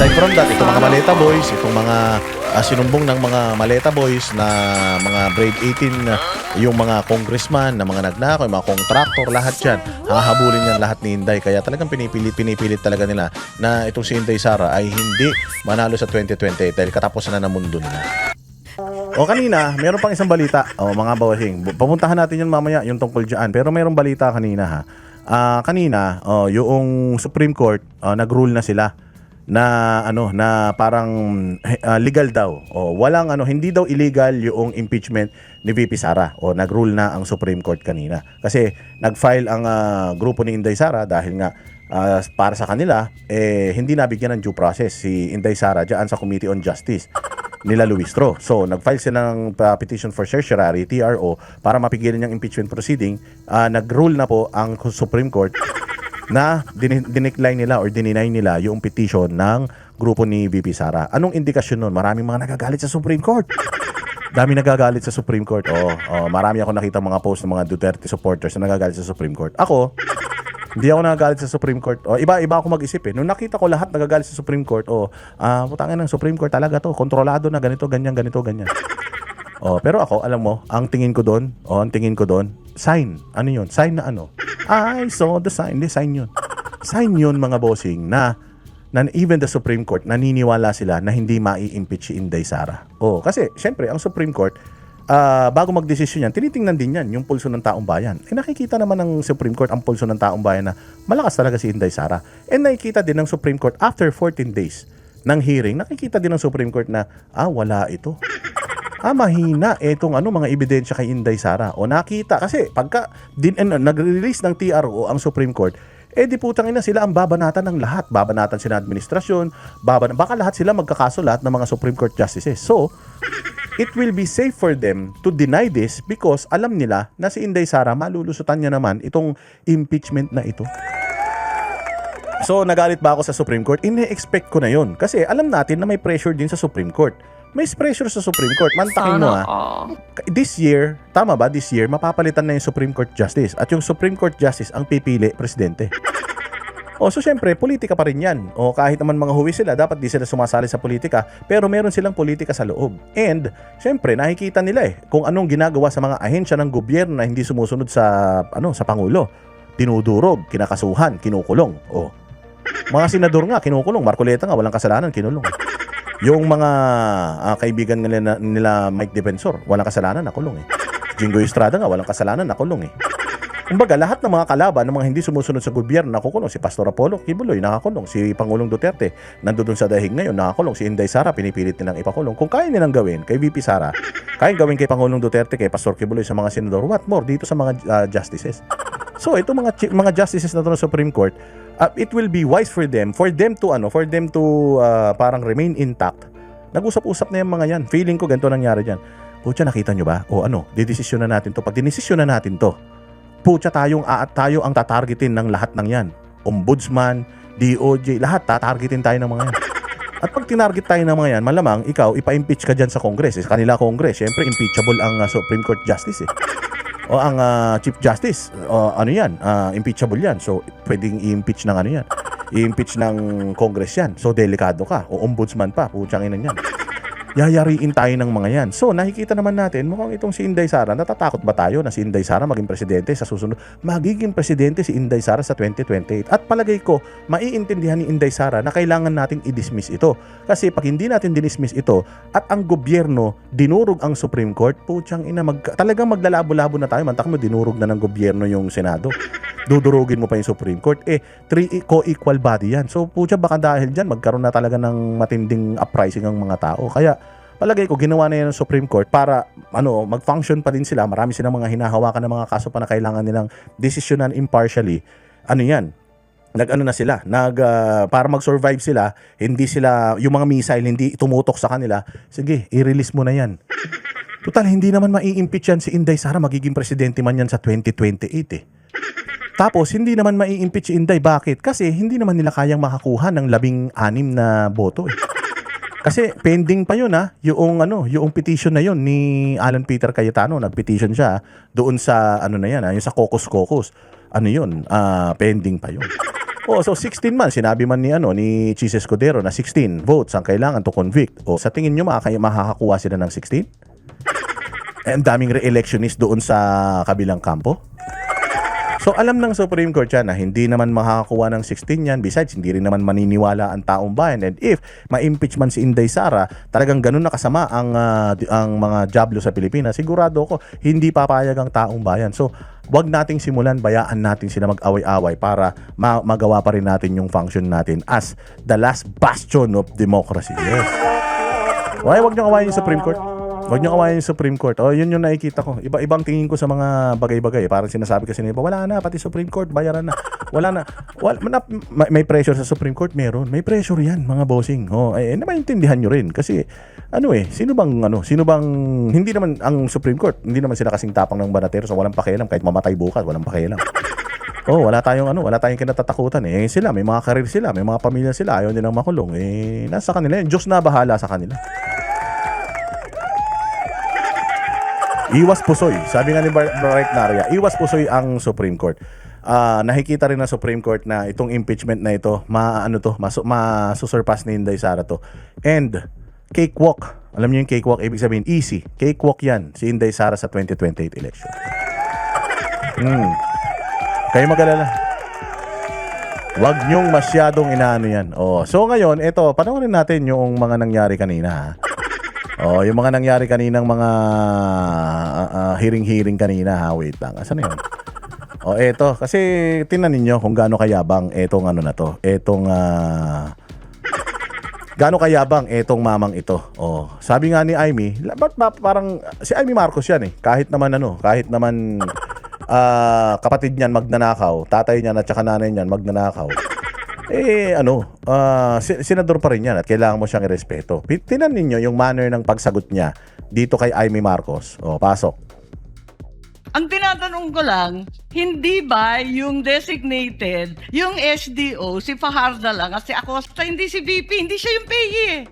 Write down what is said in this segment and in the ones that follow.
Aside from that, itong mga Maleta Boys, itong mga sinumbong ng mga Maleta Boys na mga grade 18 na yung mga congressman na mga nagnakaw, yung mga contractor, lahat yan, hahabulin yan lahat ni Inday. Kaya talagang pinipilit talaga nila na itong si Inday Sara ay hindi manalo sa 2028 dahil katapusan na ng mundo nila. O kanina, meron pang isang balita. O mga bawasing, pumuntahan natin yun mamaya, yung tungkol dyan. Pero merong balita kanina ha. Kanina, yung Supreme Court, nag-rule na sila na na parang legal daw. Walang hindi daw illegal yung impeachment ni VP Sara. Nag-rule na ang Supreme Court kanina. Kasi nag-file ang grupo ni Inday Sara dahil nga para sa kanila hindi nabigyan ng due process si Inday Sara diyan sa Committee on Justice nila Luistro. So, nag-file sila ng petition for certiorari, TRO, para mapigilan yung impeachment proceeding. Nag-rule na po ang Supreme Court na dinecline nila or dininay nila yung petition ng grupo ni VP Sara. Anong indikasyon nun? Maraming mga nagagalit sa Supreme Court. Dami nagagalit sa Supreme Court. Marami ako nakita mga post ng mga Duterte supporters na nagagalit sa Supreme Court. Ako, hindi ako nagagalit sa Supreme Court. Iba ako mag-isip eh. Nung nakita ko lahat nagagalit sa Supreme Court, putangin ng Supreme Court talaga to. Kontrolado na ganito, ganyan. Pero ako, alam mo, ang tingin ko doon, sign. Ano yun? Sign na ano? I saw the sign. Hindi, sign yun. Sign yun, mga bossing, na even the Supreme Court, naniniwala sila na hindi mai-impeach si Inday Sara. Kasi, syempre, ang Supreme Court, bago magdesisyon yan, tinitingnan din yan yung pulso ng taong bayan. Nakikita naman ng Supreme Court ang pulso ng taong bayan na malakas talaga si Inday Sara. And nakikita din ng Supreme Court after 14 days ng hearing, nakikita din ng Supreme Court na wala ito. Mahina itong mga ebidensya kay Inday Sara. Nakita kasi pagka nag-release ng TRO ang Supreme Court, di putang ina sila ang babanatan ng lahat. Babanatan sila ng administrasyon, baka lahat sila magkakaso lahat ng mga Supreme Court justices. So, it will be safe for them to deny this because alam nila na si Inday Sara malulusutan niya naman itong impeachment na ito. So, nagalit ba ako sa Supreme Court? Ine-expect ko na yun. Kasi alam natin na may pressure din sa Supreme Court. May pressure sa Supreme Court. Mantakin mo this year, tama ba? This year, mapapalitan na yung Supreme Court Justice. At yung Supreme Court Justice ang pipili, presidente. So syempre, politika pa rin yan. Kahit naman mga huwi sila, dapat di sila sumasali sa politika. Pero meron silang politika sa loob. And, syempre, nakikita nila kung anong ginagawa sa mga ahensya ng gobyerno na hindi sumusunod sa Pangulo. Tinudurog, kinakasuhan, kinukulong. Mga senador nga, kinukulong. Marcoleta nga, walang kasalanan, kinulong. Yung mga kaibigan nila Mike Defensor, walang kasalanan, nakulong Jingo Estrada nga, walang kasalanan, nakulong Kumbaga, lahat ng mga kalaban ng mga hindi sumusunod sa gobyerno, nakukulong. Si Pastor Apollo Kibuloy, nakakulong. Si Pangulong Duterte, nandoon sa dahig ngayon, nakakulong. Si Inday Sara, pinipilit nilang ipakulong. Kung kaya nilang gawin kay VP Sara, kaya gawin kay Pangulong Duterte, kay Pastor Kibuloy, sa mga senador, what more dito sa mga justices. So, ito mga justices na ito ng Supreme Court, it will be wise for them to parang remain intact. Nag-usap-usap na yung mga yan. Feeling ko ganito nangyari dyan. Pucha, nakita nyo ba? Didesisyon na natin to. Pag dinesisyon na natin to, pucha, tayo ang tatargetin ng lahat ng yan. Ombudsman, DOJ, lahat tatargetin tayo ng mga yan. At pag tinarget tayo ng mga yan, malamang ikaw, ipa-impeach ka dyan sa Congress. Kanila Congress, syempre impeachable ang Supreme Court Justice o ang Chief Justice, impeachable yan. So, pwedeng i-impeach ng yan. I-impeach ng Congress yan. So, delikado ka. O ombudsman pa. Putsang ina yan. Yayariin tayo ng mga yan. So, nakikita naman natin, mukhang itong si Inday Sara, natatakot ba tayo na si Inday Sara maging presidente sa susunod? Magiging presidente si Inday Sara sa 2028. At palagay ko, maiintindihan ni Inday Sara na kailangan nating i-dismiss ito. Kasi pag hindi natin dinismiss ito, at ang gobyerno dinurog ang Supreme Court, putsang ina, talagang maglalabo-labo na tayo. Mantak mo, dinurog na ng gobyerno yung Senado. Dudurugin mo pa yung Supreme Court. Co-equal body yan. So, putya, baka dahil dyan, magkaroon na talaga ng matinding uprising ang mga tao. Kaya, palagay ko, ginawa na yan ng Supreme Court para mag-function pa din sila. Marami silang mga hinahawakan ng mga kaso pa na kailangan nilang desisyonan impartially. Para mag-survive sila, hindi sila, yung mga missile, hindi tumutok sa kanila. Sige, i-release mo na yan. Total, hindi naman mai-impeach yan si Inday Sara, magiging presidente man yan sa 2028 Tapos, hindi naman mai-impeach si Inday. Bakit? Kasi hindi naman nila kayang makakuha ng 16 na boto Kasi pending pa yun yung petition na yun ni Alan Peter Cayetano. Nag-petition siya doon sa yung sa Caucus. Pending pa yun. Oh, so 16 man, sinabi man ni Chis Escudero na 16 votes ang kailangan to convict. O sa tingin nyo makakakuha sila ng 16? Ang daming re-electionist doon sa kabilang kampo. So alam ng Supreme Court yan na hindi naman makakakuha ng 16 yan. Besides, hindi rin naman maniniwala ang taong bayan. And if ma-impeach man si Inday Sara, talagang ganun na kasama ang mga jablo sa Pilipinas, sigurado ko hindi papayag ang taong bayan. So wag nating simulan, bayaan natin sila mag-away-away para magawa pa rin natin yung function natin as the last bastion of democracy. Yes. Okay, wag nyo kawain yung Supreme Court. Huwag nyo kawain yung Supreme Court. Oh, yun yung nakikita ko. Iba-ibang tingin ko sa mga bagay-bagay. Parang sinasabi kasi nila, wala na, pati Supreme Court, bayaran na. Wala na. May pressure sa Supreme Court, meron. May pressure yan, mga bossing. Oh, maintindihan nyo rin. Kasi, sino bang, hindi naman ang Supreme Court, hindi naman sila kasing tapang ng banatero, so walang pakialam. Kahit mamatay bukas, walang pakialam. Oh, wala tayong kinatatakutan eh. Sila, may mga karir sila, may mga pamilya sila, ayaw nilang makulong. Nasa kanila yan. Diyos na bahala sa kanila. Iwas pusoy. Sabi nga ni Bright Naria, iwas pusoy ang Supreme Court. Nakikita rin ng Supreme Court na itong impeachment na ito, masusurpass ni Inday Sara to. And, cakewalk. Alam niyo yung cakewalk, ibig sabihin, easy. Cakewalk yan, si Inday Sara sa 2028 election. Kayo mag-alala. Huwag niyong masyadong inaano yan. Oh, so ngayon, ito, panoorin natin yung mga nangyari kanina. Oh, yung mga nangyari kaninang mga hearing kanina ha. Wait lang. Asan na yun? Oh, eto. Kasi tingnan ninyo kung gaano kayabang etong na to. Gaano kayabang etong mamang ito. Oh, sabi nga ni Amy, parang si Amy Marcos yan eh. Kahit naman kapatid niyan magnanakaw, tatay niyan at saka nanay niyan magnanakaw. Senador pa rin yan at kailangan mo siyang irespeto. Tinan ninyo yung manner ng pagsagot niya dito kay Amy Marcos. O, pasok. Ang tinatanong ko lang, hindi ba yung designated, yung SDO, si Fajardo lang at si Acosta, hindi si VP, hindi siya yung PE eh.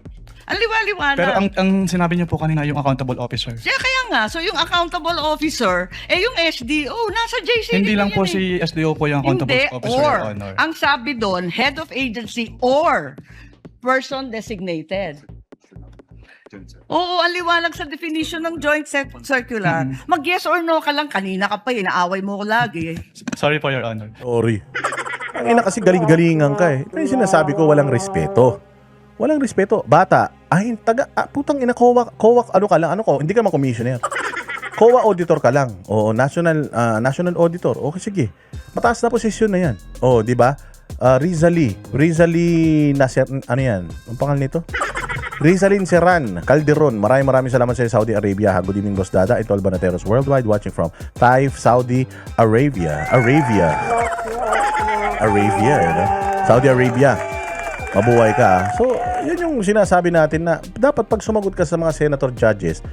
Ang liwa-liwanag. Pero ang sinabi niyo po kanina yung accountable officer. Kaya nga, so yung accountable officer, yung SDO, nasa JC. Hindi lang po si SDO po yung accountable officer, or, Your Honor. ang sabi doon, head of agency or person designated. Oo, ang liwanag sa definition ng joint circular. Mag-yes or no ka lang, kanina ka pa, inaaway mo ko lagi. Sorry po, Your Honor. Sorry. Ang ina kasi galing-galingan ka eh. Ito yung sinasabi ko, walang respeto. Walang respeto. Bata, putang ina, COA, ka lang, hindi ka ma-commissioner. COA auditor ka lang. O, national auditor. Okay, sige. Mataas na posisyon na yan. O, di ba? Rizali Nasser, ano yan? Ang pangalan nito? Rizalin Serran Calderon. Maraming salamat sa Saudi Arabia. Good evening, Boss Dada. Ito all Banateros worldwide watching from Taif, Saudi Arabia. Saudi Arabia. Mabuhay ka. So, yun yung sinasabi natin na dapat pag sumagot ka sa mga senator judges,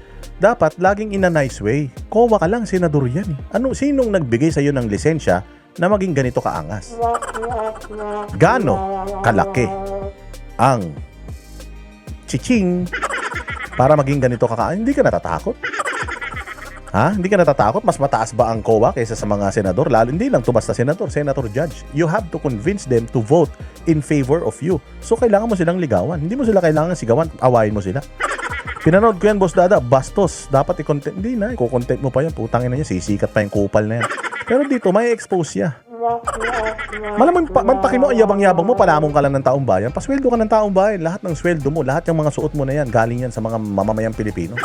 dapat laging in a nice way. COA ka lang, senador yan eh. Sinong nagbigay sa'yo ng lisensya na maging ganito kaangas? Gaano kalaki ang chiching para maging ganito kaangas? Hindi ka natatakot? Ha? Hindi ka natatakot? Mas mataas ba ang COA kaysa sa mga senador? Lalo hindi lang to basta senator judge. You have to convince them to vote in favor of you. So kailangan mo silang ligawan. Hindi mo sila kailangan sigawan, awayin mo sila. Pinanood ko yan, Boss Dada, bastos. Dapat i-content. Hindi na, i-content mo pa yan. Putangin na niya, sisikat pa yung kupal na yan. Pero dito, may expose siya. Malamang manpaki mo, yabang-yabang mo, palamong ka lang ng taong bayan. Pasweldo ka ng taong bayan. Lahat ng sweldo mo, lahat ng mga suot mo na yan, galing yan sa mga mamamayang Pilipino.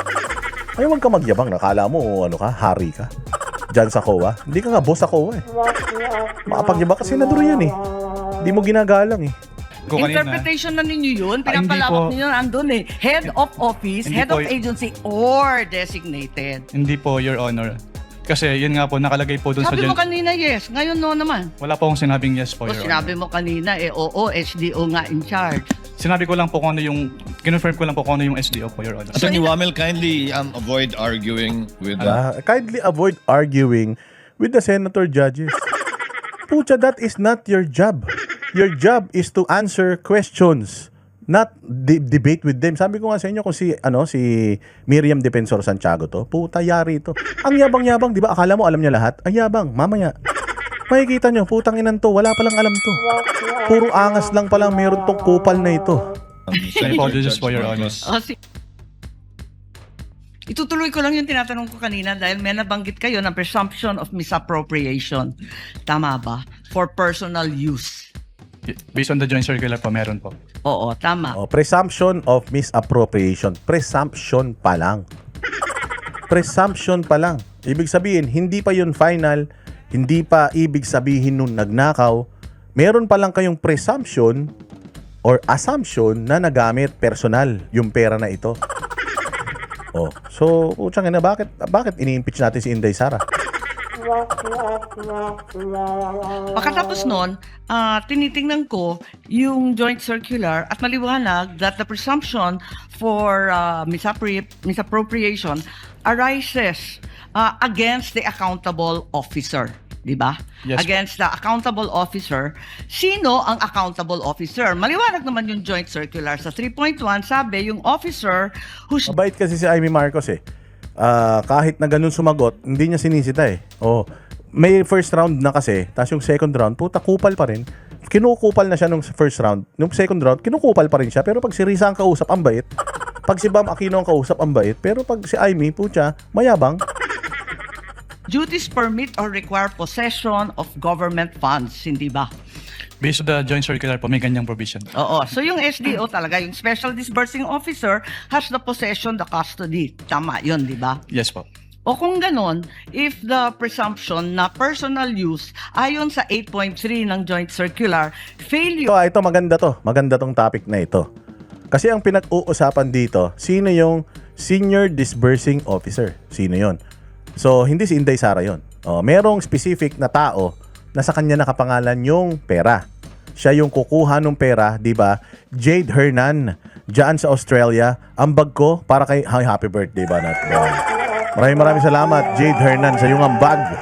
Ay, huwag ka magyabang. Nakala mo, hari ka. Diyan sa COA. Hindi ka nga boss sa COA eh. Makapagyabang kasi senador yan eh. Hindi mo ginagalang eh. Interpretation na ninyo yun. Pinapalawak ninyo na andun eh. Head of office, head of agency, or designated. Hindi po, Your Honor. Kasi yun nga po, nakalagay po dun sa... Sabi mo kanina yes, ngayon no naman. Wala po akong sinabing yes po, O Your Honor. sinabi mo kanina oo, SDO nga in charge. Sinabi ko lang po kung ano yung... Kinonfirm ko lang po kung ano yung SDO po, Your Honor. Attorney Wamel, kindly avoid arguing with kindly avoid arguing with the senator judges. Pucha, that is not your job. Your job is to answer questions, not debate with them. Sabi ko nga sa inyo kung si Miriam Defensor Santiago to, puta yari to. Ang yabang-yabang, 'di ba? Akala mo alam niya lahat. Ang yabang, mamaya. Makikita nyo, putang inan to, wala palang alam to. Puro angas lang palang meron tong kupal na ito. Senator Apologies Judge for your Marcos. Itutuloy ko lang yung tinatanong ko kanina dahil may nabanggit kayo ng presumption of misappropriation. Tama ba? For personal use. Based on the joint circular po, meron po. Oo, tama. Presumption of misappropriation. Presumption pa lang. Presumption pa lang. Ibig sabihin, hindi pa yun final, hindi pa ibig sabihin nung nagnakaw. Meron pa lang kayong presumption or assumption na nagamit personal yung pera na ito. So, utsang ina, bakit ini-impeach natin si Inday Sara? Pagkatapos nun, tinitingnan ko yung joint circular at maliwanag that the presumption for misappropriation arises against the accountable officer. Di ba? Yes, Against the accountable officer. Sino ang accountable officer? Maliwanag naman yung joint circular. Sa 3.1, sabi, yung officer who's Mabait kasi si Amy Marcos eh. Kahit na ganun sumagot, hindi niya sinisita eh. May first round na kasi, tapos yung second round, puta, kupal pa rin. Kinukupal na siya nung first round. Nung second round, kinukupal pa rin siya. Pero pag si Risa ang kausap, ang bait. Pag si Bam Aquino ang kausap, ang bait. Pero pag si Amy, putya, mayabang. duties permit or require possession of government funds, hindi ba? Based on the joint circular po, may ganyang provision. Oo. So yung SDO talaga, yung Special Disbursing Officer has the possession, the custody. Tama yun, di ba? Yes po. O kung ganon, if the presumption na personal use ayon sa 8.3 ng Joint Circular, failure Ito maganda to. Maganda tong topic na ito. Kasi ang pinag-uusapan dito, sino yung Senior Disbursing Officer? Sino yon? So, hindi si Inday Sara yon. Merong specific na tao na sa kanya nakapangalan yung pera. Siya yung kukuha ng pera, di ba? Jade Hernan, dyan sa Australia. Ang bag ko para kay happy birthday ba natin? Maraming salamat, Jade Hernan, sa iyong ambag.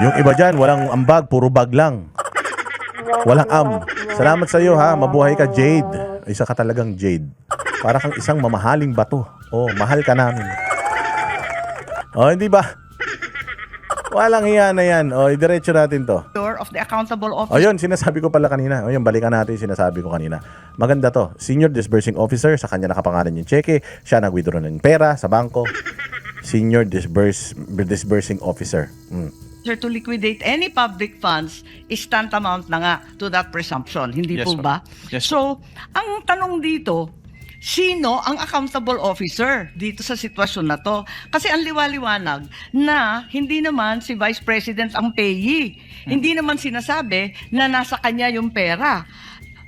Yung iba dyan, walang ambag, puro bag lang. Walang Salamat sa iyo ha, mabuhay ka, Jade. Isa ka talagang Jade. Para kang isang mamahaling bato. Mahal ka namin. Hindi ba? Walang hiya na yan. Idiretso natin to. of the accountable officer Yun, sinasabi ko pala kanina. Yun, balikan natin yung sinasabi ko kanina. Maganda to. Senior Disbursing Officer, sa kanya nakapangalan yung cheque. Siya nag-withdraw ng pera sa bangko. Senior Disbursing Officer. to liquidate any public funds is tantamount na nga to that presumption. Hindi Yes, po ma'am. ba? Yes, So, ang tanong dito, sino ang accountable officer dito sa sitwasyon na to? Kasi ang liwaliwanag na hindi naman si Vice President ang payee. Hindi naman sinasabi na nasa kanya yung pera.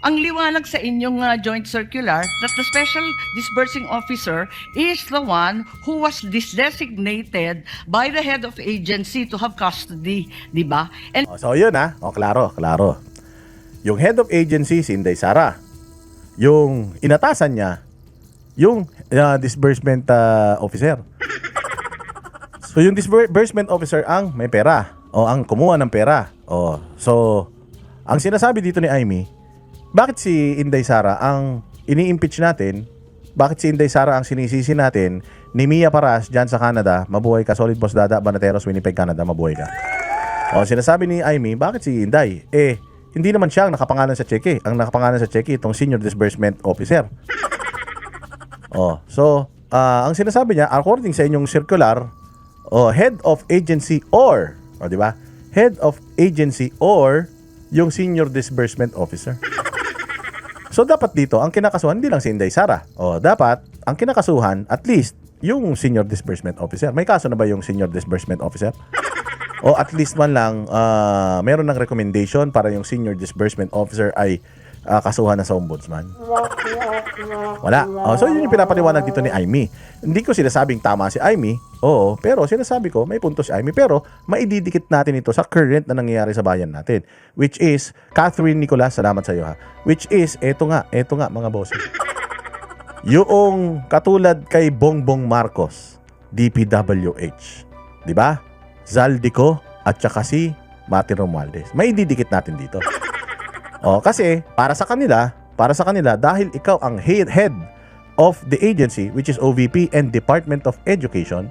Ang liwanag sa inyong joint circular that the Special Disbursing Officer is the one who was designated by the head of agency to have custody, di ba? And So yun klaro. Yung head of agency si Inday Sara. Yung inatasan niya yung disbursement officer. So yung disbursement officer ang may pera ang kumuha ng pera. So ang sinasabi dito ni Amy, bakit si Inday Sara ang ini-impeach natin? Bakit si Inday Sara ang sinisisi natin ni Mia Paras dyan sa Canada? Mabuhay ka, Solid Boss Dada, Banateros, Winnipeg, Canada, mabuhay ka. Sinasabi ni Amy, bakit si Inday? Hindi naman siya ang nakapangalan sa cheque. Ang nakapangalan sa cheque itong Senior Disbursement Officer. So, ang sinasabi niya, according sa inyong circular, head of agency or, di ba? Head of agency or yung Senior Disbursement Officer. So, dapat dito, ang kinakasuhan, hindi lang si Inday Sara. Dapat, ang kinakasuhan, at least, yung Senior Disbursement Officer. May kaso na ba yung Senior Disbursement Officer? At least man lang, meron ng recommendation para yung Senior Disbursement Officer ay kasuhan na sa ombudsman. Wala. So, yun yung pinapaliwanag dito ni Amy. Hindi ko sinasabing tama si Amy. Pero sinasabi ko, may punto si Amy. Pero, maididikit natin ito sa current na nangyayari sa bayan natin. Which is, Catherine Nicolas, salamat sa iyo ha. Which is, eto nga mga boss. Yung katulad kay Bongbong Marcos, DPWH. Di ba? Zaldico at saka si Mati Romualdez. Maididikit natin dito. Kasi para sa kanila dahil ikaw ang head of the agency which is OVP and Department of Education,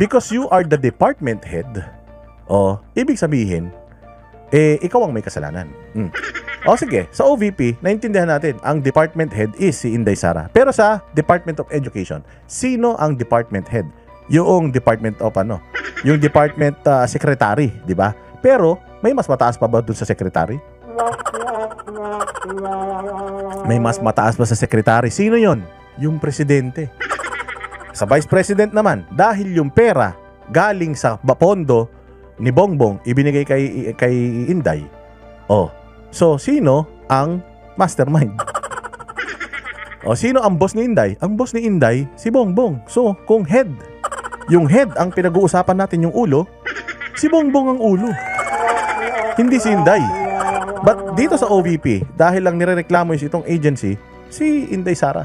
because you are the department head, O, ibig sabihin, ikaw ang may kasalanan. O sige, sa OVP, naintindihan natin, ang department head is si Inday Sara. Pero sa Department of Education, sino ang department head? Yung Department of yung Department Secretary, di ba? Pero, may mas mataas pa ba dun sa Secretary? May mas mataas pa sa Secretary. Sino yon? Yung Presidente. Sa Vice President naman, dahil yung pera galing sa pondo ni Bongbong ibinigay kay Inday. Oh, so sino ang mastermind? O sino ang boss ni Inday? Ang boss ni Inday si Bongbong. So, kung yung head ang pinag-uusapan natin yung ulo, si Bongbong ang ulo. Hindi si Inday. But dito sa OVP, dahil lang nirereklamo itong agency, si Inday Sara.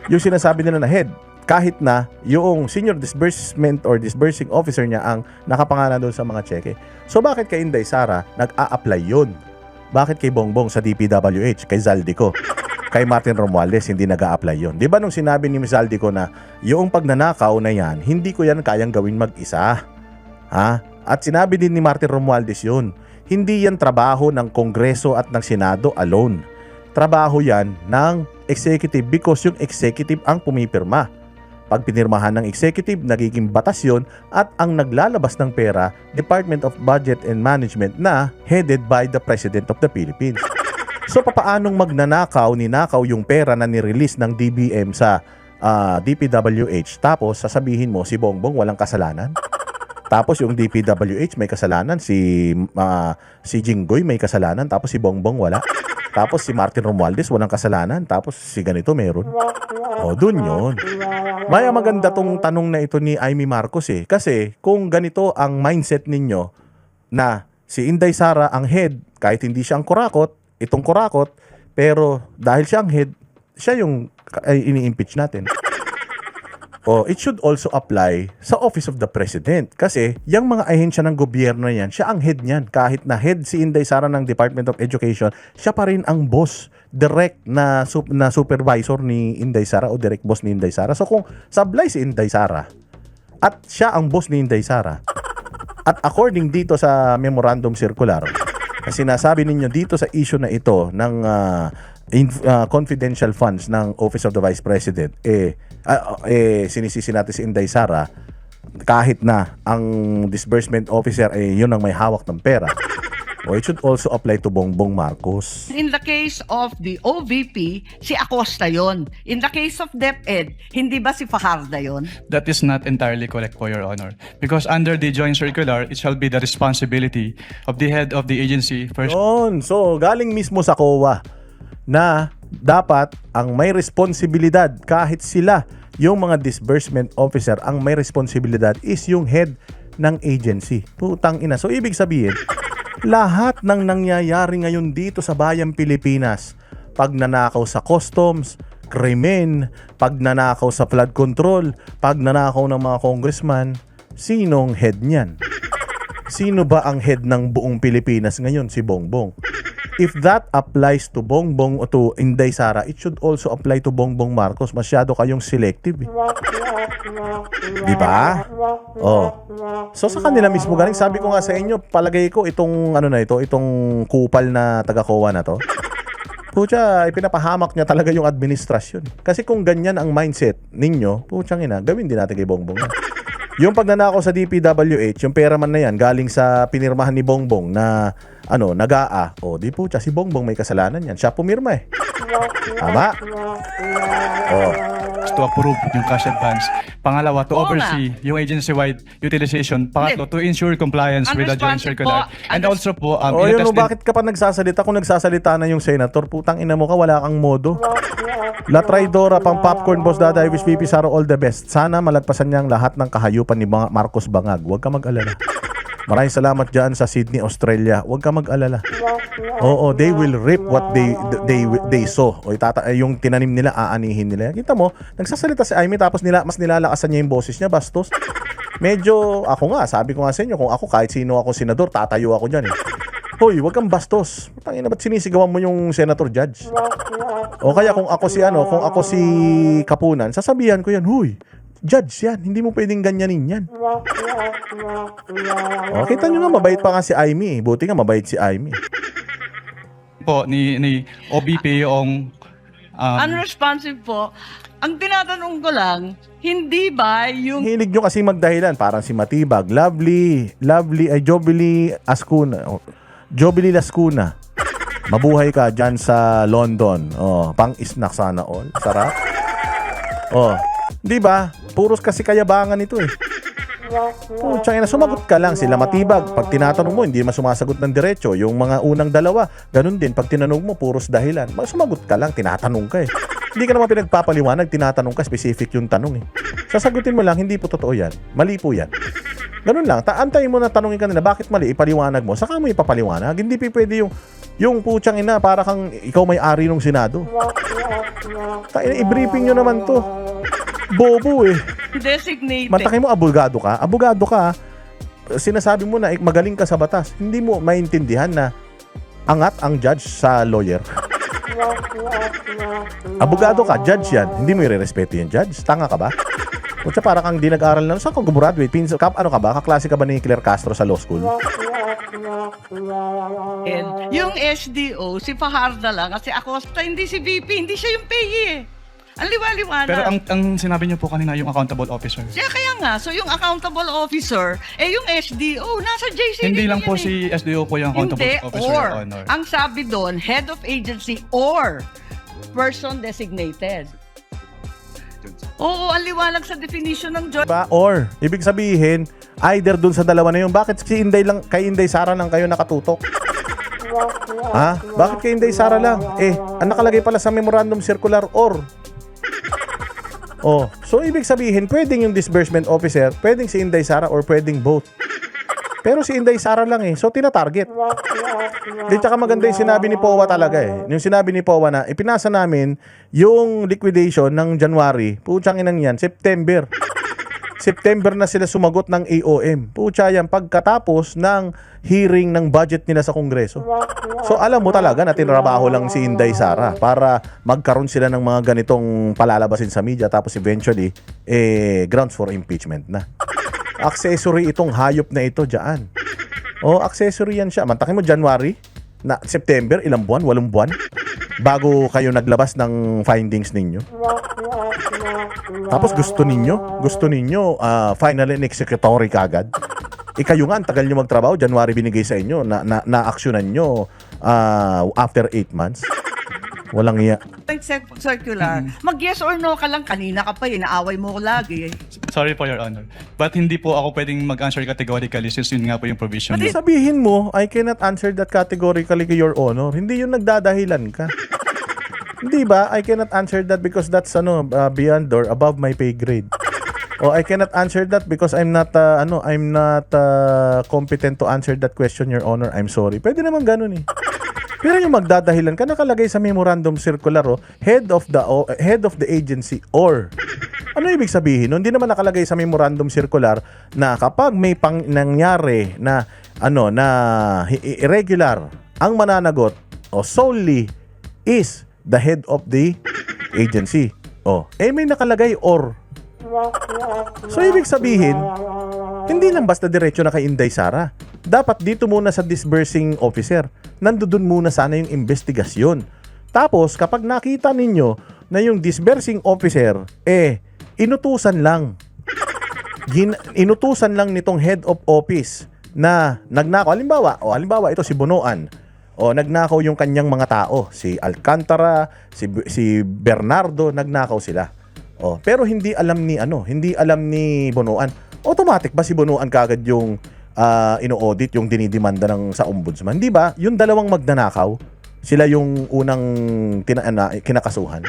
Yung sinasabi nila na head, kahit na yung senior disbursement or disbursing officer niya ang nakapangalan doon sa mga cheque. So bakit kay Inday Sara nag-a-apply yun? Bakit kay Bongbong sa DPWH, kay Zaldico, kay Martin Romualdez hindi nag-a-apply yun? Di ba nung sinabi ni Zaldico na yung pagnanakaw na yan, hindi ko yan kayang gawin mag-isa? Ha? At sinabi din ni Martin Romualdez yun, hindi yan trabaho ng Kongreso at ng Senado alone. Trabaho yan ng executive because yung executive ang pumipirma. Pag pinirmahan ng executive, nagiging batas yun at ang naglalabas ng pera, Department of Budget and Management na headed by the President of the Philippines. So papaanong ninakaw yung pera na nirelease ng DBM sa DPWH tapos sasabihin mo si Bongbong walang kasalanan? Tapos yung DPWH may kasalanan, si Jinggoy may kasalanan, tapos si Bongbong wala. Tapos si Martin Romualdez walang kasalanan, tapos si ganito meron. O, dun yun. Maya maganda tong tanong na ito ni Amy Marcos Kasi kung ganito ang mindset ninyo na si Inday Sara ang head, kahit hindi siya ang kurakot, itong kurakot, pero dahil siya ang head, siya yung ini-impeach natin. It should also apply sa Office of the President. Kasi yung mga ahensya ng gobyerno yan, siya ang head niyan. Kahit na head si Inday Sara ng Department of Education, siya pa rin ang boss, direct na supervisor ni Inday Sara o direct boss ni Inday Sara. So kung sablay si Inday Sara at siya ang boss ni Inday Sara, at according dito sa memorandum circular, sinasabi ninyo dito sa issue na ito ng confidential funds ng Office of the Vice President, sinisisi natin si Inday Sara kahit na ang disbursement officer yun ang may hawak ng pera. It should also apply to Bongbong Marcos. In the case of the OVP, si Acosta yon. In the case of DepEd, hindi ba si Fajardo yon? That is not entirely correct po, Your Honor. Because under the joint circular, it shall be the responsibility of the head of the agency first. Yun. So, galing mismo sa COA na dapat ang may responsibilidad kahit sila, yung mga disbursement officer, ang may responsibilidad is yung head ng agency. Putang ina. So, ibig sabihin, lahat ng nangyayari ngayon dito sa bayang Pilipinas, pagnanakaw sa customs, krimen, pagnanakaw sa flood control, pagnanakaw ng mga congressman, sinong head niyan? Sino ba ang head ng buong Pilipinas ngayon? Si Bongbong. If that applies to Bongbong o to Inday Sara, it should also apply to Bongbong Marcos. Masyado kayong selective. Di ba? So sa kanila mismo galing, sabi ko nga sa inyo, palagay ko itong itong kupal na taga-COA na to. Pucha, ipinapahamak niya talaga yung administrasyon. Kasi kung ganyan ang mindset ninyo, puchang ina, gawin din natin kay Bongbong. Yung pagnanakaw sa DPWH, yung pera man na yan, galing sa pinirmahan ni Bongbong na nagaa. Di pucha, si Bongbong may kasalanan yan. Siya pumirma Tama? To approve yung cash advance. Pangalawa, to Oo oversee yung agency-wide utilization. Pangatlo, to ensure compliance with the joint Unresponsive circular. po. And also po, Yun, inattest din- bakit ka pa nagsasalita? Kung nagsasalita na yung senator, putang ina mo ka, wala kang modo. La Traidora, pang popcorn boss, Daday, wish VP Saro all the best. Sana malagpasan niya ang lahat ng kahayupan ni Marcos Bangag. Huwag ka mag-alala. Maraming salamat dyan sa Sydney, Australia. Huwag ka mag-alala. They will reap what they sow. Yung tinanim nila, aanihin nila. Kita mo, nagsasalita si Amy tapos mas nilalakasan niya yung boses niya, bastos. Medyo, ako nga, sabi ko nga sa inyo, kung ako, kahit sino ako senador, tatayo ako dyan Hoy, wag kang bastos. Tangina, ba't sinisigawan mo yung senator judge? O kaya kung ako si Kapunan, sasabihan ko yan, huy, Judge yan. Hindi mo pwedeng ganyanin yan. O, kita nyo nga, mabait pa nga si Amy. Buti nga, mabait si Amy. Po ni OBP yung Unresponsive po. Ang tinatanong ko lang, hindi ba yung Hilig nyo kasi magdahilan. Parang si Matibag. Lovely ay Jobili Ascuna. Jobili Lascuna. Mabuhay ka dyan sa London. Oh, pang-snack sana all. Sarap. Oh, di ba? Puros kasi kayabangan ito eh. Oh, tsaka sumagot ka lang sila Matibag. Pag tinatanong mo, hindi sumasagot ng diretso. Yung mga unang dalawa, ganun din. Pag tinanong mo, puros dahilan. Sumagot ka lang, tinatanong ka eh. Hindi ka naman pinagpapaliwanag, tinatanong ka, specific yung tanong eh. Sasagutin mo lang, hindi po totoo yan. Mali po yan. Ganun lang. Antayin mo na tanongin ka nila, bakit mali? Ipaliwanag mo. Saka mo ipapaliwanag. Hindi pwede yung putyang ina, para kang ikaw may-ari ng Senado. I-briefing nyo naman to. Bobo eh. designated? Mantakin mo, abogado ka. Abogado ka, sinasabi mo na magaling ka sa batas. Hindi mo maintindihan na angat ang judge sa lawyer. Abogado ka, judge yan. Hindi mo i-respeto yung judge. Tanga ka ba? O siya, para kang di nag-aral na. Saan ka gumraduate? Ano ka ba? Kaklase ka ba ni Claire Castro sa law school? Yung SDO, si Fajarda lang, kasi Acosta, hindi si VP, hindi siya yung PE eh. Ang liwa-liwanag. pero ang sinabi niyo po kanina yung accountable officer. Kaya nga, so yung accountable officer, yung SDO, nasa JCD Hindi lang yan po eh. si SDO po yung accountable Hindi, officer, or, Your Honor. ang sabi doon, head of agency or person designated. Oo, ang liwanag sa definition ng joint. Diba? Or, ibig sabihin, either dun sa dalawa na yun, bakit si Inday lang, kay Inday Sara lang kayo nakatutok? Ha? Bakit kay Inday Sara lang? Ang nakalagay pala sa memorandum circular or. Oh, so ibig sabihin, pwedeng yung disbursement officer, pwedeng si Inday Sara or pwedeng both. Pero si Inday Sara lang eh. So tina-target. Di tsaka maganda yung sinabi ni POWA talaga eh. Yung sinabi ni POWA na ipinasa namin yung liquidation ng January. Putsang inang yan, September. September na sila sumagot ng AOM. Putya yan, pagkatapos ng hearing ng budget nila sa Kongreso. So alam mo talaga na tinrabaho lang si Inday Sara para magkaroon sila ng mga ganitong palalabasin sa media, tapos eventually, grounds for impeachment na. Accessory itong hayop na ito dyan. Accessory yan siya. Mantakin mo January, na September, ilang buwan? 8 buwan? Bago kayo naglabas ng findings ninyo. Tapos gusto ninyo final and executory kagad. Kayo nga, ang tagal nyo magtrabaho, January binigay sa inyo, na-actionan nyo after 8 months. Walang iya. Circular. Mag-yes or no ka lang. Kanina ka pa, inaaway mo ko lagi. Sorry po, Your Honor. But hindi po ako pwedeng mag-answer categorically since yun nga po yung provision. Sabihin mo, I cannot answer that categorically, Your Honor. Hindi yun nagdadahilan ka. Hindi ba? I cannot answer that because that's beyond or above my pay grade. O I cannot answer that because I'm not competent to answer that question, Your Honor. I'm sorry. Pwede naman ganun eh. Pero yung magdadahilan ka, nakalagay sa memorandum circular, head of the agency or. Ano ibig sabihin? Hindi naman nakalagay sa memorandum circular na kapag may nangyari na irregular ang mananagot solely is the head of the agency. May nakalagay or. So ibig sabihin, hindi lang basta diretso na kay Inday Sara. Dapat dito muna sa disbursing officer. Nandoon muna sana yung investigasyon. Tapos kapag nakita ninyo na yung disbursing officer inutusan lang. Inutusan lang nitong head of office na nagnakaw. Halimbawa ito si Bonoan. Nagnakaw yung kanyang mga tao. Si Alcantara, si Bernardo, nagnakaw sila. Pero hindi alam ni Bonoan. Automatic ba si Bonoan kagad yung ino-audit, yung dinidemanda sa ombudsman? Di ba? Yung dalawang magnanakaw, sila yung unang kinakasuhan.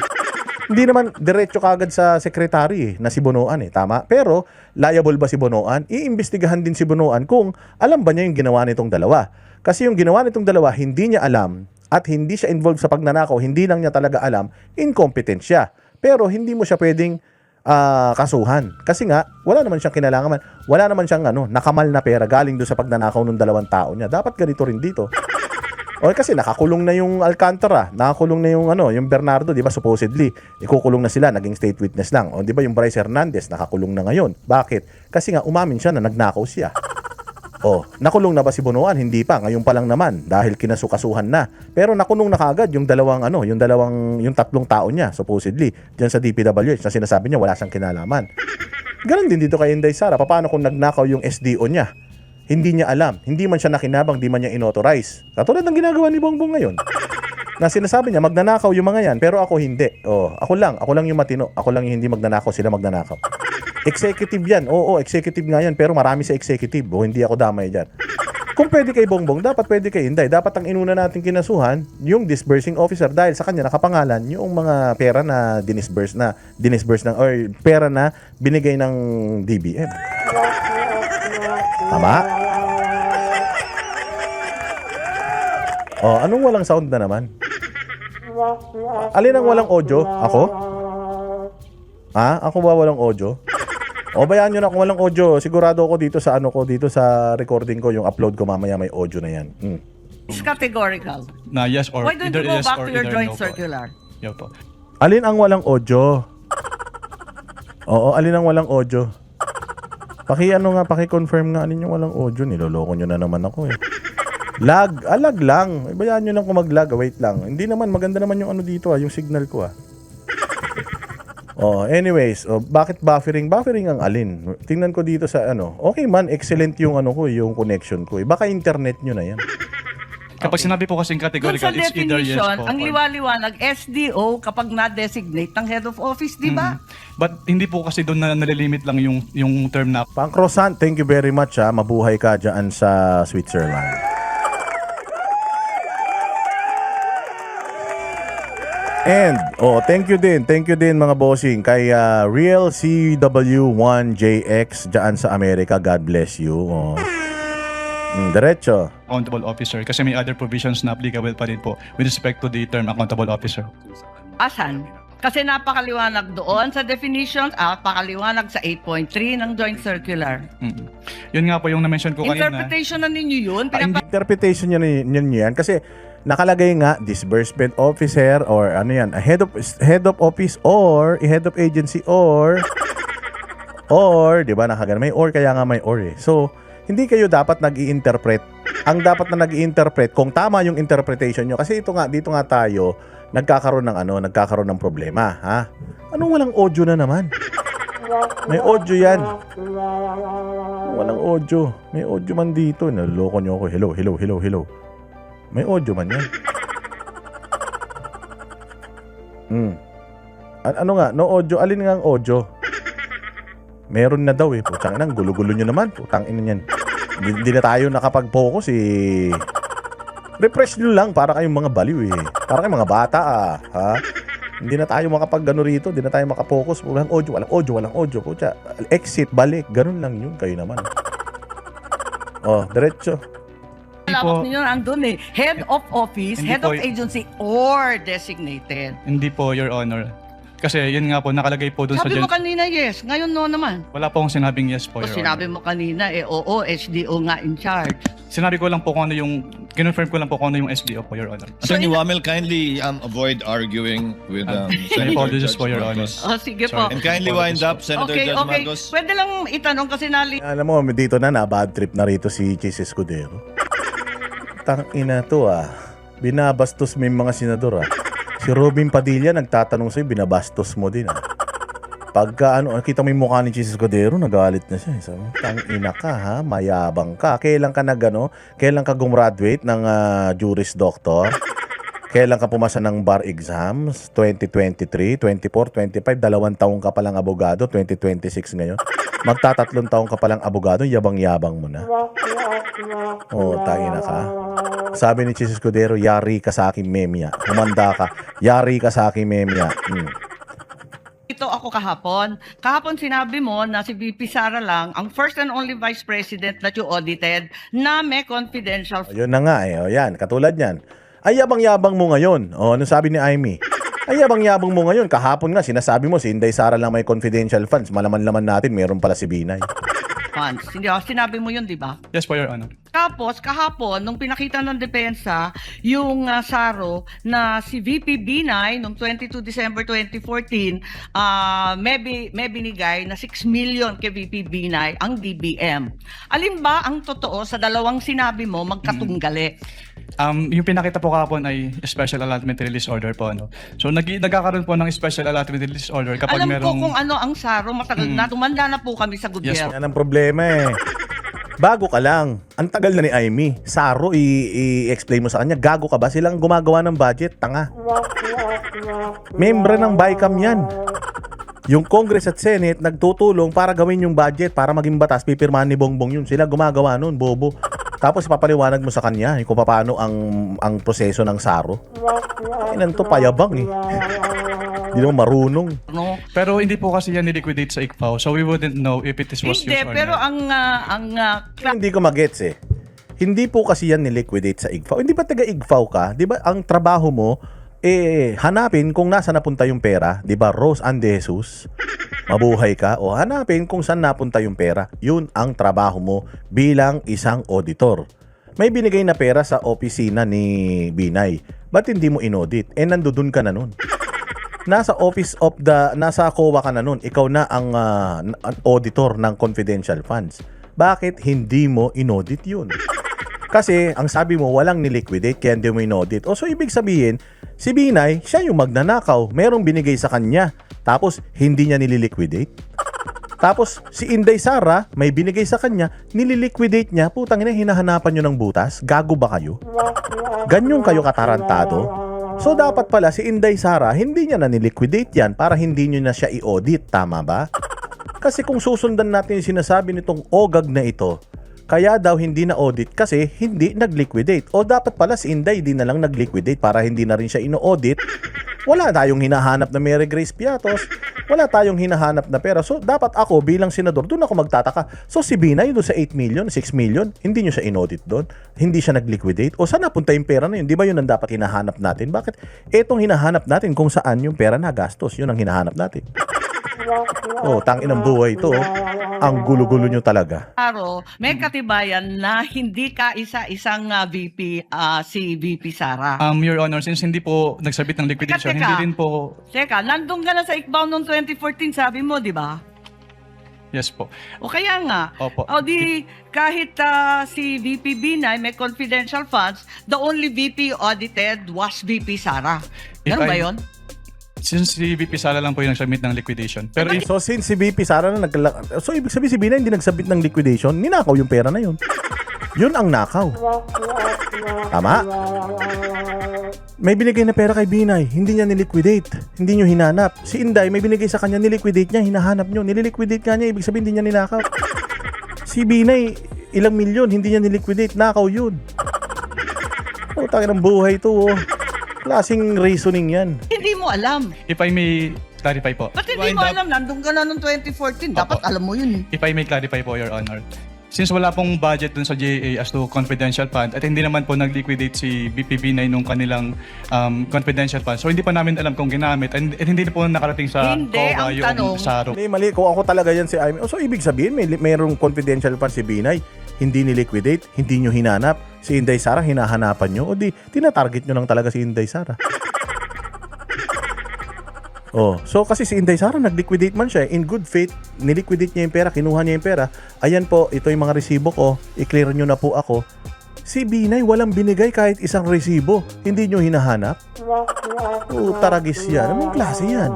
Hindi naman diretso kagad sa secretary na si Bonoan tama? Pero liable ba si Bonoan? Iimbestigahan din si Bonoan kung alam ba niya yung ginawa nitong dalawa. Kasi yung ginawa nitong dalawa, hindi niya alam at hindi siya involved sa pagnanakaw, hindi lang niya talaga alam, incompetent siya. Pero hindi mo siya pwedeng kasuhan. Kasi nga, wala naman siyang kinalangan. Wala naman siyang nakamal na pera galing doon sa pagnanakaw ng 2 tao niya. Dapat ganito rin dito. O kasi nakakulong na yung Alcantara, nakakulong na yung ano, yung Bernardo, 'di ba? Supposedly, ikukulong na sila, naging state witness lang. O 'di ba yung Bryce Hernandez nakakulong na ngayon. Bakit? Kasi nga umamin siya na nagnakaw siya. O, nakulong na ba si Bonoan? Hindi pa, ngayon pa lang naman dahil kinasukasuhan na. Pero nakulong na kaagad yung yung tatlong tao niya supposedly diyan sa DPWH na sinasabi niya wala siyang kinalaman. Ganon din dito kay Inday Sara. Paano kung nagnakaw yung SDO niya? Hindi niya alam. Hindi man siya nakinabang, di man niya inauthorize. Katulad ng ginagawa ni Bongbong ngayon. Na sinasabi niya, magnanakaw yung mga yan, pero ako hindi. Oh, ako lang yung matino. Ako lang yung hindi magnanakaw, sila magnanakaw. Executive yan. Oo, executive nga yan, pero marami sa executive. Oh, hindi ako damay dyan. Kung pwede kay Bongbong, dapat pwede kay Inday. Dapat ang inuna natin kinasuhan, yung disbursing officer dahil sa kanya nakapangalan yung mga pera na dinisburse or pera na binigay ng DBM. Tama? Oh, anong walang sound na naman? Alin ang walang audio? Ako? Ha? Ako ba walang audio? O bayaan nyo na kung walang audio. Sigurado ako dito sa dito sa recording ko, yung upload ko mamaya may audio na yan. It's categorical. Na yes or Why don't either you go yes back or to your either joint no po. circular? Yeah po. Alin ang walang audio? Oo, alin ang walang audio? Paki-confirm nga alin yung walang audio. Niloloko nyo na naman ako eh. Lag lang. Bayaan nyo lang kung mag-lag. Wait lang. Hindi naman, maganda naman yung dito yung signal ko Oh, anyways, bakit buffering? Buffering ang alin? Tingnan ko dito sa Okay man, excellent yung yung connection ko. Baka internet nyo na yan. Kapag sinabi po kasing Doon categorical, sa it's either yes definition, po ang or- liwaliwanag, SDO kapag na-designate ng head of office, di ba? But hindi po kasi doon na nalilimit lang yung term na Pang-croissant, thank you very much Mabuhay ka dyan sa Switzerland. And, thank you din mga bossing kay Real CW1JX dyan sa Amerika. God bless you. Diretso. accountable officer kasi may other provisions na applicable pa rin po with respect to the term accountable officer. Asan? Kasi napakaliwanag doon sa definitions, napakaliwanag sa 8.3 ng joint circular. Yun nga po yung na-mention ko kanina. Interpretation na ninyo yun. Interpretation yun yan kasi nakalagay nga disbursement officer or a head of office or a head of agency or 'di ba nakagana may or kaya nga may or eh. So hindi kayo dapat nag-i-interpret. Ang dapat na nag-i-interpret kung tama yung interpretation nyo kasi dito nga tayo nagkakaroon ng problema, ha? Anong walang audio na naman? May audio yan. Walang audio. May audio man dito. Naloloko nyo ako. Hello. May audio man yan. Ano nga? No audio? Alin nga ang audio? Meron na daw eh. Putang ina, gulo-gulo nyo naman. Putang ina yan. Hindi na tayo nakapag-focus eh. Refresh nyo lang para kayong mga baliw eh. Para kayong mga bata ha? Hindi na tayo makapag-gano rito. Hindi na tayo makapokus. Walang audio. Pucha, exit, balik. Ganun lang yun. Kayo naman. Diretso. Labas ninyo andun eh. Head of office, Hindi head po of agency, or designated. Hindi po, Your Honor. Kasi yun nga po, nakalagay po doon sa... Sabi mo kanina yes, ngayon no naman. Wala po akong sinabing yes po, O Your sinabi Honor. mo kanina oo, SDO nga in charge. Sinabi ko lang po kung ano yung... Kinonfirm ko lang po kung ano yung SDO po, Your Honor. Attorney Wamel, kindly avoid arguing with My Senator apologies Judge po, Your Honor. Marcos. Sige Sorry. po. And kindly wind up, Senator Okay. Judge Marcos. Pwede lang itanong kasi Alam mo, dito na bad trip na rito si Chis Escudero. Tangina to Binabastos mo yung mga senador Si Robin Padilla nagtatanong sa'yo, binabastos mo din Pagka kita mo yung mukha ni Chis Escudero, nagalit na siya. Sabi, tangina ka mayabang ka. Kailan ka kailan ka gumraduate ng Juris Doctor? Kailan ka pumasa ng bar exams? 2023, 24, 25, 2 taong ka palang abogado, 2026 ngayon. Magtatatlong taong ka palang abogado, yabang-yabang mo na. Tangina ka. Sabi ni Chis Escudero, yari ka sa aking memya. Humanda ka. Yari ka sa aking memya. ito ako kahapon. Kahapon sinabi mo na si VP Sara lang ang first and only vice president that you audited na may confidential. Yun na nga yan, katulad yan. Ay yabang-yabang mo ngayon. Ano sabi ni Amy? Ay yabang-yabang mo ngayon. Kahapon nga sinasabi mo si Inday Sara lang may confidential funds. Malaman-laman natin meron pala si Binay. Funds. Hindi, sinabi mo yun, di ba? Yes po, Your Honor. Tapos, kahapon, nung pinakita ng depensa, yung SARO na si VP Binay, noong 22 December 2014, may binigay na 6 million kay VP Binay ang DBM. Alin ba ang totoo sa dalawang sinabi mo magkatunggali? Yung pinakita po kahapon ay special allotment release order po. Ano? So nagkakaroon po ng special allotment release order kapag Alam ko merong... kung ano ang SARO, matagal na, tumanda na po kami sa gobyerno. Yan ang problema eh. Bago ka lang. Ang tagal na ni Aimee. Saro, i-explain mo sa kanya. Gago ka ba? Silang gumagawa ng budget. Tanga. Membro ng BICAM yan. Yung Congress at Senate nagtutulong para gawin yung budget para maging batas. Pipirmahan ni Bongbong yun. Sila gumagawa nun, bobo. Tapos ipapaliwanag mo sa kanya kung paano ang proseso ng Saro. Inan to, payabang eh. Hindi naman marunong. No? Pero hindi po kasi yan niliquidate sa ICFAO, so we wouldn't know if it was used Hindi, or pero not. Hindi ko magets eh. Hindi po kasi yan niliquidate sa IGFAO. Hindi ba taga IGFAO ka? Di ba ang trabaho mo, hanapin kung nasa napunta yung pera. Di ba, Rose Ann De Jesus? Mabuhay ka. O hanapin kung saan napunta yung pera. Yun ang trabaho mo bilang isang auditor. May binigay na pera sa opisina ni Binay. Ba't hindi mo inaudit? Nandudun ka na nun. Nasa COA ka na nun. Ikaw na ang auditor ng confidential funds. Bakit hindi mo inaudit yun? Kasi ang sabi mo walang niliquidate kaya hindi mo inaudit. O so ibig sabihin, si Binay, siya yung magnanakaw. Merong binigay sa kanya. Tapos hindi niya nililiquidate. Tapos si Inday Sara, may binigay sa kanya, nililiquidate niya. Putang ina, hinahanapan nyo ng butas. Gago ba kayo? Ganyan kayo katarantado? So dapat pala si Inday Sara, hindi niya na niliquidate yan para hindi niyo na siya i-audit. Tama ba? Kasi kung susundan natin yung sinasabi nitong OGAG na ito, kaya daw hindi na audit kasi hindi nag-liquidate. O dapat pala si Inday di na lang nag-liquidate para hindi na rin siya ino-audit. Wala tayong hinahanap na Mary Grace Piatos. Wala tayong hinahanap na pera. So dapat ako bilang senador, doon ako magtataka. So si Binay doon sa 8 million, 6 million, hindi nyo siya in-audit doon. Hindi siya nag-liquidate. O saan napunta yung pera na yun? Di ba yun ang dapat hinahanap natin? Bakit etong hinahanap natin kung saan yung pera na gastos? Yun ang hinahanap natin. Oh, tangin ang buhay ito. Ang gulo-gulo nyo talaga. Saro, may katibayan na hindi ka isa-isang VP, si VP Sara. Your Honor, since hindi po nagsabit ng liquidation, Teka. hindi din po... Teka, nandun ka na sa ICBAO noong 2014, sabi mo, di ba? Yes po. O kaya nga, Opo. o di kahit si VP Binay may confidential funds, the only VP audited was VP Sara. Ganun ba yun? Since si VP Sara lang po yung nagsubmit ng liquidation. Pero if So since si VP Sara na so ibig sabihin si Binay hindi nagsabit ng liquidation, ninakaw yung pera na yun. Yun ang nakaw. Tama? May binigay na pera kay Binay, hindi niya niliquidate, hindi niyo hinanap. Si Inday may binigay sa kanya, niliquidate niya, hinahanap niyo, nililiquidate ka niya, ibig sabihin hindi niya ninakaw. Si Binay, ilang milyon, hindi niya niliquidate, nakaw yun. Oh, tangin ng buhay to, oh. Klaseng reasoning yan. Hindi mo alam. if I may clarify po. Ba't hindi mo alam? Nandun ka na noong 2014. Dapat Opo. alam mo yun. If I may clarify po, Your Honor. Since wala pong budget dun sa GAA as to confidential fund at hindi naman po nag-liquidate si BPB9 nung kanilang confidential fund. So hindi pa namin alam kung ginamit and hindi na po nakarating sa Hindi, COA ang yung tanong- SARO. Mali. Kung ako talaga yan si Aimee. So, ibig sabihin, mayroong confidential fund si Binay. Hindi niliquidate, hindi nyo hinanap. Si Inday Sara, hinahanapan nyo. O di, tinatarget nyo lang talaga si Inday Sara. Oh, so kasi si Inday Sara nag-liquidate man siya, in good faith, niliquidate niya yung pera, kinuha niya yung pera. Ayan po, ito yung mga resibo ko, i-clear nyo na po ako. Si Binay walang binigay kahit isang resibo, hindi nyo hinahanap? Taragis yan. Anong klase yan?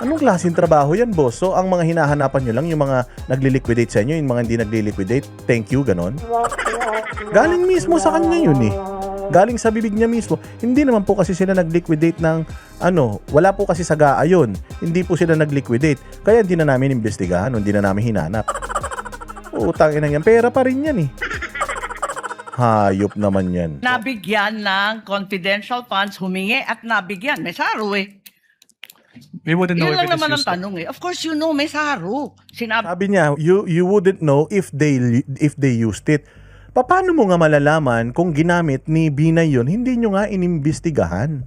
Anong klaseng trabaho yan, boss? So, ang mga hinahanapan nyo lang, yung mga nagli-liquidate sa inyo, yung mga hindi nagli-liquidate, thank you, ganon? Galing mismo sa kanya yun eh. Galing sa bibig niya mismo. Hindi naman po kasi sila nag-liquidate ng wala po kasi sagaa yun. Hindi po sila nag-liquidate. Kaya hindi na namin imbestigahan, hindi na namin hinanap. Utangin na yan. Pera pa rin yan eh. Hayop naman yan. Nabigyan ng confidential funds, humingi at nabigyan. May SARO eh. We wouldn't know Yun if lang it is naman ang used. tanong eh. Of course, you know, may SARO. Sabi niya, you wouldn't know if they used it. Paano mo nga malalaman kung ginamit ni Binay yun? Hindi nyo nga inimbestigahan.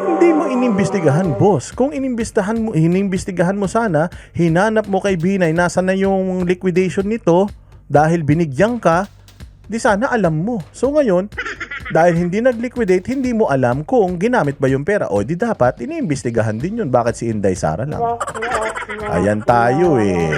Hindi mo inimbestigahan, boss. Kung inimbestigahan mo sana, hinanap mo kay Binay, nasa na yung liquidation nito, dahil binigyan ka, di sana alam mo. So ngayon, dahil hindi nag-liquidate, hindi mo alam kung ginamit ba yung pera. O di dapat, iniimbestigahan din yun. Bakit si Inday Sara lang? Ayan tayo eh.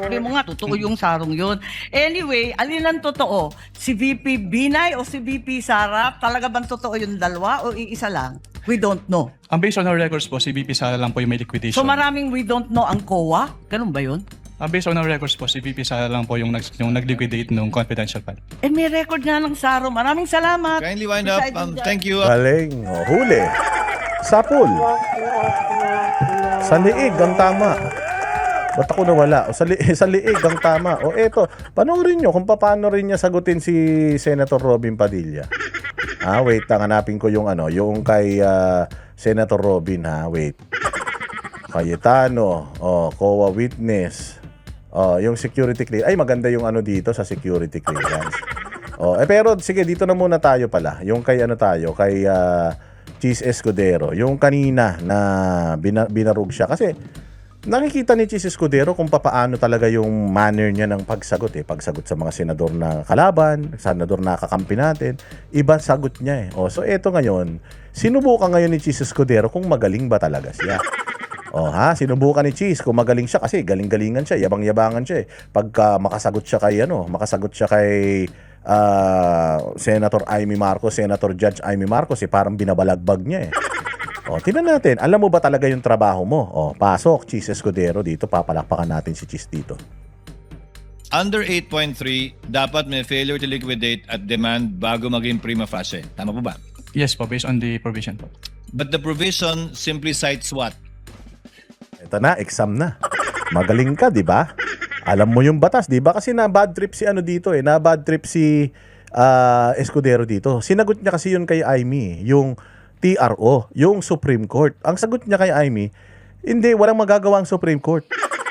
Sabi mo nga, totoo yung sarong yun. Anyway, alin ang totoo? Si VP Binay o si VP Sara? Talaga bang totoo yung dalawa o iisa lang? We don't know. Ang based on our records po, si VP Sara lang po yung may liquidation. So maraming we don't know ang COA? Ganun ba yun? Ang based on our records po, si VP Sara lang po yung nag-liquidate ng confidential fund. Eh may record nga ng Saro. Maraming salamat. Kindly wind up. Thank you. Galing. O, huli. Sapul. Sa liig ang tama. Ba't ako nawala? O, sa liig ang tama. O eto, panoorin nyo kung paano rin niya sagutin si Senator Robin Padilla. Wait, hanapin ko yung yung kay Senator Robin wait. Cayetano, COA witness. Yung security clearance. Ay, maganda yung dito sa security clearance. Pero sige, dito na muna tayo pala. Yung kay kay Cheese Escudero. Yung kanina na binarug siya. Kasi nakikita ni Cheese Escudero kung paano talaga yung manner niya ng pagsagot Pagsagot sa mga senador na kalaban, senador na kakampi natin, iba sagot niya so eto ngayon, sinubukan ngayon ni Cheese Escudero kung magaling ba talaga siya. Sinubukan ni Cheese kung magaling siya kasi galing-galingan siya, yabang-yabangan siya Pagka makasagot siya kay Senator Amy Marcos, Senator Judge Amy Marcos, parang binabalagbag niya tingnan natin, alam mo ba talaga yung trabaho mo? Pasok, Cheese Escudero dito, papalakpakan natin si Cheese dito. Under 8.3, dapat may failure to liquidate at demand bago maging prima facie. Tama po ba? Yes po, based on the provision po. But the provision simply cites what? Ito na, exam na. Magaling ka, di ba? Alam mo yung batas, di ba? Kasi na bad trip si dito na bad trip si Escudero dito. Sinagot niya kasi yun kay Amy, yung TRO, yung Supreme Court. Ang sagot niya kay Amy, hindi, walang magagawa ang Supreme Court.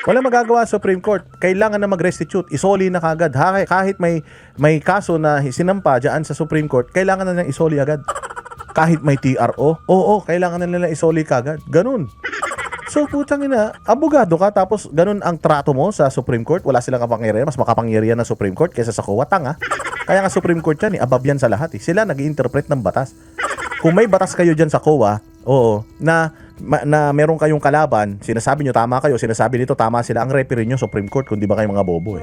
Walang magagawa ang Supreme Court. Kailangan na mag-restitute. Isoli na kagad. Kahit may kaso na sinampa dyan sa Supreme Court, kailangan na nilang isoli agad. Kahit may TRO, kailangan na nilang isoli kagad. Ganun. So, putang ina, abogado ka, tapos ganun ang trato mo sa Supreme Court, wala silang kapangyarihan, mas makapangyarihan ng Supreme Court kaysa sa COA, tanga. Kaya nga Supreme Court yan, above yan sa lahat. Sila nag-i-interpret ng batas. Kung may batas kayo dyan sa COA, na meron kayong kalaban, sinasabi nyo tama kayo, sinasabi nito tama sila, ang referee nyo Supreme Court, kung di ba kayo mga bobo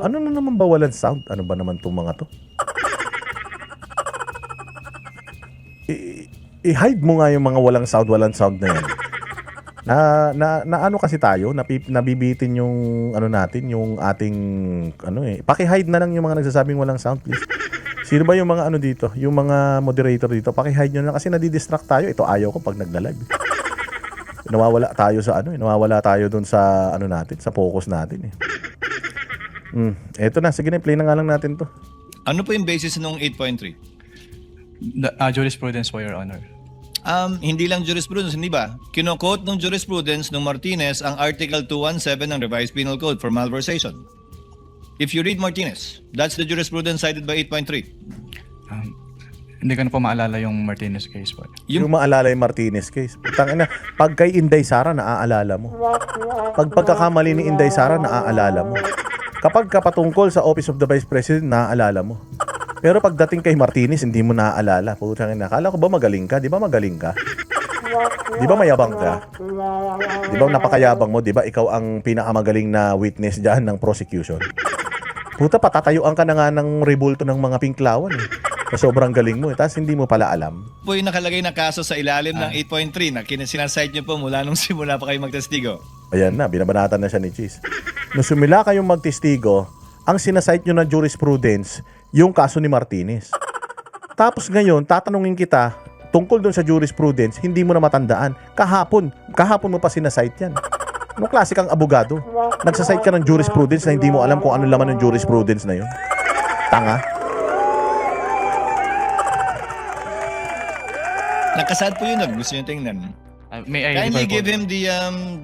ano na naman ba walang sound? Ano ba naman itong mga to? I-hide mo nga yung mga walang sound na yan. Na ano kasi tayo, nabibitin yung natin, yung ating paki-hide na lang yung mga nagsasabing walang sound, please. Sino ba yung mga dito? Yung mga moderator dito, paki-hide nyo na kasi nadidistract tayo. Ito ayaw ko pag nagla-live. Nawawala tayo sa nawawala tayo dun sa natin, sa focus natin Eto na, sige na, play na nga lang natin to. Ano po yung basis ng 8.3? Jurisprudence po, Your Honor. Hindi lang jurisprudence, hindi ba? Kino-quote ng jurisprudence ng Martinez ang Article 217 ng Revised Penal Code for malversation. If you read Martinez, that's the jurisprudence cited by 8.3. Hindi ko na po maalala yung Martinez case po. Yung maalala yung Martinez case. Putang ina, pag kay Inday Sara, naaalala mo. Pag pagkakamali ni Inday Sara, naaalala mo. Kapag kapatungkol sa Office of the Vice President, naaalala mo. Pero pagdating kay Martinez, hindi mo naaalala. Putang ina, akala ko ba magaling ka? Di ba magaling ka? Di ba mayabang ka? Di ba napakayabang mo? Di ba ikaw ang pinakamagaling na witness dyan ng prosecution? Puta, patatayuan ka na nga ng rebulto ng mga pinklawan sobrang galing mo tapos hindi mo pala alam. Po yung nakalagay na kaso sa ilalim ng 8.3 na sinasite nyo po mula nung simula pa kayo magtestigo. Ayan na, binabanatan na siya ni Cheese. Nung sumila kayong magtestigo, ang sinasite nyo na jurisprudence, yung kaso ni Martinez. Tapos ngayon, tatanungin kita, tungkol dun sa jurisprudence, hindi mo na matandaan. Kahapon mo pa sinasite yan. Anong klase kang abogado? Nagsasite ka ng jurisprudence na hindi mo alam kung ano laman ng jurisprudence na yun. Tanga. Nakasad po yun, gusto nyo tingnan. May I Kindly give him the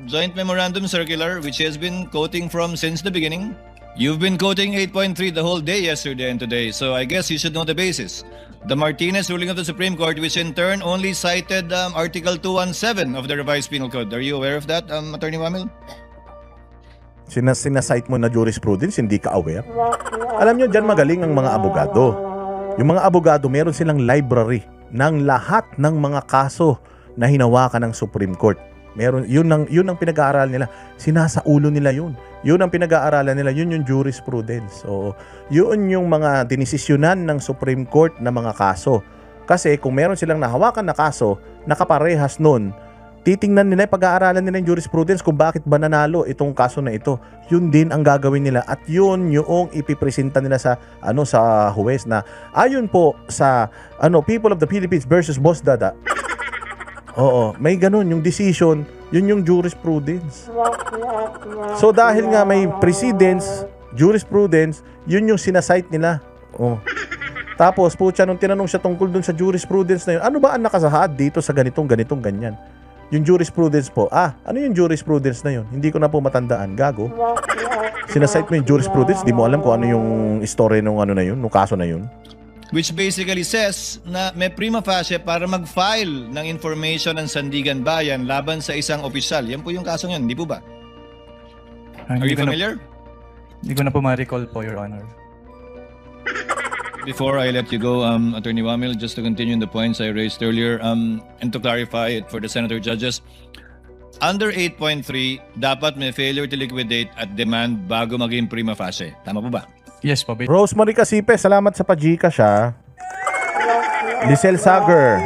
joint memorandum circular which he has been quoting from since the beginning. You've been quoting 8.3 the whole day yesterday and today, so I guess you should know the basis. The Martinez ruling of the Supreme Court, which in turn only cited Article 217 of the Revised Penal Code. Are you aware of that, Attorney Wamil? sinasite mo na jurisprudence, hindi ka aware. Alam nyo, dyan magaling ang mga abogado. Yung mga abogado, meron silang library ng lahat ng mga kaso na hinawakan ng Supreme Court. Meron, yun ang pinag-aaralan nila. Sinasaulo nila yun. Yun ang pinag-aaralan nila. Yun yung jurisprudence. So, yun yung mga dinesisyonan ng Supreme Court na mga kaso. Kasi kung meron silang nahawakan na kaso, nakaparehas nun, titingnan nila, pag-aaralan nila yung jurisprudence kung bakit ba nanalo itong kaso na ito. Yun din ang gagawin nila at yun yung ipipresenta nila sa sa huwes na ayon po sa People of the Philippines versus Boss Dada. Oo, may ganun yung decision, yun yung jurisprudence. So dahil nga may precedence, jurisprudence, yun yung sinasite nila. Oh. Tapos nung tinanong siya tungkol dun sa jurisprudence na yun, ano ba ang nakasaad dito sa ganitong ganyan? Yung jurisprudence po, ano yung jurisprudence na yun? Hindi ko na po matandaan, gago. Sinasite mo yung jurisprudence, di mo alam kung ano yung story nung nung kaso na yun. Which basically says na may prima facie para mag-file ng information ng Sandigan Bayan laban sa isang opisyal. Yan po yung kaso ngayon, di po ba? Are you familiar? Hindi ko na po ma-recall po, Your Honor. Before I let you go, Attorney Wamil, just to continue the points I raised earlier, and to clarify it for the Senator Judges, under 8.3, dapat may failure to liquidate at demand bago maging prima facie. Tama po ba? Yes po. Rosemary Casipe, salamat sa pa-Gcash ha. Lisel Sager.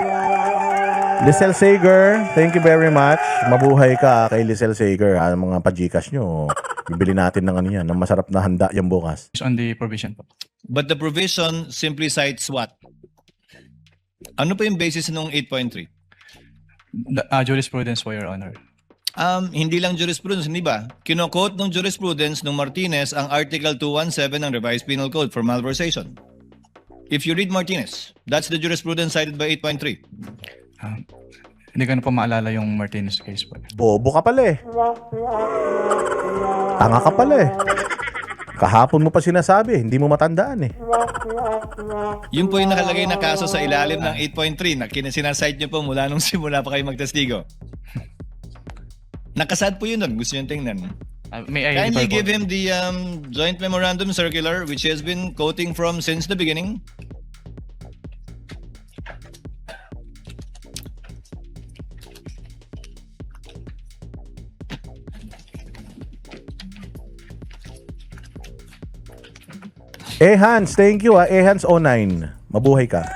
Lisel Sager, thank you very much. Mabuhay ka kay Lisel Sager ha. Mga pa-Gcash nyo, bibili natin ng yan, ng masarap na handa yung bukas. Based on the provision po. But the provision simply cites what? Ano pa yung basis ng 8.3? Jurisprudence po, Your Honor. Hindi lang jurisprudence, hindi ba? Kino-quote ng jurisprudence ng Martinez ang Article 217 ng Revised Penal Code for malversation. If you read Martinez, that's the jurisprudence cited by 8.3. Hindi ko na po maalala yung Martinez case po. Bobo ka pala eh. Tanga ka pala eh. Kahapon mo pa sinasabi, hindi mo matandaan eh. Yun po yung nakalagay na kaso sa ilalim ng 8.3 na sinasite nyo po mula nung simula pa kayo magtestigo. Nakasad po yun doon. Gusto nyo tingnan. May I Kindly refer give po? him the joint memorandum circular which he has been quoting from since the beginning. Hans, thank you Hans 09. Mabuhay ka.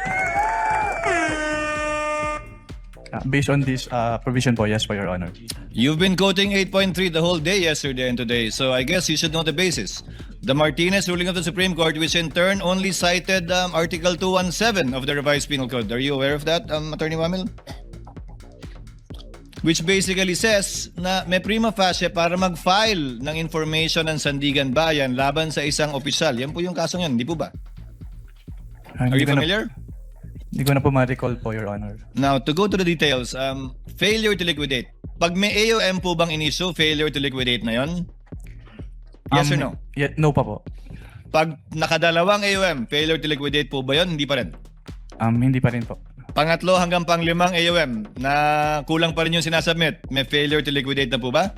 Based on this provision po, yes po, Your Honor. You've been quoting 8.3 the whole day yesterday and today, so I guess you should know the basis. The Martinez ruling of the Supreme Court, which in turn only cited Article 217 of the Revised Penal Code. Are you aware of that, Attorney Wamil? Which basically says na may prima facie para mag-file ng information ng Sandigan Bayan laban sa isang opisyal. Yan po yung kaso ngayon, di po ba? Are you familiar? Hindi ko na po ma-recall po, Your Honor. Now, to go to the details, failure to liquidate. Pag may AOM po bang in-issue, failure to liquidate na yon? Yes or no? No pa po. Pag nakadalawang AOM, failure to liquidate po ba yon? Hindi pa rin. Hindi pa rin po. Pangatlo hanggang panglimang AOM na kulang pa rin yung sinasubmit, may failure to liquidate na po ba?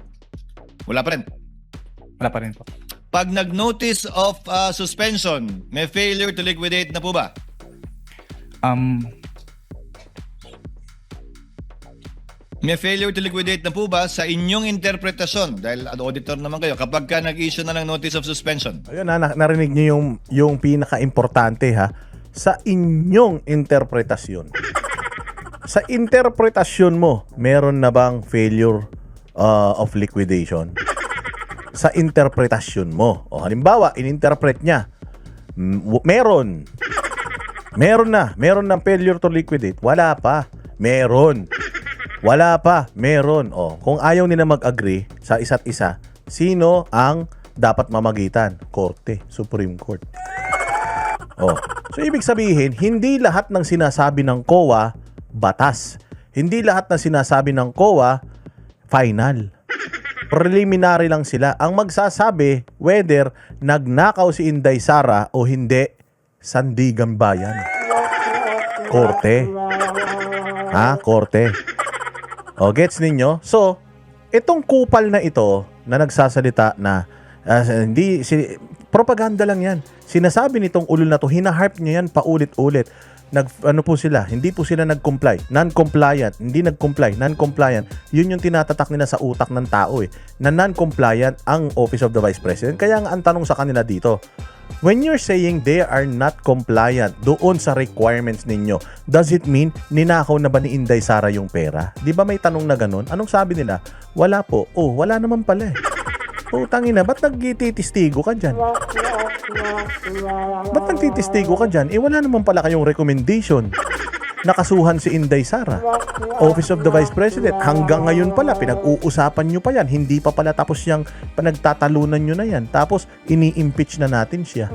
Wala pa rin. Wala pa rin po. Pag nag-notice of suspension, may failure to liquidate na po ba? May failure to liquidate na po ba sa inyong interpretasyon? Dahil auditor naman kayo, kapag ka nag-issue na ng notice of suspension. Ayun narinig niyo yung pinaka-importante ha. Sa inyong interpretasyon. Sa interpretasyon mo, meron na bang failure of liquidation? Sa interpretasyon mo. O halimbawa, in-interpret niya, meron ng failure to liquidate. Wala pa. Meron. Wala pa. Meron. O, kung ayaw nila mag-agree sa isa't isa, sino ang dapat mamagitan? Korte, Supreme Court. Oh. So ibig sabihin, hindi lahat ng sinasabi ng COA batas. Hindi lahat ng sinasabi ng COA final. Preliminary lang sila. Ang magsasabi whether nagnakaw si Inday Sara o hindi, Sandigan Bayan. Korte. Korte. O, gets ninyo? So, itong kupal na ito na nagsasalita na Propaganda lang yan. Sinasabi nitong ulol na to, hinaharp niya yan paulit-ulit. Hindi po sila nag-comply. Non-compliant, hindi nag-comply, non-compliant. Yun yung tinatatak nila sa utak ng tao na non-compliant ang Office of the Vice President. Kaya nga ang tanong sa kanila dito, when you're saying they are not compliant doon sa requirements ninyo, does it mean ninakaw na ba ni Inday Sara yung pera? Di ba may tanong na ganun? Anong sabi nila? Wala po. Oh, wala naman pala eh. Tangina, ba't nagtitistigo ka dyan? Ba't nagtitistigo ka dyan? Wala naman pala kayong recommendation. Nakasuhan si Inday Sara. Office of the Vice President. Hanggang ngayon pala, pinag-uusapan nyo pa yan. Hindi pa pala tapos yung panagtatalunan nyo na yan. Tapos, ini-impeach na natin siya.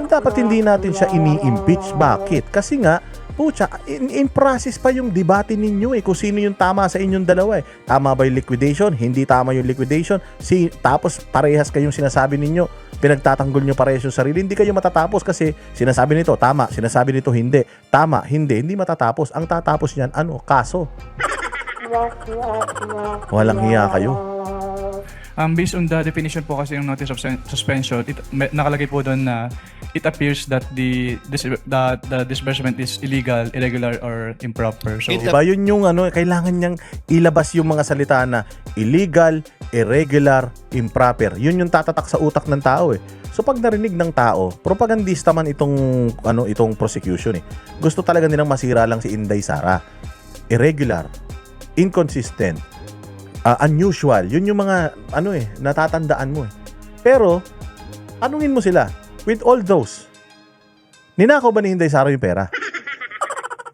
Dapat hindi natin siya ini-impeach. Bakit? Kasi nga, pucha, in process pa yung debate ninyo kung sino yung tama sa inyong dalawa Tama ba yung liquidation? Hindi tama yung liquidation? Tapos parehas kayong sinasabi ninyo, pinagtatanggol nyo parehas yung sarili, hindi kayo matatapos kasi sinasabi nito, tama, sinasabi nito, hindi. Tama, hindi matatapos. Ang tatapos niyan, kaso. Walang hiya kayo. Based on the definition po kasi ng notice of suspension, nakalagay po doon na it appears that the disbursement is illegal, irregular, or improper. So, Diba yun yung kailangan niyang ilabas yung mga salita na illegal, irregular, improper. Yun yung tatatak sa utak ng tao So pag narinig ng tao, propagandista man itong prosecution Gusto talaga nilang masira lang si Inday Sara. Irregular, inconsistent, unusual. Yun yung mga natatandaan mo Pero tanungin mo sila, with all those, ninakaw ba ni Inday Sara yung pera?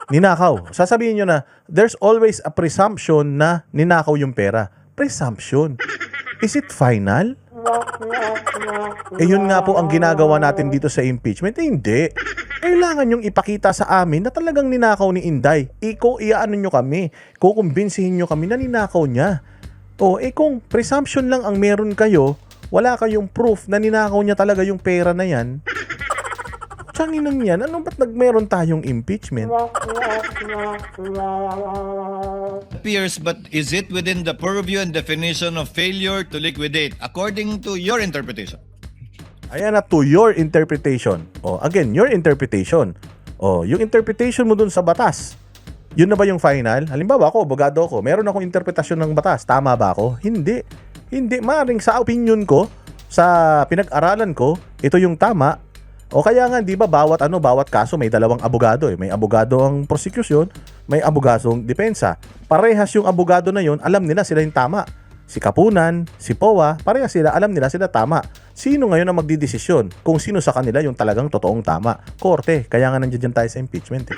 Ninakaw. Sasabihin nyo na, there's always a presumption na ninakaw yung pera. Presumption. Is it final? Yun nga po ang ginagawa natin dito sa impeachment. Hindi. Kailangan yung ipakita sa amin na talagang ninakaw ni Inday. Iaano nyo kami. Kukumbinsihin nyo kami na ninakaw niya. Kung presumption lang ang meron kayo, wala kayong proof na ninakaw niya talaga yung pera na yan, tsanginang yan, ba't meron tayong impeachment? Appears, but is it within the purview and definition of failure to liquidate according to your interpretation? Ayan na, to your interpretation. Again, your interpretation. Yung interpretation mo dun sa batas. Yun na ba yung final? Halimbawa ako, abogado ako, meron akong interpretasyon ng batas. Tama ba ako? Hindi. Maring sa opinion ko, sa pinag-aralan ko, ito yung tama. Kaya nga, di ba, bawat kaso may dalawang abogado May abogado ang prosecution, may abogadong depensa. Parehas yung abogado na yun, alam nila sila yung tama. Si Kapunan, si POA, parehas sila, alam nila sila tama. Sino ngayon ang magdidesisyon kung sino sa kanila yung talagang totoong tama? Korte. Kaya nga nandiyan tayo sa impeachment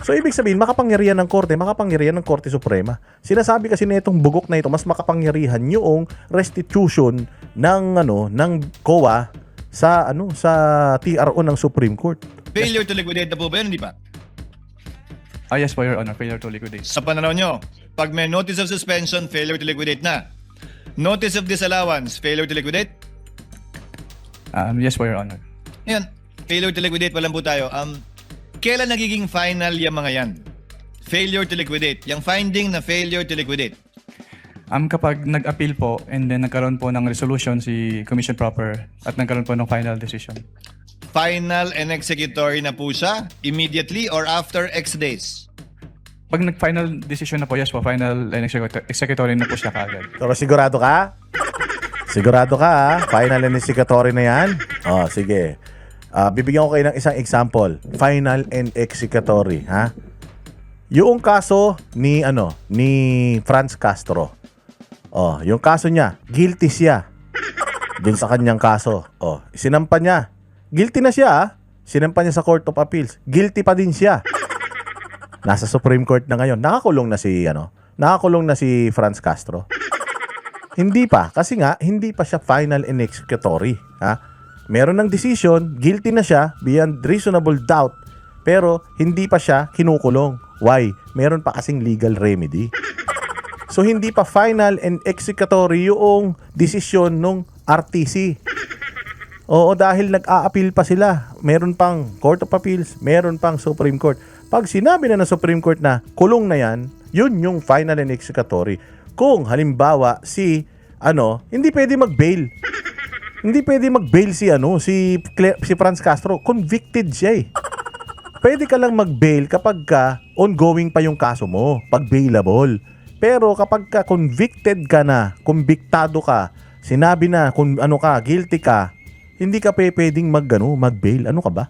So, ibig sabihin, makapangyarihan ng korte, makapangyarihan ng Korte Suprema. Sinasabi kasi na itong bugok na ito, mas makapangyarihan yung restitution ng COA sa TRO ng Supreme Court. Failure to liquidate na po ba yun? Hindi pa. yes po, Your Honor, failure to liquidate. Sa pananaw nyo, pag may notice of suspension, failure to liquidate na. Notice of disallowance, failure to liquidate? Yes po, Your Honor. Ngayon, failure to liquidate, walang po tayo. Kailan nagiging final yung mga yan? Failure to liquidate. Yung finding na failure to liquidate. Kapag nag-appeal po and then nagkaroon po ng resolution si Commission Proper at nagkaroon po ng final decision. Final and executory na po siya immediately or after X days? Pag nag-final decision na po, yes po, final and executory na po siya kagad. Pero sigurado ka? Sigurado ka ha? Final and executory na yan? Sige. Bibigyan ko kayo ng isang example. Final and executory, ha? Yung kaso ni Franz Castro. Yung kaso niya, guilty siya. Dun sa kanyang kaso. Sinampa niya. Guilty na siya, ha? Sinampa niya sa Court of Appeals. Guilty pa din siya. Nasa Supreme Court na ngayon. Nakakulong na si Franz Castro. Hindi pa kasi nga hindi pa siya final and executory, ha? Meron ng decision, guilty na siya beyond reasonable doubt, pero hindi pa siya kinukulong. Why? Meron pa kasing legal remedy. So hindi pa final and executory yung desisyon ng RTC. Dahil nag-a-appeal pa sila. Meron pang Court of Appeals, meron pang Supreme Court. Pag sinabi na ng Supreme Court na kulong na yan, yun yung final and executory. Kung halimbawa hindi pwede mag-bail. Hindi pwede mag-bail si Franz Castro. Convicted siya eh. Pwede ka lang mag-bail kapag ka ongoing pa yung kaso mo, pag bailable. Pero kapag ka convicted ka na, kumbiktado ka, sinabi na kung ano ka, guilty ka, hindi ka pwedeng mag-bail. Ano ka ba?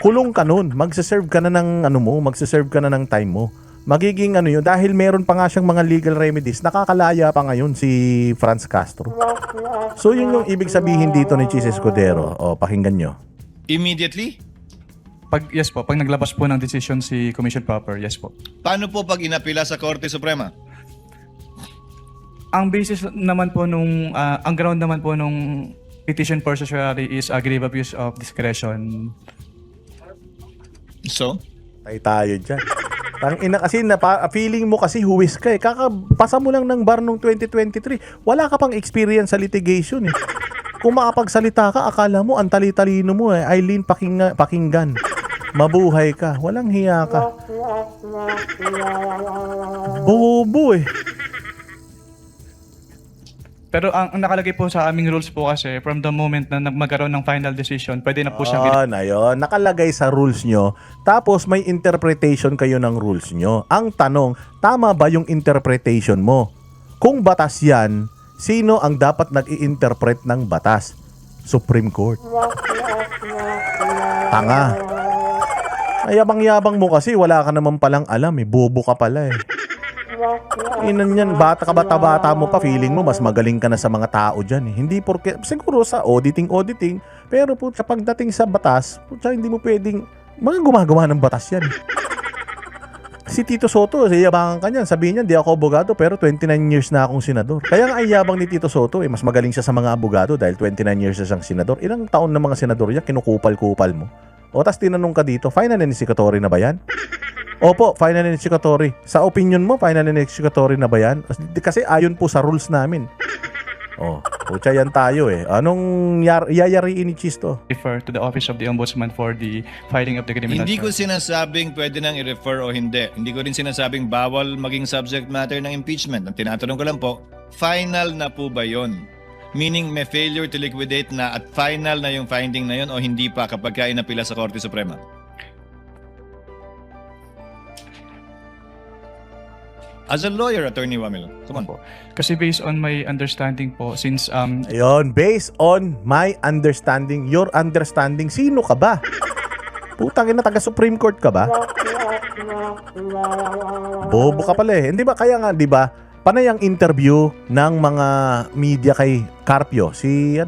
Kulong ka nun. Magsaserve ka na ng magsaserve ka na ng time mo. Magiging yun, dahil meron pa nga siyang mga legal remedies, nakakalaya pa ngayon si Franz Castro. So yun yung ibig sabihin dito ni Chis Escudero. O, pakinggan nyo. Immediately? Yes po, pag naglabas po ng decision si Commission Proper, yes po. Paano po pag inapila sa Korte Suprema? Ang basis naman po ang ground naman po nung petition for certiorari is grave abuse of discretion. So? Tayo dyan. Parang ina kasi, feeling mo kasi huwis ka eh. Kakapasa mo lang ng bar nung 2023. Wala ka pang experience sa litigation eh. Kung makapagsalita ka, akala mo, ang tali-talino mo eh. Eileen, pakinggan. Mabuhay ka. Walang hiya ka. Bobo eh. Pero ang nakalagay po sa aming rules po kasi, from the moment na magkaroon ng final decision, pwede na po siyang Ayun. Nakalagay sa rules nyo. Tapos may interpretation kayo ng rules nyo. Ang tanong, tama ba yung interpretation mo? Kung batas yan, sino ang dapat nag-i-interpret ng batas? Supreme Court. Tanga. Ayabang-yabang mo kasi, wala ka naman palang alam eh. Bobo ka pala eh. Inan yan, bata mo pa, feeling mo mas magaling ka na sa mga tao dyan eh. Hindi porke, siguro sa auditing, pero po pagdating sa batas, hindi mo pwedeng, mga gumagawa ng batas yan. Si Tito Soto, yabangan ka niyan, sabihin niya, di ako abogado pero 29 years na akong senador. Kaya nga ay yabang ni Tito Soto eh, mas magaling siya sa mga abogado dahil 29 years na siyang senador. Ilang taon na mga senador niya, kinukupal-kupal mo. O tas tinanong ka dito, final and executory na ba yan? Opo, final and executory. Sa opinion mo, final and executory na ba yan? Kasi ayon po sa rules namin. Pucha yan tayo eh. Anong yayariin ni Chisto? refer to the Office of the Ombudsman for the filing of the criminal Hindi ko charge. sinasabing pwede nang i-refer o hindi. Hindi ko rin sinasabing bawal maging subject matter ng impeachment. Ang tinatanong ko lang po, final na po ba yon? Meaning may failure to liquidate na at final na yung finding na yon o hindi pa kapag ka inapila sa Korte Suprema? As a lawyer, Attorney Wamilo, come on. Kasi based on my understanding po, since Ayun, based on my understanding, your understanding, sino ka ba? Putang ina, taga Supreme Court ka ba? Bobo ka pala eh. Hindi ba, kaya nga, di ba, panay ang interview ng mga media kay Carpio, si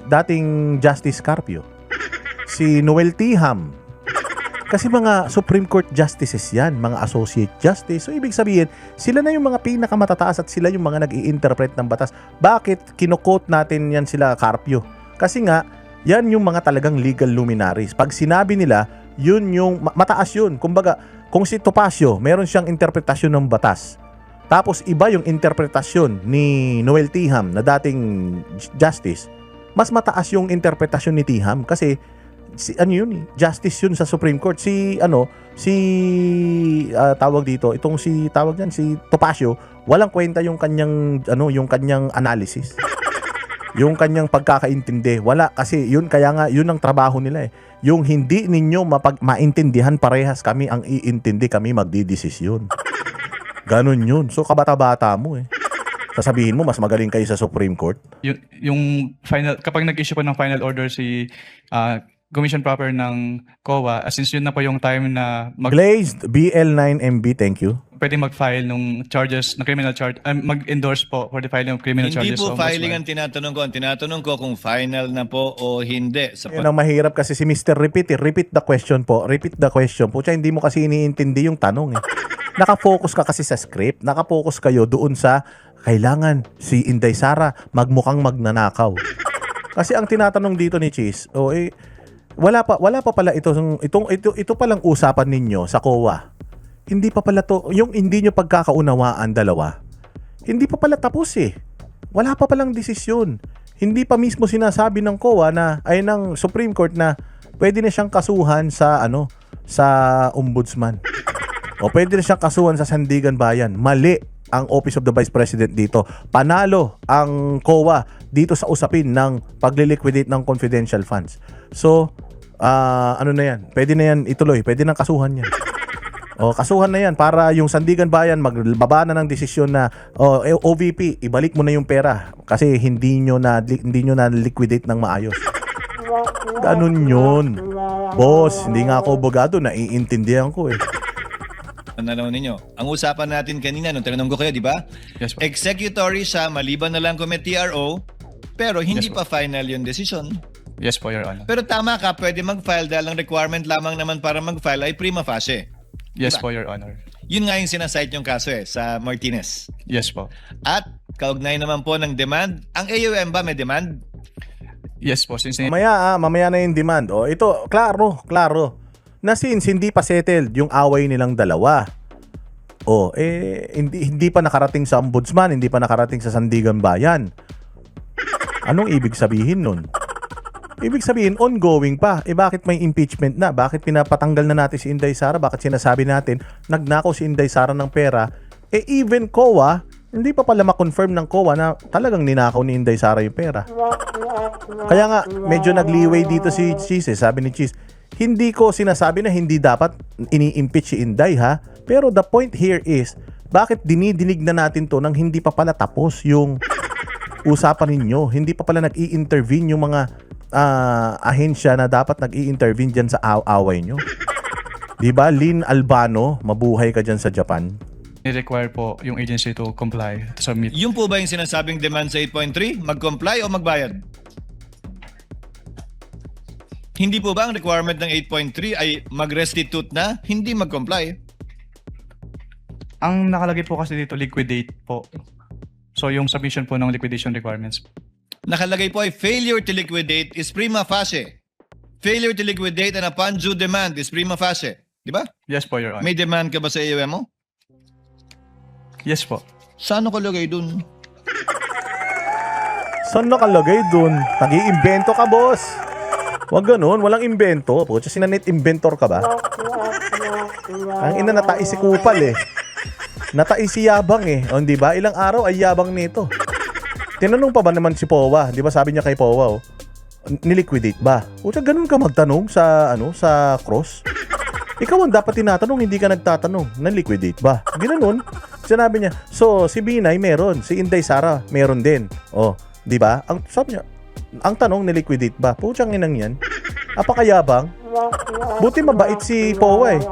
dating Justice Carpio, si Noel Tiham. Kasi mga Supreme Court justices yan, mga associate justice. So ibig sabihin, sila na yung mga pinakamatataas at sila yung mga nag-i-interpret ng batas. Bakit kino-quote natin yan sila Carpio? Kasi nga, yan yung mga talagang legal luminaries. Pag sinabi nila, yun yung mataas yun. Kumbaga, kung si Topacio, meron siyang interpretasyon ng batas. Tapos iba yung interpretasyon ni Noel Tiham na dating justice. Mas mataas yung interpretasyon ni Tiham kasi justice yun sa Supreme Court. Tawag dito, si Topacio, walang kwenta yung kanyang analysis. Yung kanyang pagkakaintindi, wala kasi yun, kaya nga yun ang trabaho nila eh. Yung hindi ninyo maintindihan parehas, kami ang iintindi, kami magdidesisyon. Ganun yun. So kabata-bata mo eh. Sasabihin mo mas magaling kayo sa Supreme Court. yung final, kapag nag-issue po ng final order si Commission Proper ng COA, since yun na po yung time na Glazed BL9MB, thank you. pwede mag-file ng charges, na criminal charge, mag-endorse po for the filing of criminal Hindi charges. po sa filing ang Ombudsman. tinatanong ko. Ang tinatanong ko kung final na po o hindi. Yun ang mahirap kasi si Mr. Repeat eh. Repeat the question po. Repeat the question. Pucha, hindi mo kasi iniintindi yung tanong eh. Nakafocus ka kasi sa script. Nakafocus kayo doon sa kailangan si Inday Sara magmukhang magnanakaw. Kasi ang tinatanong dito ni Cheese, wala pa pala ito palang usapan ninyo sa COA. Hindi pa pala to, yung hindi nyo pagkakaunawaan dalawa. Hindi pa pala tapos eh. Wala pa palang desisyon. Hindi pa mismo sinasabi ng COA ng Supreme Court na pwede na siyang kasuhan sa Ombudsman. O pwede na siyang kasuhan sa Sandigan Bayan. Mali ang Office of the Vice President dito. Panalo ang COA dito sa usapin ng pagliliquidate ng confidential funds. So, ano na yan? Pwede na yan ituloy. Pwede nang kasuhan yan. O, kasuhan na yan para yung Sandigan Bayan magbaba na ng desisyon na OVP, ibalik mo na yung pera kasi hindi nyo na liquidate ng maayos. Ganun yun. Boss, hindi nga ako abogado, naiintindihan ko eh. Ano ninyo? Ang usapan natin kanina, nung tinanong ko kayo, di ba? Yes po. Executory siya, maliban na lang kung may TRO, pero hindi Yes, pa final yung decision. Yes po, Your Honor. Pero tama ka, pwede mag-file dahil ang requirement lamang naman para mag-file ay prima facie. Yes Diba? po, Your Honor. Yun nga yung sinasite yung kaso sa Martinez. Yes po. At kaugnay naman po ng demand, ang AUM ba may demand? Yes po, since Mamaya na yung demand. O, ito, klaro. Na since hindi pa settled yung away nilang dalawa. O, hindi pa nakarating sa ombudsman, hindi pa nakarating sa Sandigan Bayan. Anong ibig sabihin nun? Ibig sabihin, ongoing pa. Bakit may impeachment na? Bakit pinapatanggal na natin si Inday Sara? Bakit sinasabi natin, nagnakaw si Inday Sara ng pera? Even COA, hindi pa pala ma-confirm ng COA na talagang ninakaw ni Inday Sara yung pera. Kaya nga, medyo nagliway dito si Cheese. Sabi ni Cheese, hindi ko sinasabi na hindi dapat ini-impeach si Inday ha. Pero the point here is, bakit dinidinig na natin to nang hindi pa pala tapos yung usapan ninyo? Hindi pa pala nag-i-intervene yung mga ahensya na dapat nag-i-intervene dyan sa away nyo. Diba? Lynn Albano, mabuhay ka dyan sa Japan. ni-require po yung agency to comply, to submit. Yun po ba yung sinasabing demand sa 8.3? Mag-comply o magbayad? Hindi po ba ang requirement ng 8.3 ay mag-restitute na, hindi mag-comply? Ang nakalagay po kasi dito, liquidate po. So yung submission po ng liquidation requirements. Nakalagay po ay failure to liquidate is prima facie. Failure to liquidate and upon due demand is prima facie. Di ba? Yes po, Your Honor. May demand ka ba sa AUM mo? Yes po. Saan nakalagay dun? Saan nakalagay dun? Nag-iimbento ka, boss. Wag ganun, walang imbento. Pucha, sinanet inventor ka ba? Ang ina, natais si Kupal eh. Natais si Yabang eh. O, di ba? Ilang araw ay Yabang nito. Tinanong pa ba naman si Powa? Di ba sabi niya kay Powa, oh, niliquidate ba? Pucha, ganun ka magtanong sa, sa cross? Ikaw ang dapat tinatanong, hindi ka nagtatanong. Naliquidate ba? Ginanon. Sinabi niya, so si Binay meron, si Inday Sara meron din. Oh, di ba? Ang sabi niya, ang tanong, niliquidate ba? Puchang inang yan. Apakayabang. Buti mabait si Powa eh.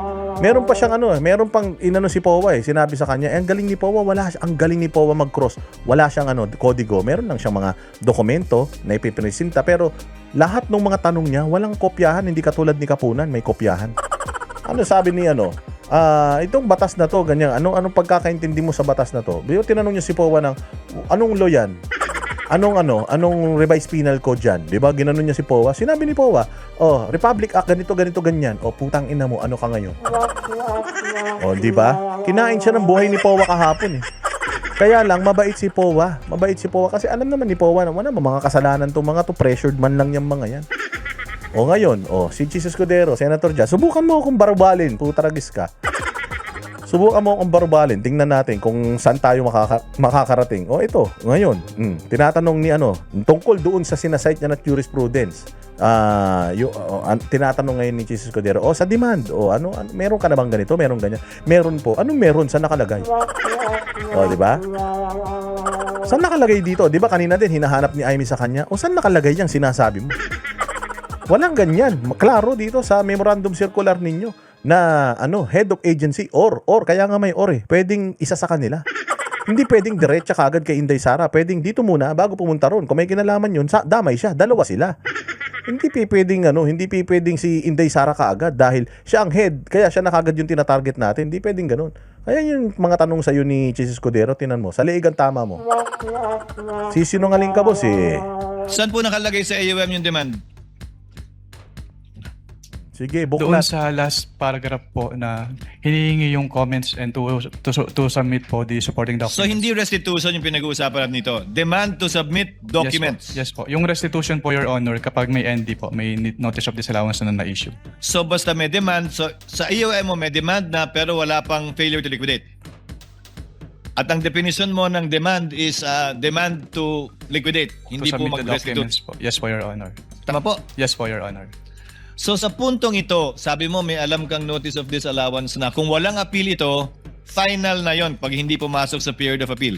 Meron pa siyang meron pang inano si Powa eh. Sinabi sa kanya, ang galing ni Powa, ang galing ni Powa mag-cross. Wala siyang kodigo. Meron lang siyang mga dokumento na ipipresinta. Pero lahat ng mga tanong niya, walang kopyahan. Hindi katulad ni Kapunan, may kopyahan. Ano sabi ni itong batas na to, ganyan, anong pagkakaintindi mo sa batas na to? Tinanong niya si Powa ng, anong law yan? Anong revised penal code dyan? Diba? Ginanon niya si Powa. Sinabi ni Powa, Republic Act, ganito, ganyan. Putang ina mo, ano ka ngayon? Diba? Kinain siya ng buhay ni Powa kahapon eh. Kaya lang, mabait si Powa. Mabait si Powa kasi alam naman ni Powa na mga kasalanan tong mga to, pressured man lang yung mga yan. Ngayon, si Jesus Escudero, Senator Jazz, subukan mo akong barubalin, putaragis ka. Subukan mo akong barubalin, tingnan natin kung saan tayo makakarating. Ito, ngayon, tinatanong ni tungkol doon sa sinasite niya na jurisprudence. Tinatanong ngayon ni Jesus Escudero, sa demand, meron ka na bang ganito, meron ganyan? Meron po. Anong meron? Saan nakalagay? Di ba? Saan nakalagay dito? Di ba kanina din hinahanap ni Amy sa kanya? Saan nakalagay yung sinasabi mo? Walang ganyan. Klaro dito sa memorandum circular ninyo na head of agency or kaya nga may pwedeng isa sa kanila. Hindi pwedeng diretsa kagad kay Inday Sara. Pwedeng dito muna bago pumunta ron. Kung may kinalaman yun, damay siya. Dalawa sila. Hindi pwedeng si Inday Sara kaagad dahil siya ang head. Kaya siya na kagad yung tinatarget natin. Hindi pwedeng ganun. Kaya yung mga tanong sa'yo ni Jesus Escudero, tinan mo. Sa liigan tama mo. Sisinungaling ka, boss eh. Saan po nakalagay sa AUM yung demand? Sige, Doon buklat. sa last paragraph po na hinihingi yung comments and to submit po the supporting documents. So hindi restitution yung pinag-uusapan natin nito. Demand to submit documents. Yes po. Yung restitution po, Your Honor, kapag may ND po, may notice of disallowance na na-issue. So basta may demand, so sa AUM mo may demand na pero wala pang failure to liquidate. At ang definition mo ng demand is demand to liquidate, To hindi po submit the mag-restitute. documents po. Yes po, Your Honor. Tama po? Yes po, Your Honor. So sa puntong ito, sabi mo may alam kang notice of disallowance na kung walang appeal ito, final na yon pag hindi pumasok sa period of appeal.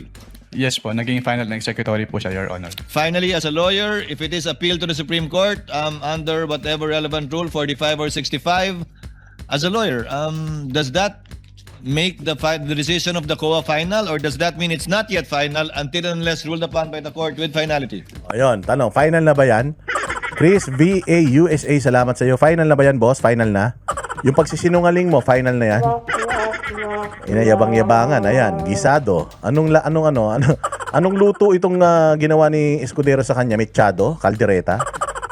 Yes po, naging final na executory po siya, Your Honor. Finally, as a lawyer, if it is appealed to the Supreme Court under whatever relevant rule, 45 or 65, as a lawyer, does that make the decision of the COA final, or does that mean it's not yet final until and unless ruled upon by the court with finality? Ayun, tanong, final na ba yan? Chris VA USA, salamat sa iyo. Final na ba yan, boss? Final na? Yung pagsisinungaling mo, final na yan? Inayabang-yabangan, ayan, gisado. Anong luto itong ginawa ni Escudero sa kanya? Mechado? Caldereta?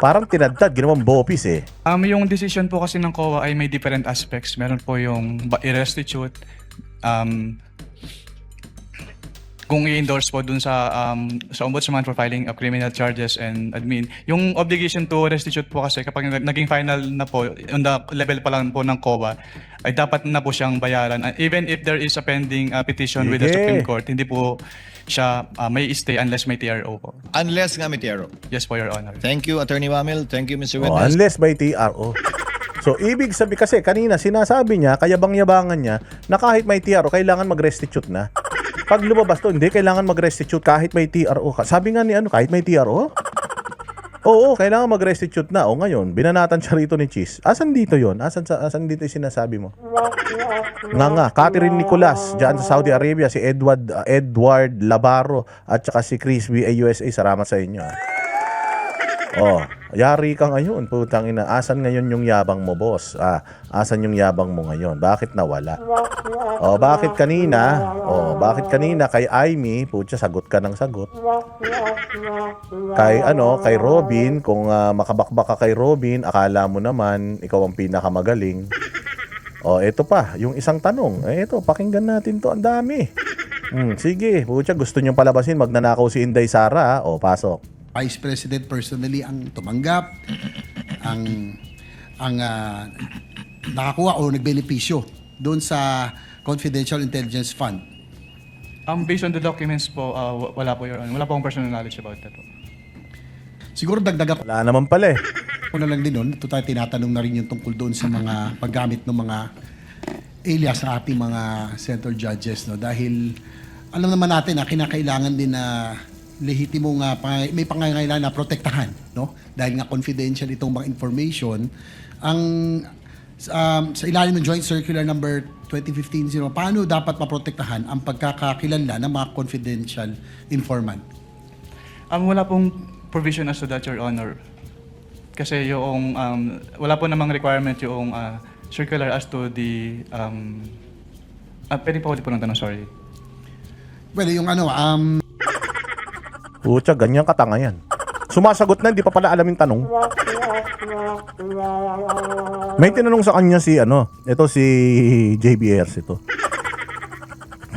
Parang tinadtad, ginawang bopis eh. Yung decision po kasi ng COA ay may different aspects. Meron po yung i-restitute, kung i-endorse po dun sa ombudsman for filing of criminal charges and admin. Yung obligation to restitute po kasi kapag naging final na po, on the level pa lang po ng COA, ay dapat na po siyang bayaran. Even if there is a pending petition with the Sige. Supreme Court, hindi po siya may stay unless may TRO po. Unless nga may TRO. Yes po, Your Honor. Thank you, Attorney Wamil. Thank you, Mr. Oh, Witness. unless by TRO. So, ibig sabi kasi, kanina sinasabi niya, kayabang-yabangan niya, na kahit may TRO, kailangan mag-restitute na. Pag lumabas to, hindi, kailangan mag-restitute kahit may TRO. Sabi nga ni kahit may TRO? Oo, kailangan mag-restitute na. O ngayon, binanatan siya rito ni Cheese. Asan dito yon? Asan dito yung sinasabi mo? Nga, Catherine Nicolas, dyan sa Saudi Arabia, si Edward Labaro, at saka si Chris VA USA. Salamat sa inyo. Oh, yari ka ngayon, putang ina. Asan ngayon yung yabang mo, boss? Asan yung yabang mo ngayon? Bakit nawala? Oh, bakit kanina? Oh, bakit kanina kay Aimee, putya, sagot ka ng sagot. Kay Robin, kung makabakbak ka kay Robin, akala mo naman ikaw ang pinakamagaling. Oh, ito pa, yung isang tanong. Ito, pakinggan natin to, ang dami. Sige, putya, gusto niyong palabasin, magnanakaw si Inday Sara. Oh, pasok. Vice President personally ang tumanggap, ang nakakuha o nagbenepisyo doon sa Confidential Intelligence Fund. Based on the documents po, wala po, Your Honor. Wala po akong personal knowledge about that po. Siguro dagdagan Wala naman pala eh. ko na lang din noon, ito tayo tinatanong na rin yung tungkol doon sa mga paggamit ng mga alias sa ating mga center judges. No? Dahil alam naman natin na kinakailangan din na lehitimong may pangangailangan na protektahan, no? Dahil nga confidential itong mga information. Ang sa ilalim ng Joint Circular number 2015-0, paano dapat maprotektahan ang pagkakakilanlan ng mga confidential informant? Wala pong provision as to that, Your Honor. Kasi yung wala po namang requirement yung circular as to the pwede pa ulit po ng tanong, sorry. Well, yung Putya, ganyan katanga yan. Sumasagot na, hindi pa pala alam yung tanong. May tinanong sa kanya ito si JBRs ito.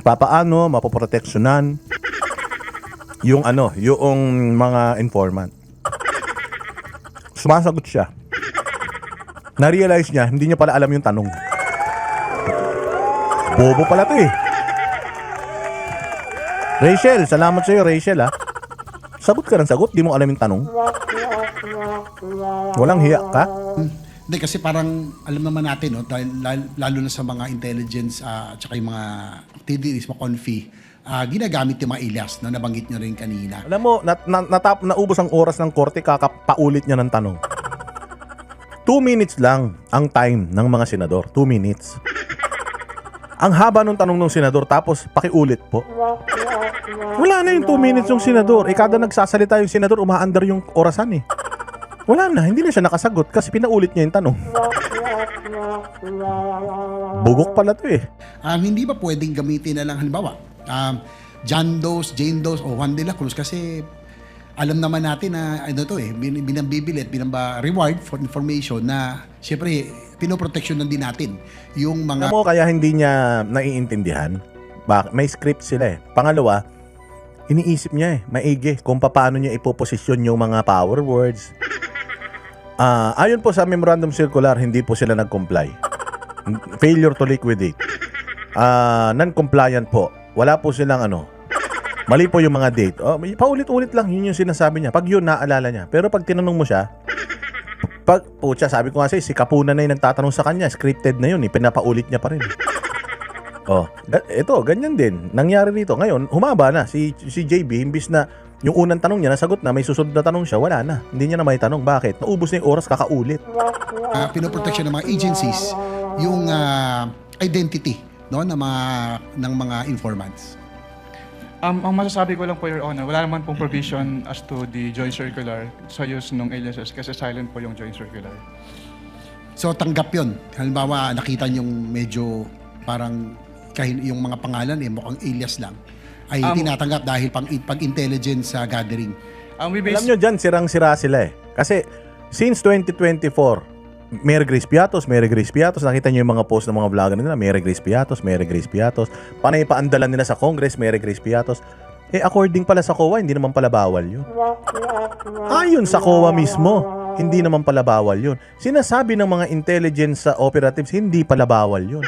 Papaano mapoproteksyonan yung mga informant. Sumasagot siya. Na-realize niya, hindi niya pala alam yung tanong. Bobo pala to eh. Rachel, salamat sa'yo, Rachel Sagot ka ng sagot, di mo alam yung tanong. Walang hiya ka? Hindi, kasi parang alam naman natin, no, dahil lalo na sa mga intelligence at saka yung mga TDs, mga confi, ginagamit yung mga alias na nabanggit nyo rin kanina. Alam mo, naubos ang oras ng korte, kakapaulit niya ng tanong. 2 minutes lang ang time ng mga senador. 2 minutes. Ang haba ng tanong ng senador, tapos pakiulit po. Wala na yung 2 minutes yung senador. Kada nagsasalita yung senador, umaandar yung orasan eh. Wala na, hindi na siya nakasagot kasi pinaulit niya yung tanong. Bugok pala to eh. Hindi ba pwedeng gamitin na lang halimbawa John Doe's, Jane Doe's o Juan de la Cruz, kasi alam naman natin na binambibilit, reward for information na siyempre pinoproteksyonan din natin yung mga... Alam mo, kaya hindi niya naiintindihan. May script sila eh. Pangalawa, iniisip niya maigi kung paano niya ipoposisyon yung mga power words. Ayon po sa memorandum circular, hindi po sila nag-comply. Failure to liquidate. Non-compliant po wala po silang mali po yung mga date. Paulit-ulit lang, yun yung sinasabi niya. Pag yun, naalala niya. Pero pag tinanong mo siya, sabi ko nga sa'yo, si Kapuna na yung nagtatanong sa kanya, scripted na yun, pinapaulit niya pa rin. Ito, ganyan din. Nangyari rito. Ngayon, humaba na. Si JB, imbis na yung unang tanong niya, nasagot na, may susunod na tanong siya, wala na. Hindi niya na may tanong. Bakit? Naubos na yung oras, kakaulit. Pinoprotection ng mga agencies yung identity, no, ng mga informants. Ang masasabi ko lang po, Your Honor, wala naman pong provision as to the joint circular sa use ng aliases kasi silent po yung joint circular. So tanggap yun. Halimbawa, nakita niyong medyo parang yung mga pangalan mukhang alias lang, ay tinatanggap dahil pag-intelligence gathering. Alam nyo dyan, sirang-sira sila Kasi since 2024, Mary Grace Piatos, nakita nyo yung mga post ng mga vlogger nila, Mary Grace Piatos, panay paandalan nila sa Congress, Mary Grace Piatos. According pala sa COA, hindi naman pala bawal yun. Ayon sa COA mismo, hindi naman pala bawal yun. Sinasabi ng mga intelligence operatives, hindi pala bawal yun.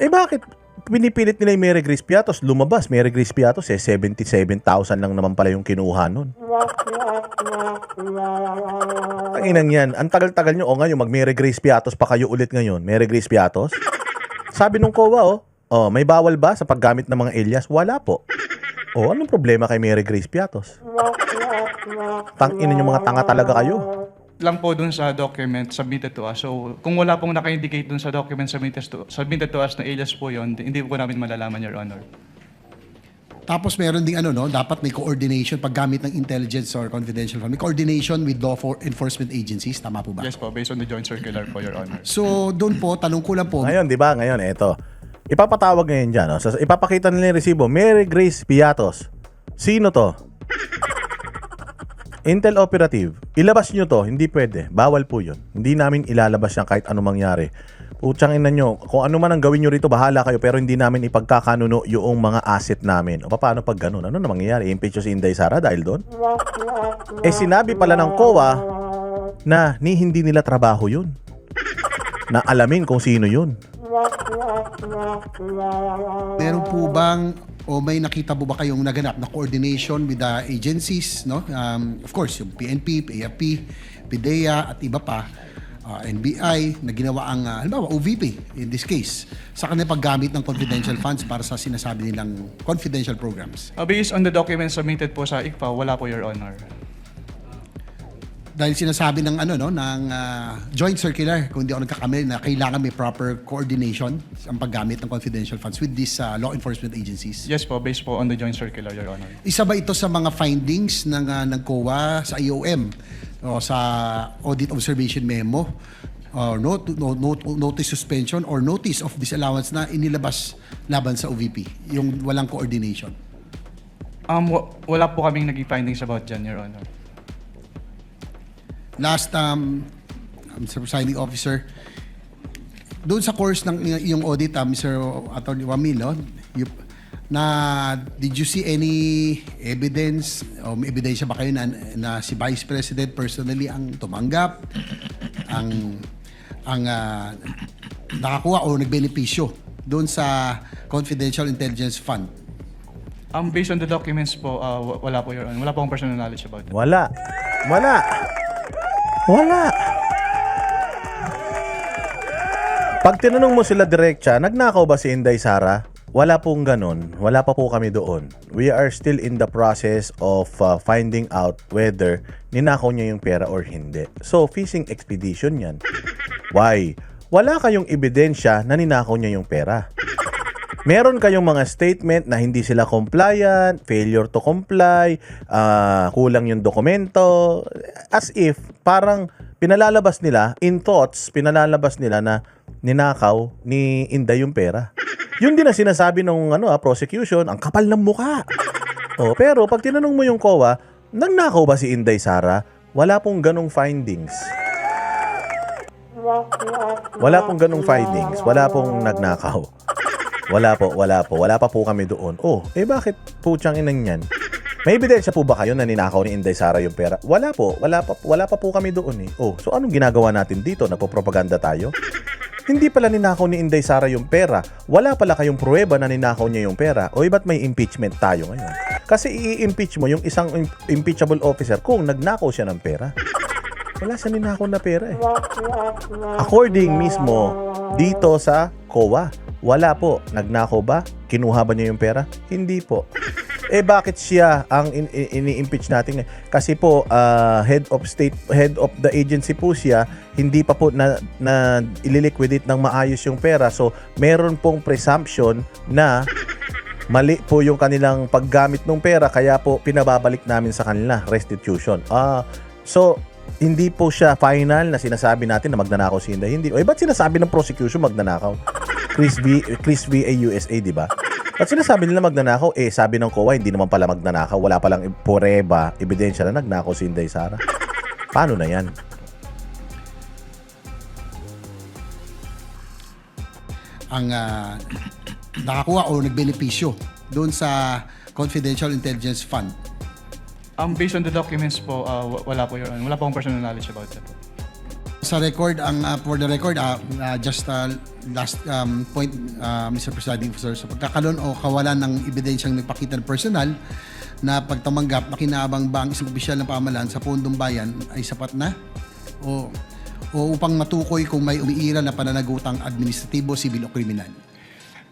Bakit pinipilit nila yung Mary Grace Piatos? Lumabas, Mary Grace Piatos 77,000 lang naman pala yung kinuha nun. Ang inang yan, ang tagal-tagal nyo, ngayon mag-Mary Grace Piatos pa kayo ulit ngayon. Mary Grace Piatos? Sabi nung COA, may bawal ba sa paggamit ng mga alias? Wala po. Anong problema kay Mary Grace Piatos? Tangina yung mga tanga talaga kayo. Lang po dun sa document submitted to us. So, kung wala pong naka-indicate dun sa document submitted to us na alias po yun, hindi po namin malalaman, Your Honor. Tapos meron ding dapat may coordination paggamit ng intelligence or confidential fund. May coordination with law enforcement agencies. Tama po ba? Yes po, based on the joint circular po, Your Honor. So, doon po, tanong ko lang po. Ngayon, di ba? Ngayon, eto. Ipapatawag ngayon dyan. Ipapakita nila yung resibo. Mary Grace Piatos. Sino to? Intel Operative. Ilabas nyo to. Hindi pwede. Bawal po yun. Hindi namin ilalabas yan kahit anong mangyari. Putsang ina nyo. Kung ano man ang gawin nyo rito, bahala kayo. Pero hindi namin ipagkakanuno yung mga asset namin. Paano pag ganun? Ano na mangyayari? Impeach si Inday Sara dahil doon? Sinabi pala ng COA na hindi nila trabaho yun. Na alamin kung sino yun. Meron po bang may nakita po ba kayong naganap na coordination with the agencies, no? Of course, yung PNP, AFP, PIDEA at iba pa, NBI na ginawa ang halimbawa OVP in this case sa kanilang paggamit ng confidential funds para sa sinasabi nilang confidential programs. Based on the documents submitted po sa ICPA, wala po, Your Honor. Dahil sinasabi ng ng joint circular, kung hindi ako nagkakamali, na kailangan may proper coordination ang paggamit ng confidential funds with these law enforcement agencies. Yes po, based po on the joint circular, Your Honor. Isa ba ito sa mga findings ng COA sa IOM o sa audit observation memo or notice suspension or notice of disallowance na inilabas laban sa OVP, yung walang coordination? Wala po kaming naging findings about dyan, Your Honor. Last, Mr. Presiding Officer, doon sa course ng yung audit, Mr. Attorney Wamil, did you see any evidence o may ebidensya ba kayo na si Vice President personally ang tumanggap, ang nakakuha o nagbenepisyo doon sa Confidential Intelligence Fund? Based on the documents po, wala po, Your Honor. Wala po akong personal knowledge about it. Wala. Pag tinanong mo sila direkta, nagnakaw ba si Inday Sara? Wala pong ganun. Wala pa po kami doon. We are still in the process of finding out whether ninakaw niya yung pera or hindi. So, fishing expedition yan. Why? Wala kayong ebidensya na ninakaw niya yung pera. Meron kayong mga statement na hindi sila compliant, failure to comply, kulang yung dokumento, as if parang pinalalabas nila, in thoughts, pinalalabas nila na ninakaw ni Inday yung pera. Yun din ang sinasabi ng prosecution, ang kapal ng mukha. Pero pag tinanong mo yung COA, nagnakaw ba si Inday Sara? Wala pong ganong findings. Wala pong nagnakaw. Wala pa po kami doon. Bakit putyang inang yan? May ebidensya po ba kayo na ninakaw ni Inday Sara yung pera? Wala pa po kami doon . So anong ginagawa natin dito? Nagpo-propaganda tayo? Hindi pala ninakaw ni Inday Sara yung pera. Wala pala kayong pruweba na ninakaw niya yung pera. O ba't may impeachment tayo ngayon? Kasi i-impeach mo yung isang impeachable officer kung nagnakaw siya ng pera. Wala siya ninakaw na pera eh. According mismo dito sa COA, wala po. Nagnakaw ba? Kinuha ba niya yung pera? Hindi po. Bakit siya ang ini-impeach natin? Kasi po head of the agency po siya, hindi pa po na ililiquidate ng maayos yung pera. So meron pong presumption na mali po yung kanilang paggamit ng pera, kaya po pinababalik namin sa kanila restitution. So hindi po siya final na sinasabi natin na magnanakaw si Inday. Hindi. Ba't sinasabi ng prosecution magnanakaw? Chris V. USA, di ba? At sinasabi nila magnanakaw, sabi ng COA, hindi naman pala magnanakaw. Wala palang poreba, ebidensya na nagnakaw si Inday Sara. Paano na yan? Ang nakakuha o nagbenepisyo doon sa Confidential Intelligence Fund. Based on the documents po, wala po, Your Honor. Wala po akong personal knowledge about that po. Sa record, for the record, just last point, Mr. Presiding Officer, sa pagkakaroon o kawalan ng ebidensyang nagpakita ng personal na pagtamanggap, makinabang ba ang isang opisyal ng pamahalaan sa pondong bayan ay sapat na? O upang matukoy kung may umiiral na pananagutang administratibo, sibil o kriminal?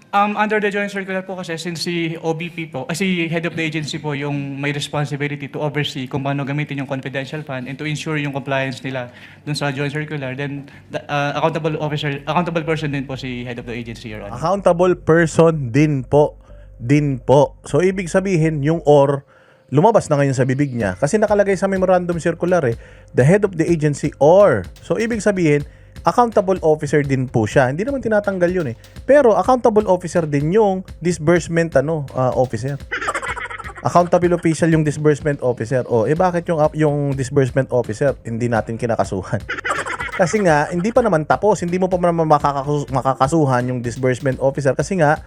Under the joint circular po kasi, since si OBP po, si head of the agency po yung may responsibility to oversee kung paano gamitin yung confidential fund and to ensure yung compliance nila dun sa joint circular, then the, accountable person din po si head of the agency, Your Honor. Accountable person din po. So ibig sabihin yung or lumabas na ngayon sa bibig niya kasi nakalagay sa memorandum circular the head of the agency or. So ibig sabihin accountable officer din po siya. Hindi naman tinatanggal yun Pero accountable officer din yung disbursement officer. Accountable official yung disbursement officer. Bakit yung disbursement officer hindi natin kinakasuhan? Kasi nga hindi pa naman tapos, hindi mo pa naman makakasuhan yung disbursement officer kasi nga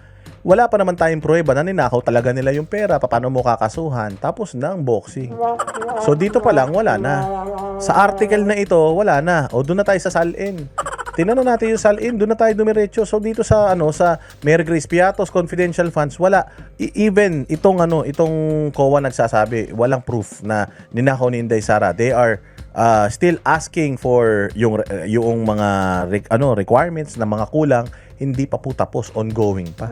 wala pa naman tayong pruweba na ninakaw talaga nila yung pera. Paano mo kakasuhan? Tapos na ang boxing. So dito pa lang, wala na. Sa article na ito, wala na. Doon na tayo sa salin. Tingnan na natin yung salin, doon na tayo dumiretso. So dito sa sa Mayor Grace Piatos Confidential Funds, wala. Even itong COA nagsasabi, walang proof na ninakaw ni Inday Sara. They are still asking for yung mga requirements na mga kulang, hindi pa po tapos, ongoing pa.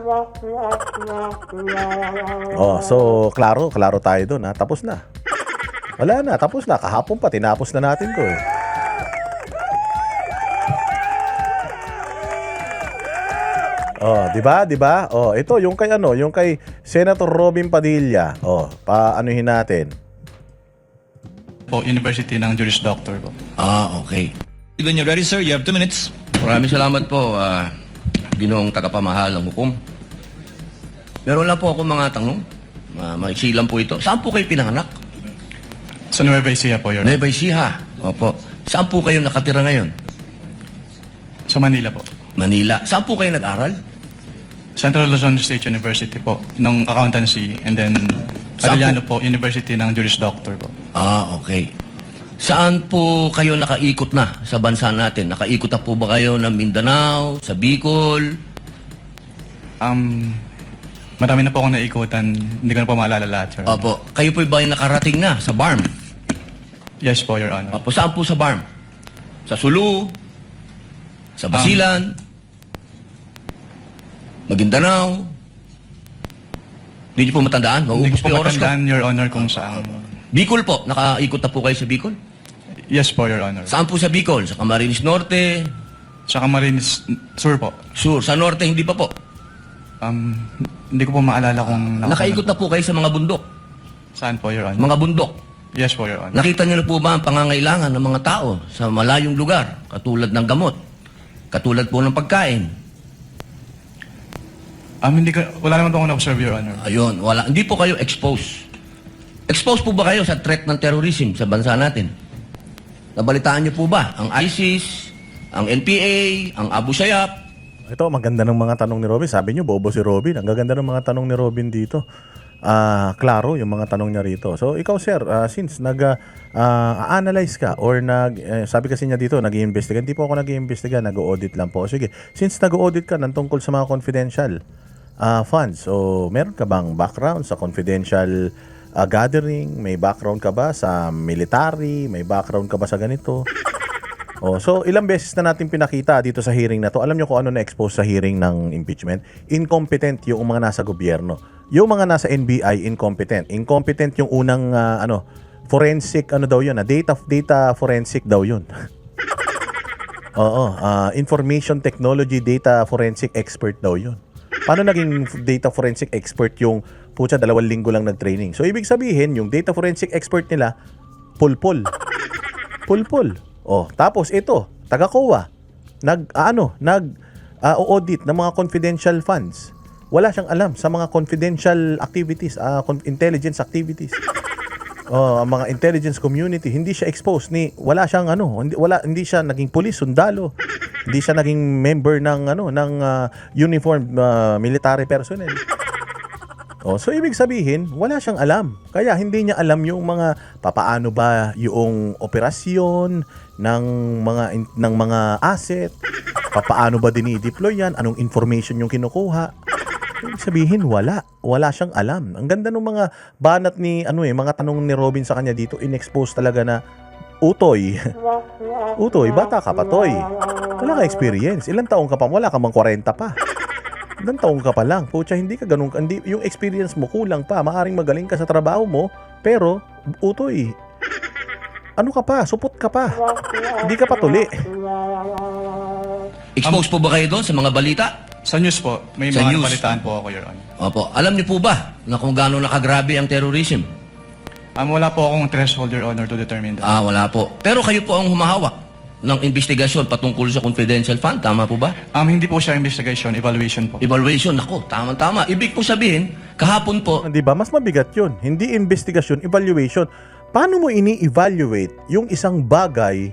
So klaro tayo doon tapos na. Wala na, tapos na. Kahapon pa tinapos na natin 'to. Di ba? Ito yung kay Senator Robin Padilla. Paanohin natin. Po, University ng Juris Doctor po. Okay. When you're ready, sir, you have 2 minutes. Maraming salamat po, Ginoong tagapamahal ng hukom. Meron lang po ako mga tanong. Maiksi lang po ito. Saan po kayo pinanganak? Sa Nueva Ecija po, Your Honor. Nueva Ecija. Opo. Saan po kayo nakatira ngayon? Sa Manila po. Manila. Saan po kayo nag-aral? Central Luzon State University po, ng accountancy, and then Arellano po, University ng Juris Doctor po. Okay. Saan po kayo nakaikot na sa bansa natin? Nakaikot na po ba kayo ng Mindanao, sa Bicol? Marami na po akong naikutan, hindi ko na po maalala lahat, Your Honor. Opo. Kayo po ba yung nakarating na sa BARM? Yes po, Your Honor. Opo. Saan po sa BARM? Sa Sulu? Sa Basilan? Maguindanao? Hindi niyo po matandaan? Hindi Maubos ko po po yung oras ko. matandaan, Your Honor, kung saan. Bicol po. Nakaikot na po kayo sa Bicol? Yes po, Your Honor. Saan po sa Bicol? Sa Camarines Norte? Sa Camarines Sur po. Sur. Sa Norte, hindi pa po. Hindi ko po maalala kung... Nakaikot na po kayo sa mga bundok. Saan po, Your Honor? Mga bundok. Yes po, Your Honor. Nakita niyo na po ba ang pangangailangan ng mga tao sa malayong lugar? Katulad ng gamot. Katulad po ng pagkain. Wala naman po akong na-observe, Your Honor. Ayun, wala. Hindi po kayo exposed. Exposed po ba kayo sa threat ng terrorism sa bansa natin? Nabalitaan niyo po ba ang ISIS, ang NPA, ang Abu Sayyaf? Ito, maganda ng mga tanong ni Robin. Sabi niyo, bobo si Robin. Ang gaganda ng mga tanong ni Robin dito. klaro yung mga tanong niya rito. So ikaw sir, since nag-analyze ka or sabi kasi niya dito, nag-iimbestiga. Hindi po ako nag-iimbestiga, nag-audit lang po. Sige, since nag-audit ka ng tungkol sa mga confidential funds, so meron ka bang background sa confidential gathering? May background ka ba sa military? May background ka ba sa ganito? So ilang beses na natin pinakita dito sa hearing na to. Alam nyo kung ano na-expose sa hearing ng impeachment? Incompetent yung mga nasa gobyerno. Yung mga nasa NBI, incompetent. Incompetent yung unang forensic, daw yun? Data forensic daw yun. Information technology data forensic expert daw yun. Paano naging data forensic expert yung 2 linggo lang nag-training? So ibig sabihin, yung data forensic expert nila, pulpul. Tapos ito, taga-COA, nag-audit ng mga confidential funds. Wala siyang alam sa mga confidential activities, intelligence activities. Ang mga intelligence community, hindi siya exposed wala siyang hindi siya naging police, sundalo. Hindi siya naging member ng uniformed military personnel. So ibig sabihin, wala siyang alam. Kaya hindi niya alam yung mga papaano ba yung operasyon ng mga asset, papaano ba dinideploy yan, anong information yung kinukuha. Ibig sabihin, wala siyang alam. Ang ganda ng mga banat mga tanong ni Robin sa kanya dito, in-expose talaga na utoy. Utoy, bata ka pa, toy. Wala ka experience. Ilang taong ka pa? Wala ka mang 40 pa. Ilang taong ka pa lang. Pucha, hindi ka ganun. Yung experience mo kulang pa. Maaring magaling ka sa trabaho mo, pero utoy. Ano ka pa? Supot ka pa. Hindi ka pa tuli. Exposed po ba kayo doon sa mga balita? Sa news po, may Sa mga news. balitaan po ako, Your Honor. Opo. Alam niyo po ba na kung gaano nakagrabe ang terrorism? Wala po akong threshold, Your Honor, to determine that. Wala po. Pero kayo po ang humahawak ng investigasyon patungkol sa confidential fund. Tama po ba? Hindi po siya investigation, evaluation po. Evaluation. Ako, tama-tama. Ibig po sabihin, kahapon po, Di ba? Mas mabigat yun. Hindi investigasyon, evaluation. Paano mo ini-evaluate yung isang bagay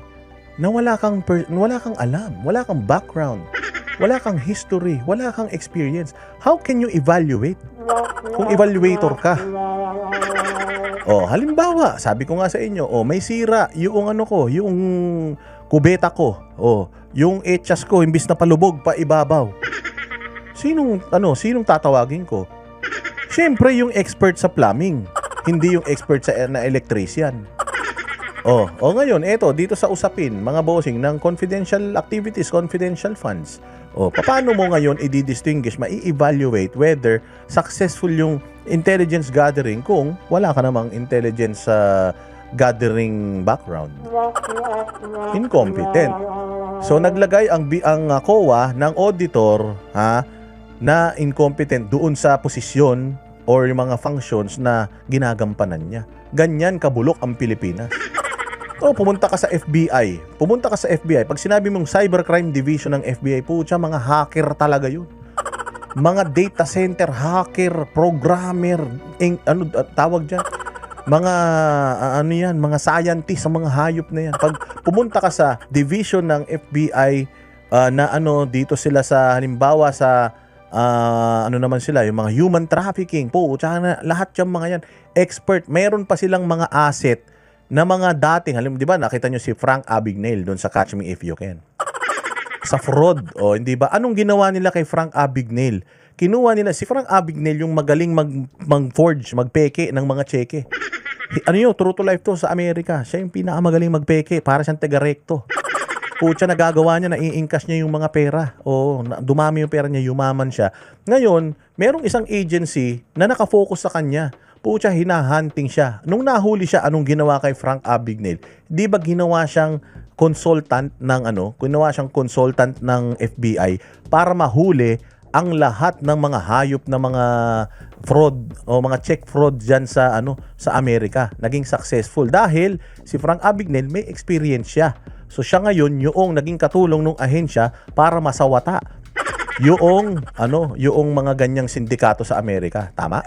na wala kang alam, wala kang background, wala kang history, wala kang experience? How can you evaluate kung evaluator ka? Halimbawa, sabi ko nga sa inyo, may sira yung yung kubeta ko. Yung echas ko imbis na palubog pa ibabaw. Sinong tatawagin ko? Siyempre yung expert sa plumbing, hindi yung expert na electrician. Ngayon, dito sa usapin, mga bossing ng confidential activities, confidential funds. Paano mo ngayon i-distinguish, mai-evaluate whether successful yung intelligence gathering kung wala ka namang intelligence gathering background? Incompetent. So naglagay ang COA ng auditor na incompetent doon sa posisyon or yung mga functions na ginagampanan niya. Ganyan kabulok ang Pilipinas. Pumunta ka sa FBI. Pag sinabi mong cybercrime division ng FBI, mga hacker talaga yun. Mga data center hacker, programmer, tawag dyan. Mga mga scientist, mga hayop na yan. Pag pumunta ka sa division ng FBI dito sila sa halimbawa sa naman sila, yung mga human trafficking, lahat yung mga yan expert. Mayroon pa silang mga asset na mga dating, di ba, nakita nyo si Frank Abagnale doon sa Catch Me If You Can. Sa fraud, hindi ba? Anong ginawa nila kay Frank Abagnale? Kinuha nila, si Frank Abagnale yung magaling mag-forge, magpeke ng mga cheque. True to life to sa Amerika. Siya yung pinakamagaling magpeke, para siyang taga-recto. Nagagawa niya, nai-encash niya yung mga pera. Dumami yung pera niya, yumaman siya. Ngayon, merong isang agency na nakafocus sa kanya. Hinahunting siya. Nung nahuli siya, anong ginawa kay Frank Abagnale? Di ba ginawa siyang consultant ng FBI para mahuli ang lahat ng mga hayop na mga fraud o mga check fraud dyan sa Amerika. Naging successful dahil si Frank Abagnale may experience siya. So siya ngayon yung naging katulong ng ahensya para masawata yung mga ganyang sindikato sa Amerika. Tama?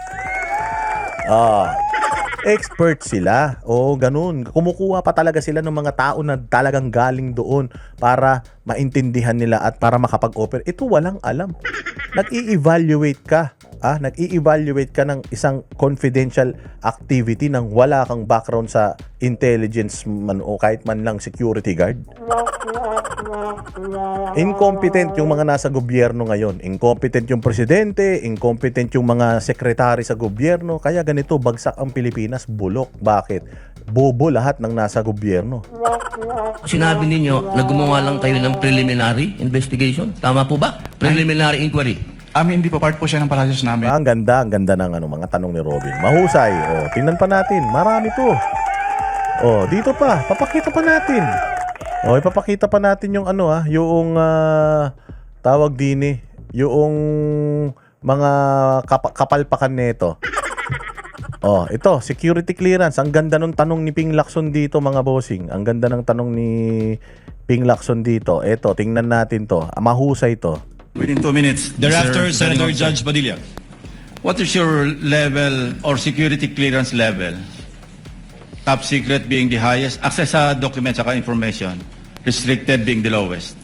Expert sila. Ganun. Kumukuha pa talaga sila ng mga tao na talagang galing doon para maintindihan nila at para makapag-operate. Ito walang alam. Nag-i-evaluate ka. nag-i-evaluate ka ng isang confidential activity nang wala kang background sa intelligence man o kahit man lang security guard. Incompetent yung mga nasa gobyerno ngayon. Incompetent yung presidente, incompetent yung mga sekretary sa gobyerno. Kaya ganito, bagsak ang Pilipinas, bulok. Bakit? Bobo lahat ng nasa gobyerno. Sinabi ninyo na gumawa lang kayo ng preliminary investigation. Tama po ba? Preliminary inquiry. Hindi po, part po siya ng process namin. Ang ganda ng mga tanong ni Robin. Mahusay. Tingnan pa natin. Marami to. Dito pa. Papakita pa natin. Ipapakita pa natin yung yung tawag din yung mga kapalpakan nito. Ito, security clearance. Ang ganda ng tanong ni Ping Lacson dito, mga bossing. Ang ganda ng tanong ni Ping Lacson dito. Ito, tingnan natin to. Mahusay to. Within 2 minutes. Thereafter, Mr. Senator President. Judge Padilla. What is your level or security clearance level? Top secret being the highest, access sa documents at information, restricted being the lowest.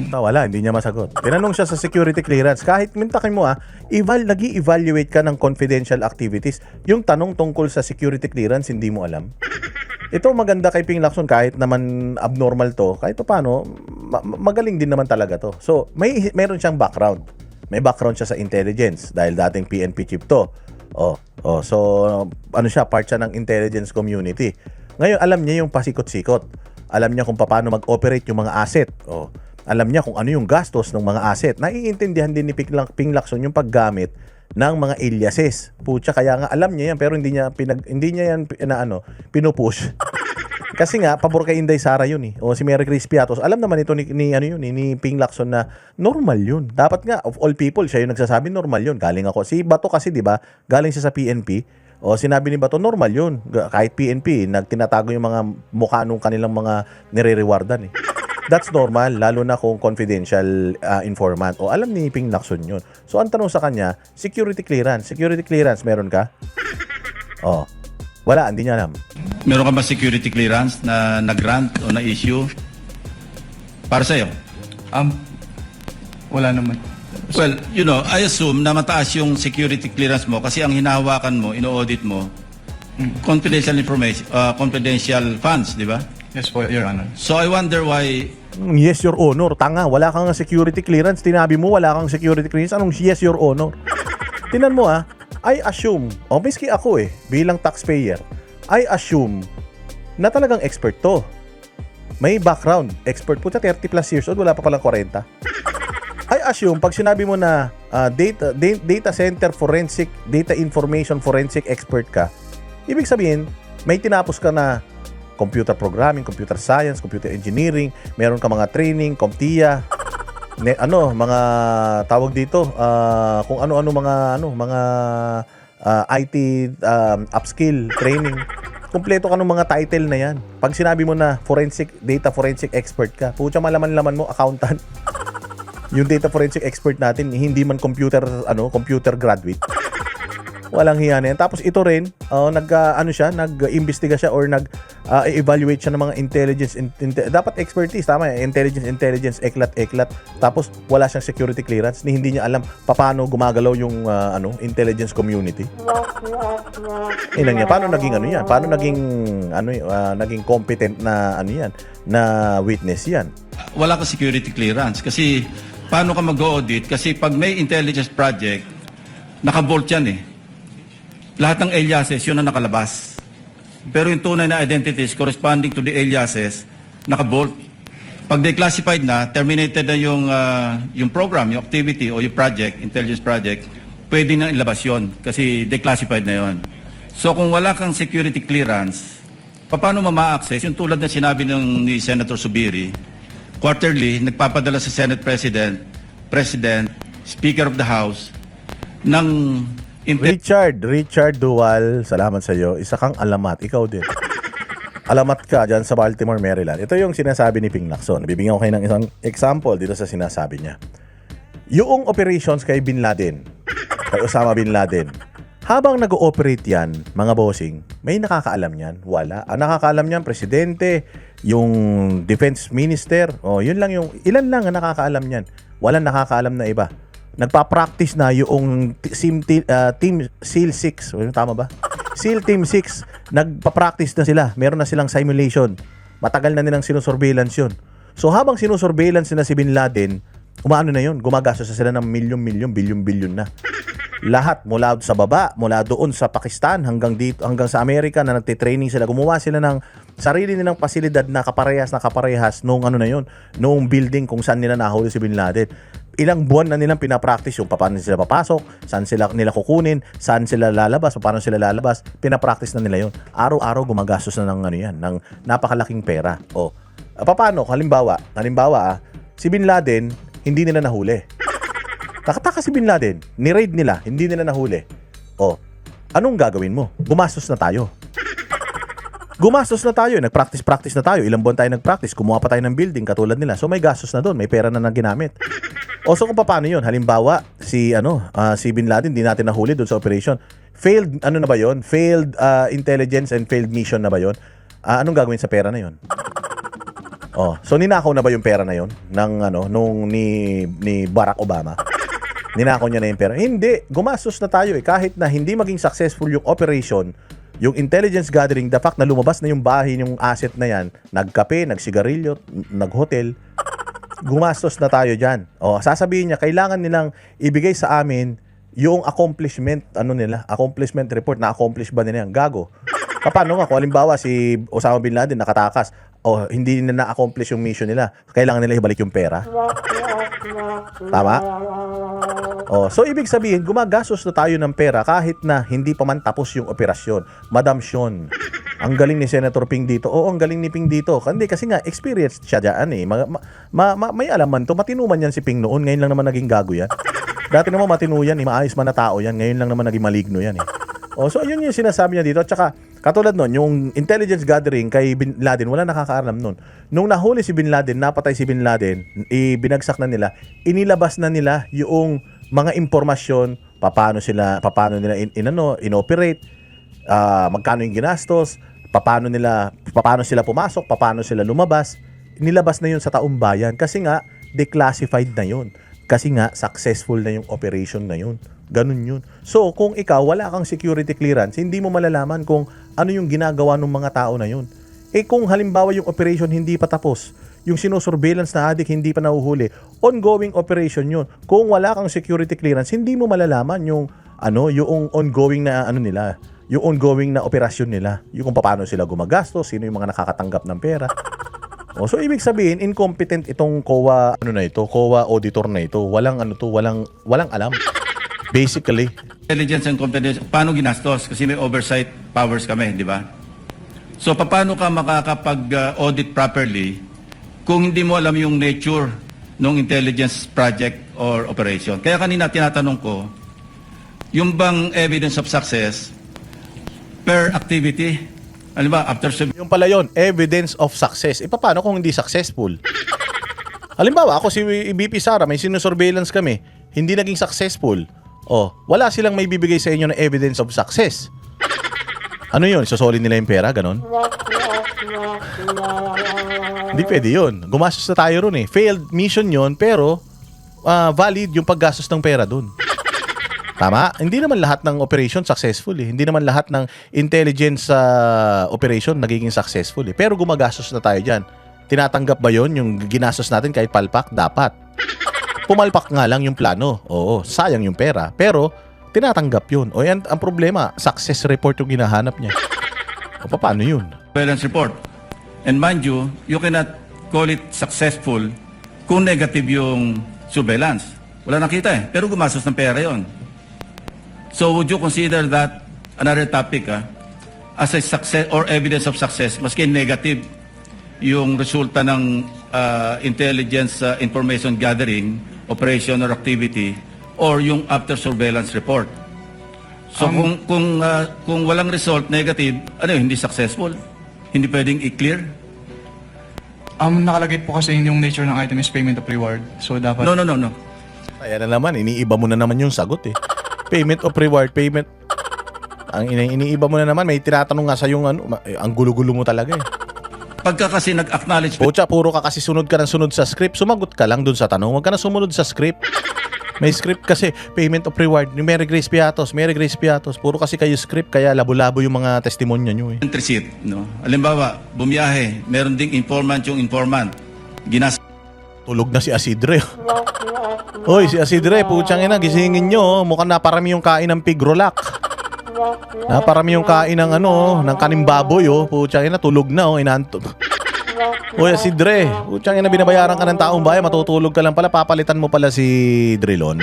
Wala, hindi niya masagot. Tinanong siya sa security clearance. Kahit mintakin mo nag-i-evaluate ka ng confidential activities. Yung tanong tungkol sa security clearance, hindi mo alam. Ito maganda kay Ping Lacson, kahit naman abnormal to, kahit paano, magaling din naman talaga to. So, meron siyang background. May background siya sa intelligence dahil dating PNP chief to. So, part siya ng intelligence community. Ngayon, alam niya yung pasikot-sikot. Alam niya kung paano mag-operate yung mga asset. Alam niya kung ano yung gastos ng mga asset. Naiintindihan din ni Ping Lacson yung paggamit ng mga aliases. Pucha, kaya nga alam niya yan pero hindi niya yan pinupush. Kasi nga pabor kay Inday Sara yun o si Mary Chris Piatos. Alam naman ito ni Ping Lacson na normal yun. Dapat nga of all people siya yung nagsasabi normal yun. Galing ako. Si Bato kasi 'di ba? Galing siya sa PNP. Sinabi ni Bato normal yun. Kahit PNP nagtinatago yung mga mukha nung kanilang mga nire-rewardan . That's normal, lalo na kung confidential informant. Alam ni Ping Lacson yun. So, ang tanong sa kanya, security clearance. Security clearance, meron ka? Wala, hindi niya alam. Meron ka ba security clearance na nag-grant o na-issue para sa'yo? Wala naman. Well, I assume na mataas yung security clearance mo kasi ang hinahawakan mo, ino-audit mo, confidential information, confidential funds, di ba? Yes po, Your Honor. So I wonder why Yes, Your Honor. Tanga, wala kang security clearance. Tinabi mo, wala kang security clearance. Anong yes, Your Honor? Tinan mo I assume, miski ako bilang taxpayer, I assume na talagang expert to. May background. Expert po sa 30 plus years old, wala pa palang 40. I assume, pag sinabi mo na data center forensic, data information forensic expert ka, ibig sabihin, may tinapos ka na computer programming, computer science, computer engineering, meron ka mga training, CompTIA, mga tawag dito, kung ano-ano mga IT upskill training. Kumpleto ka ng mga title na yan. Pag sinabi mo na data forensic expert ka, pucha malaman-laman mo accountant. Yung data forensic expert natin, hindi man computer graduate. Walang hiya na yan. Tapos ito rin, nag-imbestiga siya or nag-evaluate siya ng mga intelligence. Dapat expertise, tama intelligence, eklat. Tapos wala siyang security clearance. Hindi niya alam paano gumagalaw yung intelligence community. Paano naging yan? Paano naging competent na yan? Na witness yan? wala ka security clearance. Kasi paano ka mag-audit? Kasi pag may intelligence project, naka-bolt yan Lahat ng aliases, yun ang nakalabas. Pero yung tunay na identities corresponding to the aliases, naka-bolt. Pag declassified na, terminated na yung program, yung activity o yung project, intelligence project, pwede na ilabas yun kasi declassified na yun. So kung wala kang security clearance, paano ma-access? Yung tulad na sinabi ni Senator Subiri, quarterly, nagpapadala sa Senate President, Speaker of the House, ng Richard Duval, salamat sa iyo. Isa kang alamat, ikaw din. Alamat ka dyan sa Baltimore, Maryland. Ito yung sinasabi ni Ping Lacson. Bibigyan ko kayo ng isang example dito sa sinasabi niya. Yung operations kay Bin Laden, kay Osama Bin Laden, habang nag-ooperate yan, mga bossing, may nakakaalam yan? Wala. Ang nakakaalam yan, presidente, yung defense minister, yun lang ilan lang ang nakakaalam yan. Walang nakakaalam na iba. nagpa-practice na yung Team SEAL 6. Tama ba? SEAL Team 6, nagpa-practice na sila. Meron na silang simulation. Matagal na nilang sinusurveillance yun. So habang sinusurveillance na si Bin Laden, umaano na yun, gumagastos na sila ng milyon-milyon, bilyon-bilyon na. Lahat mula sa baba, mula doon sa Pakistan hanggang dito, hanggang sa Amerika na nagte-training sila, gumawa sila ng sarili nilang pasilidad na kaparehas nung ano na yun, nung building kung saan nila nahuli si Bin Laden. Ilang buwan na nilang pinapractice yung paano sila papasok, saan sila nila kukunin, saan sila lalabas, paano sila lalabas, pinapractice na nila yun. Araw-araw gumagastos na ng ano yan, ng napakalaking pera. O, paano? Halimbawa, si Bin Laden, hindi nila nahuli. Nakataka si Bin Laden, ni-raid nila, hindi nila nahuli. O, anong gagawin mo? Gumastos na tayo. Nag-practice na tayo. Ilang buwan tayo nag-practice, kumuha pa tayo ng building katulad nila. So may gastos na doon, may pera na ginamit. O so kung paano yun? Halimbawa, si Bin Laden, hindi natin nahuli doon sa operation. Failed, ano na ba yun? Failed intelligence and failed mission na ba yun? Anong gagawin sa pera na yun? Oh, so ninakaw na ba yung pera na yon nung ni Barack Obama? Ninakaw niya na yung pera? Hindi, gumastos na tayo eh. Kahit na hindi maging successful yung operation, yung intelligence gathering, the fact na lumabas na yung bahay, yung asset na yan, nagkape, nagsigarilyo, naghotel, gumastos na tayo dyan. O, sasabihin niya, kailangan nilang ibigay sa amin yung accomplishment report, na-accomplish ba nila yan? Gago. Paano nga? Kung halimbawa si Osama Bin Laden nakatakas, o hindi na na-accomplish yung mission nila, kailangan nila ibalik yung pera. Tama? Oh, so ibig sabihin, gumagastos na tayo ng pera kahit na hindi pa man tapos yung operasyon. Madam Sean, ang galing ni Senator Ping dito. Oo, ang galing ni Ping dito. Hindi, kasi nga, experienced siya dyan eh. May alaman to. Matino man yan si Ping noon. Ngayon lang naman naging gago yan. Dati naman matino yan, maayos man na tao yan. Ngayon lang naman naging maligno yan eh. Oh, so yun yung sinasabi niya dito. At saka, katulad nun, yung intelligence gathering kay Bin Laden, wala nakakaalam nun. Nung nahuli si Bin Laden, napatay si Bin Laden, binagsak na nila, inilabas na nila yung mga impormasyon, paano nila inoperate, magkano yung ginastos, paano sila pumasok, paano sila lumabas. Nilabas na yun sa taong bayan kasi nga declassified na yun. Kasi nga successful na yung operation na yun. Ganun yun. So, kung ikaw wala kang security clearance, hindi mo malalaman kung ano yung ginagawa ng mga tao na yun. Eh kung halimbawa yung operation hindi pa tapos, yung sinusurveillance na adik hindi pa nahuhuli, ongoing operation yun. Kung wala kang security clearance, hindi mo malalaman yung ongoing na yung ongoing na operasyon nila. Yung kung paano sila gumagastos, sino yung mga nakakatanggap ng pera. So ibig sabihin, incompetent itong COA COA auditor na ito. Walang alam. Basically. Intelligence and confidential, paano ginastos? Kasi may oversight powers kami, di ba? So, paano ka makakapag-audit properly kung hindi mo alam yung nature ng intelligence project or operation? Kaya kanina tinatanong ko, yung bang evidence of success per activity, alam ba, after Yung pala yun, evidence of success. Paano kung hindi successful? Halimbawa, ako si BP Sara, may sinusurveillance kami, hindi naging successful. Wala silang may bibigay sa inyo na evidence of success. Ano yun? Isosolid nila yung pera? Ganon? Hindi pwede yun. Gumastos na tayo ron eh. Failed mission yun, pero valid yung paggastos ng pera dun. Tama? Hindi naman lahat ng operation successful eh. Hindi naman lahat ng intelligence operation nagiging successful eh. Pero gumagastos na tayo dyan. Tinatanggap ba yun? Yung ginastos natin kahit palpak? Dapat. Pumalpak nga lang yung plano. Oo, sayang yung pera. Pero, tinatanggap yun. O yan, ang problema, success report yung hinahanap niya. O paano yun? surveillance report. And mind you, you cannot call it successful kung negative yung surveillance. Wala nakita eh. Pero gumastos ng pera yon. So would you consider that another topic as a success or evidence of success, maski negative yung resulta ng intelligence information gathering, operation or activity, or yung after surveillance report? So kung walang result, negative, hindi successful? Hindi pwedeng i-clear? Nakalagay po kasi yung nature ng item is payment of reward. So dapat... No. Ayan na naman, iniiba mo na naman yung sagot eh. Payment of reward, payment. Ang iniiba mo na naman, may tinatanong nga sa yung ang gulo-gulo mo talaga eh. Pagka kasi nag-acknowledge... Pucha, puro ka kasi sunod ka ng sunod sa script, sumagot ka lang dun sa tanong. Huwag ka na sumunod sa script. May script kasi, payment of reward. Ni Mary Grace Piatos, Mary Grace Piatos. Puro kasi kayo script, kaya labo-labo yung mga testimonya nyo eh. Receipt, no? Halimbawa, bumiyahe, meron ding informant yung informant. Tulog na si Asidre. Hoy, si Asidre, putsang ina, gisingin nyo. Mukhang naparami yung kain ng pigrolak. Naparami yung kain ng ng kanimbaboy, oh. Putsang ina, tulog na, oh. Inantok. Hoy, Asidre, putsang ina, binabayaran ka ng taong bayan, matutulog ka lang pala, papalitan mo pala si Drilon.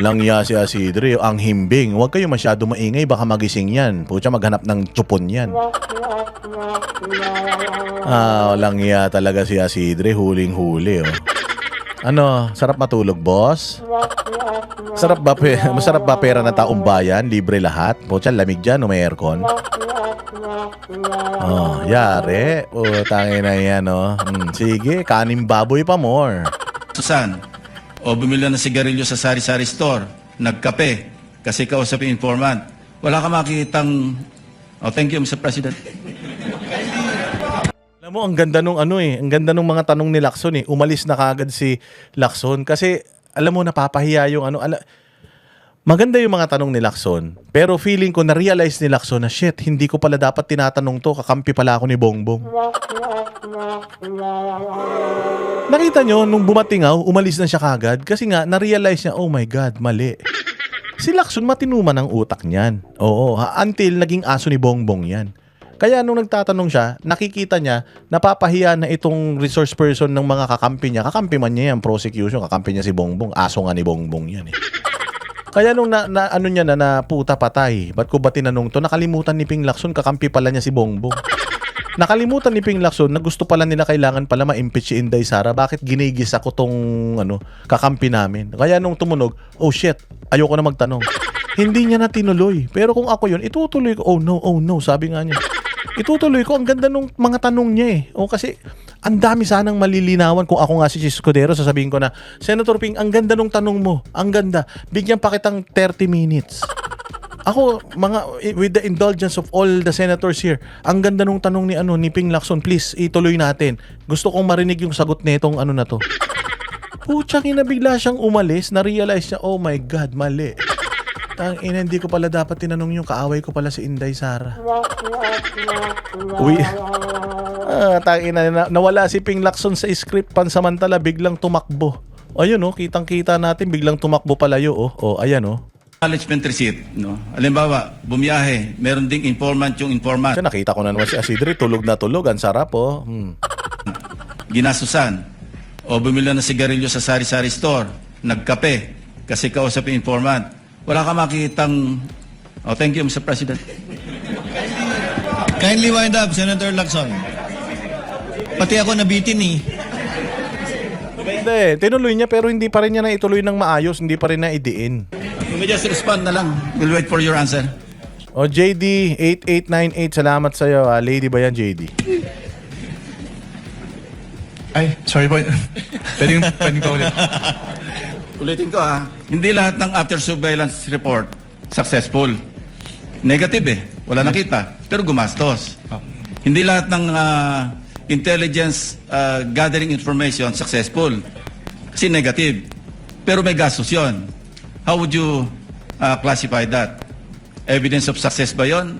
Langya si Asidre, ang himbing. Huwag kayo masyado maingay, baka magising yan. Putsang maghanap ng tsupon yan. Langya talaga si Asidre, huling-huli, oh. Ano, sarap matulog, boss? Masarap ba pera ng taong bayan? Libre lahat? Putsang lamig dyan, may aircon. Oh, yari. Tangin na yan, oh. Sige, kanin baboy pa more. Susan, o bumili ng sigarilyo sa sari-sari store, nagkape, kasi kausap yung informant. Wala ka makikitang, thank you, Mr. President. Alam mo, ang ganda nung ang ganda nung mga tanong ni Lacson eh. Umalis na kagad si Lacson kasi alam mo napapahiya yung maganda yung mga tanong ni Lacson, pero feeling ko na-realize ni Lacson na shit, hindi ko pala dapat tinatanong to, kakampi pala ako ni Bongbong. Nakita nyo, nung bumatingaw, umalis na siya kagad kasi nga na-realize niya, oh my God, mali. Si Lacson matinuman ang utak niyan. Oo, until naging aso ni Bongbong yan. Kaya nung nagtatanong siya, nakikita niya, napapahiya na itong resource person ng mga kakampi niya. Kakampi man niya yan, prosecution, kakampi niya si Bongbong. Aso nga ni Bongbong yan eh. Kaya nung na puta patay, ba't ko ba tinanong to? Nakalimutan ni Ping Lacson, kakampi pala niya si Bongbong. Nakalimutan ni Ping Lacson na gusto pala nila kailangan pala ma-impeach si Inday Sara. Bakit ginigis ako tong kakampi namin? Kaya nung tumunog, oh shit, ayoko na magtanong. Hindi niya na tinuloy. Pero kung ako yun, itutuloy ko. Oh no, sabi nga niya. Itutuloy ko, ang ganda nung mga tanong niya eh. O kasi, ang dami sanang malilinawan. Kung ako nga si Escudero, sasabihin ko na, Senator Ping, ang ganda nung tanong mo. Ang ganda. Bigyan pa kitang 30 minutes. Ako, with the indulgence of all the senators here, ang ganda nung tanong ni Ping Lacson, please, ituloy natin. Gusto kong marinig yung sagot nitong na to. Putsang ina, bigla siyang umalis, na-realize niya, oh my God, mali. Hindi ko pala dapat tinanong yung kaaway ko pala si Inday Sara. Uy. Nawala si Ping Lacson sa script, pansamantala biglang tumakbo. Ayun kitang-kita natin biglang tumakbo palayo ayan Acknowledgement receipt, no? Halimbawa, bumiyahe, meron ding informant yung informant. So, nakita ko na naman si Asidre, tulog na tulog, ang sarap Ginasusan, o bumili ng sigarilyo sa sari-sari store, nagkape, kasi kausap yung informant. Wala ka makikitang, thank you, Mr. President. Kindly wind up, Senator Lacson. Pati ako nabitin eh. Hindi, tinuloy niya pero hindi pa rin niya na ituloy ng maayos, hindi pa rin na idiin. You may just respond na lang. We'll wait for your answer. JD 8898, salamat sa'yo. Lady ba yan, JD? Ay, sorry po. Pwedeng pa ulit. Ulitin ko hindi lahat ng after surveillance report successful. Negative wala nakita, pero gumastos. Hindi lahat ng intelligence gathering information successful. Kasi negative, pero may gastos yon. How would you classify that? Evidence of success ba yon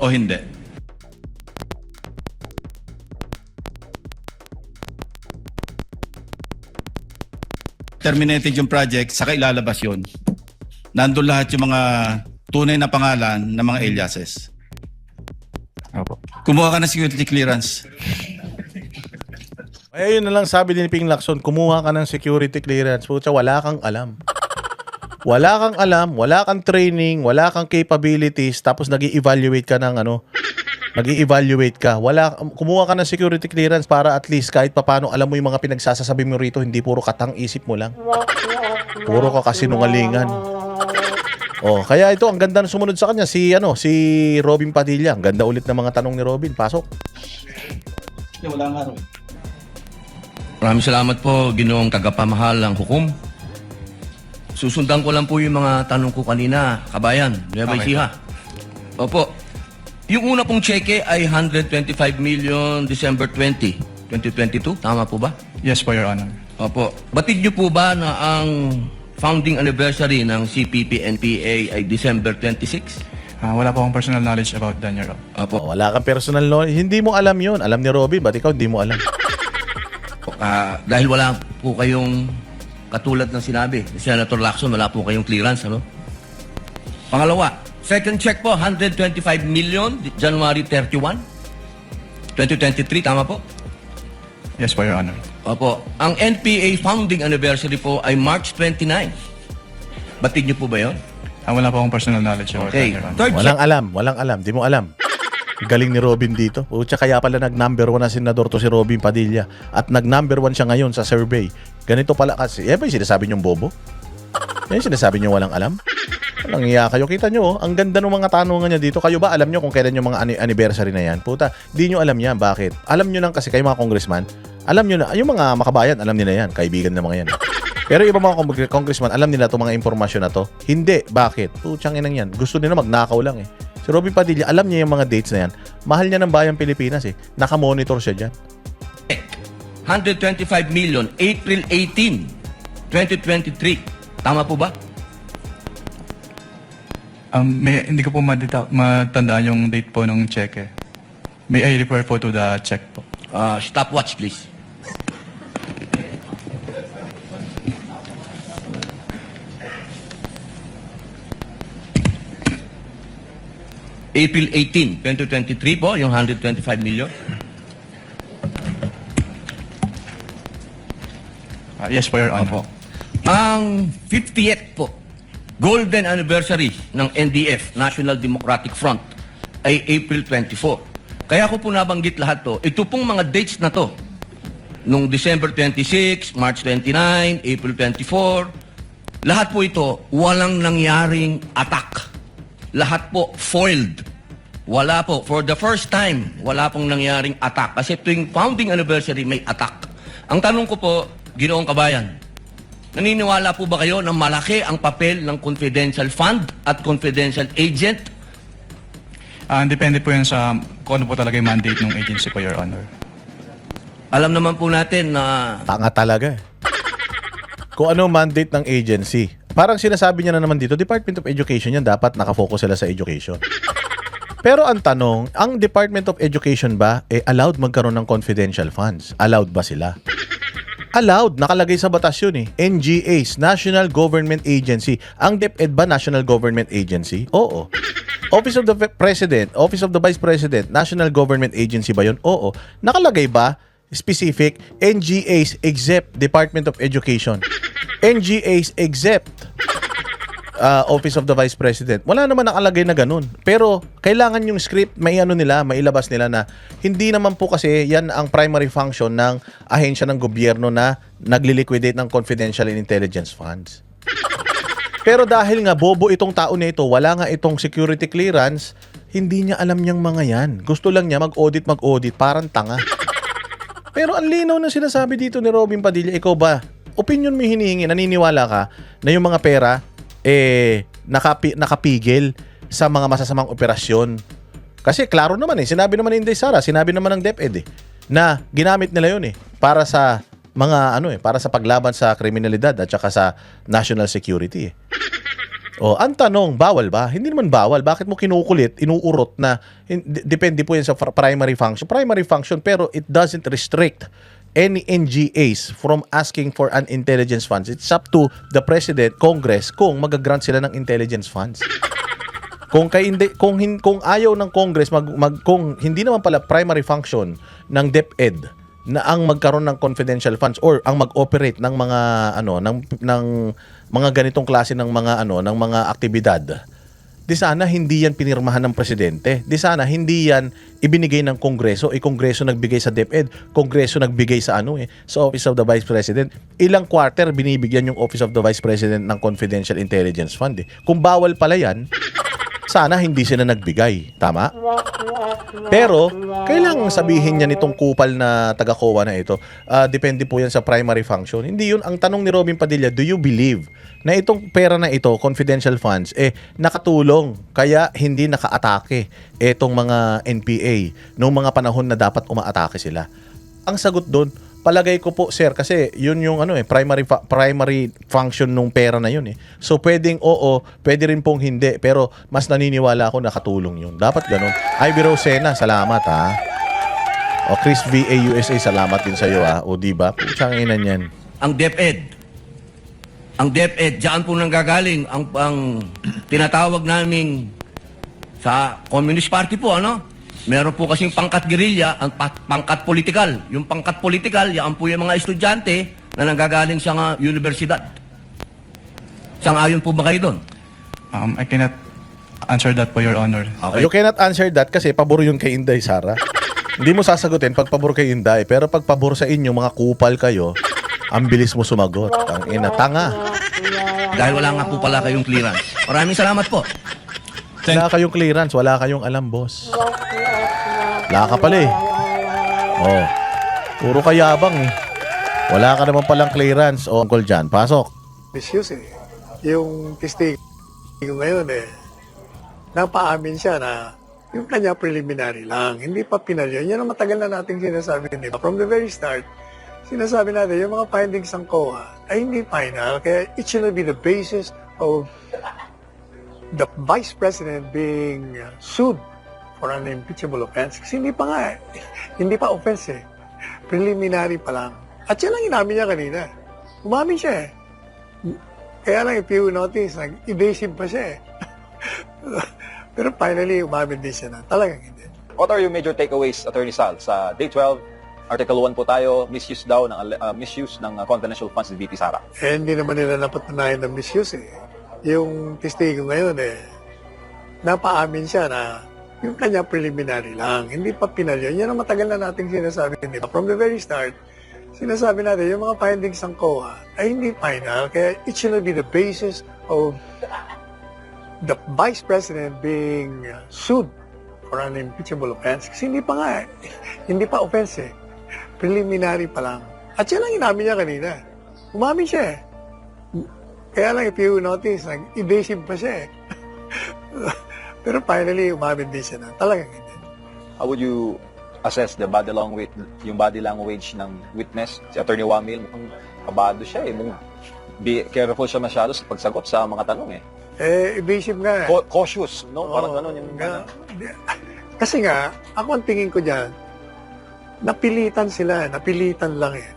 o hindi? Terminated yung project, saka ilalabas yun. Nandun lahat yung mga tunay na pangalan ng mga aliases. Opo. Kumuha ka ng security clearance. Ay, yun na lang sabi ni Ping Lacson, kumuha ka ng security clearance. Pucha, wala kang alam. Wala kang alam, wala kang training, wala kang capabilities, tapos nag-i-evaluate ka ng nag-i-evaluate ka. Kumuha ka ng security clearance para at least kahit papaano alam mo yung mga pinagsasasabi mo rito, hindi puro katang isip mo lang. Puro ka kasinungalingan. Kaya ito, ang ganda na sumunod sa kanya, si Robin Padilla. Ang ganda ulit ng mga tanong ni Robin. Pasok. Wala nga rin. Maraming salamat po, Ginoong Tagapamahal ng Hukom. Susundan ko lang po yung mga tanong ko kanina, kabayan, Nueva Ecija. Opo. Yung una pong cheque ay 125 million December 20, 2022. Tama po ba? Yes po, Your Honor. Opo. Batid niyo po ba na ang founding anniversary ng CPP-NPA ay December 26? Wala po akong personal knowledge about that, Your Honor. Opo. Wala kang personal knowledge. Hindi mo alam yun. Alam ni Robin, ba't ikaw hindi mo alam? Dahil wala po kayong katulad ng sinabi ni Senator Lacson, wala po kayong clearance, ano? Pangalawa, second check po, 125 million, January 31, 2023, tama po? Yes po, Your Honor. Opo. Ang NPA founding anniversary po ay March 29. Batid niyo po ba yun? Wala po akong personal knowledge about Okay. that, Your Honor. Third check. Walang alam. Di mo alam. Galing ni Robin dito. Pucha, kaya pala nag-number 1 na senador to si Robin Padilla. At nag-number 1 siya ngayon sa survey. Ganito pala kasi. Ba yung sinasabi niyong bobo? Yan yung sinasabi niyo walang alam? Walang iya kayo. Kita niyo, ang ganda ng mga tanungan niya dito. Kayo ba alam niyo kung kailan yung mga anniversary na yan? Puta, di niyo alam yan. Bakit? Alam niyo lang kasi kayo mga congressman. Alam niyo na, yung mga makabayan, alam nila yan. Kaibigan ng mga yan. Pero iba mga congressman, alam nila itong mga impormasyon na to. Hindi. Bakit? Putsang inang yan. Gusto nila magnakaw lang eh. Si Robin Padilla, alam niya yung mga dates na yan. Mahal niya ng bayang Pilipinas eh. Nakamonitor siya dyan. 125 million, April 18, 2023. Tama po ba? Hindi ko po matandaan yung date po ng check eh. May I refer po to the check po? Stopwatch, please. April 18, 2023 po, yung 125 million. Yes po, Your Honor. Opo. Ang 50th po, golden anniversary ng NDF, National Democratic Front, ay April 24. Kaya ko po nabanggit lahat to. Ito pong mga dates na to, nung December 26, March 29, April 24, lahat po ito, walang nangyaring attack. Lahat po foiled. Wala po. For the first time, wala pong nangyaring attack. Kasi tuwing founding anniversary, may attack. Ang tanong ko po, Ginoong Kabayan, naniniwala po ba kayo na malaki ang papel ng confidential fund at confidential agent? Depende po yan sa kung ano po talaga yung mandate ng agency po, Your Honor. Alam naman po natin na Tanga talaga eh. Kung ano mandate ng agency. Parang sinasabi niya na naman dito, Department of Education yan, dapat nakafocus sila sa education. Pero ang tanong, ang Department of Education ba, allowed magkaroon ng confidential funds? Allowed ba sila? Allowed. Nakalagay sa batas yun eh. NGAs, National Government Agency. Ang DepEd ba National Government Agency? Oo. Office of the President, Office of the Vice President, National Government Agency ba yun? Oo. Nakalagay ba specific NGAs except Department of Education? NGAs except Office of the Vice President. Wala naman nakalagay na ganun. Pero kailangan yung script mailabas nila na hindi naman po kasi yan ang primary function ng ahensya ng gobyerno na nagli-liquidate ng confidential and intelligence funds. Pero dahil nga bobo itong tao na ito, wala nga itong security clearance, hindi niya alam niyang mga yan. Gusto lang niya mag-audit, parang tanga. Pero ang linaw na sinasabi dito ni Robin Padilla, ikaw ba, opinion mo hinihingi, naniniwala ka na yung mga pera, nakapigil sa mga masasamang operasyon? Kasi klaro naman sinabi naman ni Inday Sara, sinabi naman ng DepEd na ginamit nila yun para sa mga para sa paglaban sa kriminalidad at saka sa national security. O, ang tanong, bawal ba? Hindi naman bawal. Bakit mo kinukulit, inuurot na depende po yan sa primary function. Primary function, pero it doesn't restrict any NGAs from asking for an intelligence funds. It's up to the President, Congress, kung mag-grant sila ng intelligence funds. Kung ayaw ng Congress, kung hindi naman pala primary function ng DepEd na ang magkaroon ng confidential funds or ang mag-operate ng mga ng mga ganitong klase ng mga ng mga aktibidad, di sana hindi yan pinirmahan ng presidente. Di sana hindi yan ibinigay ng Kongreso. Kongreso nagbigay sa DepEd, Kongreso nagbigay sa sa Office of the Vice President. Ilang quarter binibigyan yung Office of the Vice President ng confidential intelligence fund. Kung bawal pala yan, sana hindi sila nagbigay. Tama? Pero, kailangang sabihin niya nitong kupal na taga-COA na ito, depende po yan sa primary function. Hindi yun. Ang tanong ni Robin Padilla, do you believe na itong pera na ito, confidential funds, nakatulong, kaya hindi naka-atake itong mga NPA noong mga panahon na dapat umaatake sila? Ang sagot doon, palagay ko po sir kasi yun yung primary function nung pera na yun eh. So pwedeng oo, pwede rin pong hindi, pero mas naniniwala ako na katulong yun. Dapat ganun. Ivy Rosena, salamat ha. O Chris VA USA, salamat din sa iyo ha. O di ba? Putsang ina niyan. Ang DepEd. Ang DepEd, diyan po nanggagaling ang tinatawag naming sa Communist Party po, ano? Meron po kasing pangkat gerilya, ang pangkat politikal. Yung pangkat politikal, yan po yung mga estudyante na nanggagaling sa mga universidad. Sang-ayon po ba kayo doon? I cannot answer that po, Your Honor. Okay. You cannot answer that kasi pabor yun kay Inday, Sara. Hindi mo sasagutin pag pabor kay Inday, pero pag pabor sa inyo, mga kupal kayo, ang bilis mo sumagot. Ang ina, tanga. Dahil wala nga po pala kayong clearance. Maraming salamat po. Wala kayong clearance, wala kayong alam, boss. Wala ka pala eh. Oh. Puro kayabang eh. Wala ka naman palang clearance. O, Uncle John, pasok. Misuse eh. Yung testigo ngayon napaamin siya na yung kanya preliminary lang, hindi pa final yun. Yan ang matagal na nating sinasabi din. From the very start, sinasabi natin, yung mga findings ng COA ay hindi final. Kaya it should be the basis of the Vice President being sued for an impeachable offense. Kasi hindi pa nga hindi pa offense eh. Preliminary pa lang. At yan ang inamin niya kanina. Umamin siya eh. Kaya lang, if you notice, evasive pa siya eh. Pero finally, umamin din siya na talagang hindi. What are your major takeaways, Attorney Sal? Sa Day 12, Article 1 po tayo, misuse daw ng misuse ng confidential funds ni VP Sara. Eh, hindi naman nila napatunayan ng misuse eh. Yung testigo ngayon napaamin siya na yung kanya preliminary lang, hindi pa final yun. Yan ang matagal na nating sinasabi din. From the very start, sinasabi natin, yung mga findings ng COA ay hindi final. Kaya it should be the basis of the Vice President being sued for an impeachable offense. Kasi hindi pa nga hindi pa offense eh. Preliminary pa lang. At yan ang inamin niya kanina. Umamin siya eh. Kaya lang, if you notice, evasive pa siya eh. Pero finally, umamin din siya na talagang hindi. How would you assess the body language, yung body language ng witness? Si Attorney Wamil, mukhang kabado siya eh. Be careful siya masyado sa pagsagot sa mga tanong eh. Evasive nga eh. Cautious, no? Parang ganun yung... Kasi nga, ako ang tingin ko dyan, napilitan sila, napilitan lang eh.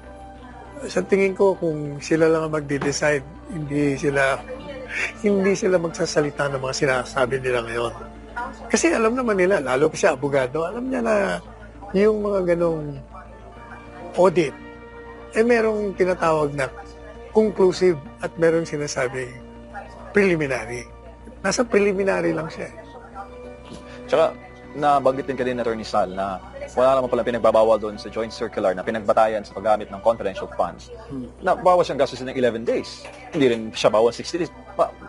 Sa tingin ko, kung sila lang ang magde-decide, hindi sila magsasalita ng mga sinasabi nila ngayon. Kasi alam naman nila, lalo pa siya abogado, alam niya na yung mga ganong audit, merong tinatawag na conclusive at merong sinasabing preliminary. Nasa preliminary lang siya. Tsaka, nabanggit din ka din, Attorney Sal, na wala naman pala pinagbabawal doon sa joint circular na pinagbatayan sa paggamit ng confidential funds. Na bawal siyang gastusin ng 11 days. Hindi rin siya bawal 60 days.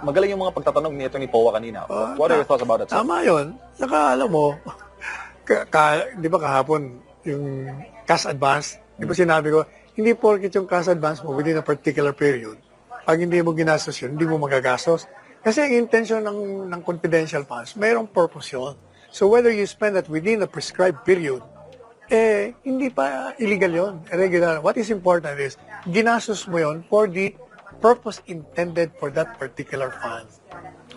Magaling yung mga pagtatanong ni Attorney Powa kanina. What are your thoughts about that, sir? Tama yun. Saka alam mo, di ba kahapon, yung cash advance, di ba sinabi ko, hindi porket yung cash advance mo within a particular period, pag hindi mo ginastos yun, hindi mo magagastos. Kasi ang intention ng confidential funds, mayroong purpose yun. So whether you spend that within a prescribed period, hindi pa illegal yun, irregular. What is important is, ginastos mo yun for the purpose intended for that particular fund.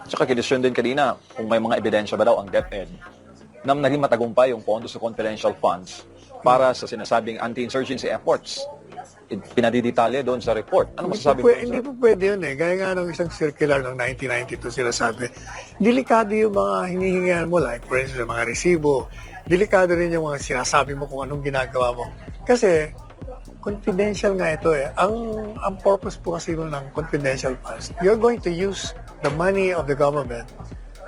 Tsaka kinisyon din kanina kung may mga ebidensya ba daw ang DepEd na naging matagumpay yung pondo sa confidential funds para sa sinasabing anti-insurgency efforts. Pinadidetalye doon sa report. Ano masasabi mo? Hindi po pwede yun eh. Gaya nga ng isang circular ng 1992 sila sabi, delikado yung mga hinihingihan mo, like for instance, mga resibo. Delikado rin yung mga sinasabi mo kung anong ginagawa mo. Kasi, confidential nga ito eh. Ang purpose po kasi ng confidential funds, you're going to use the money of the government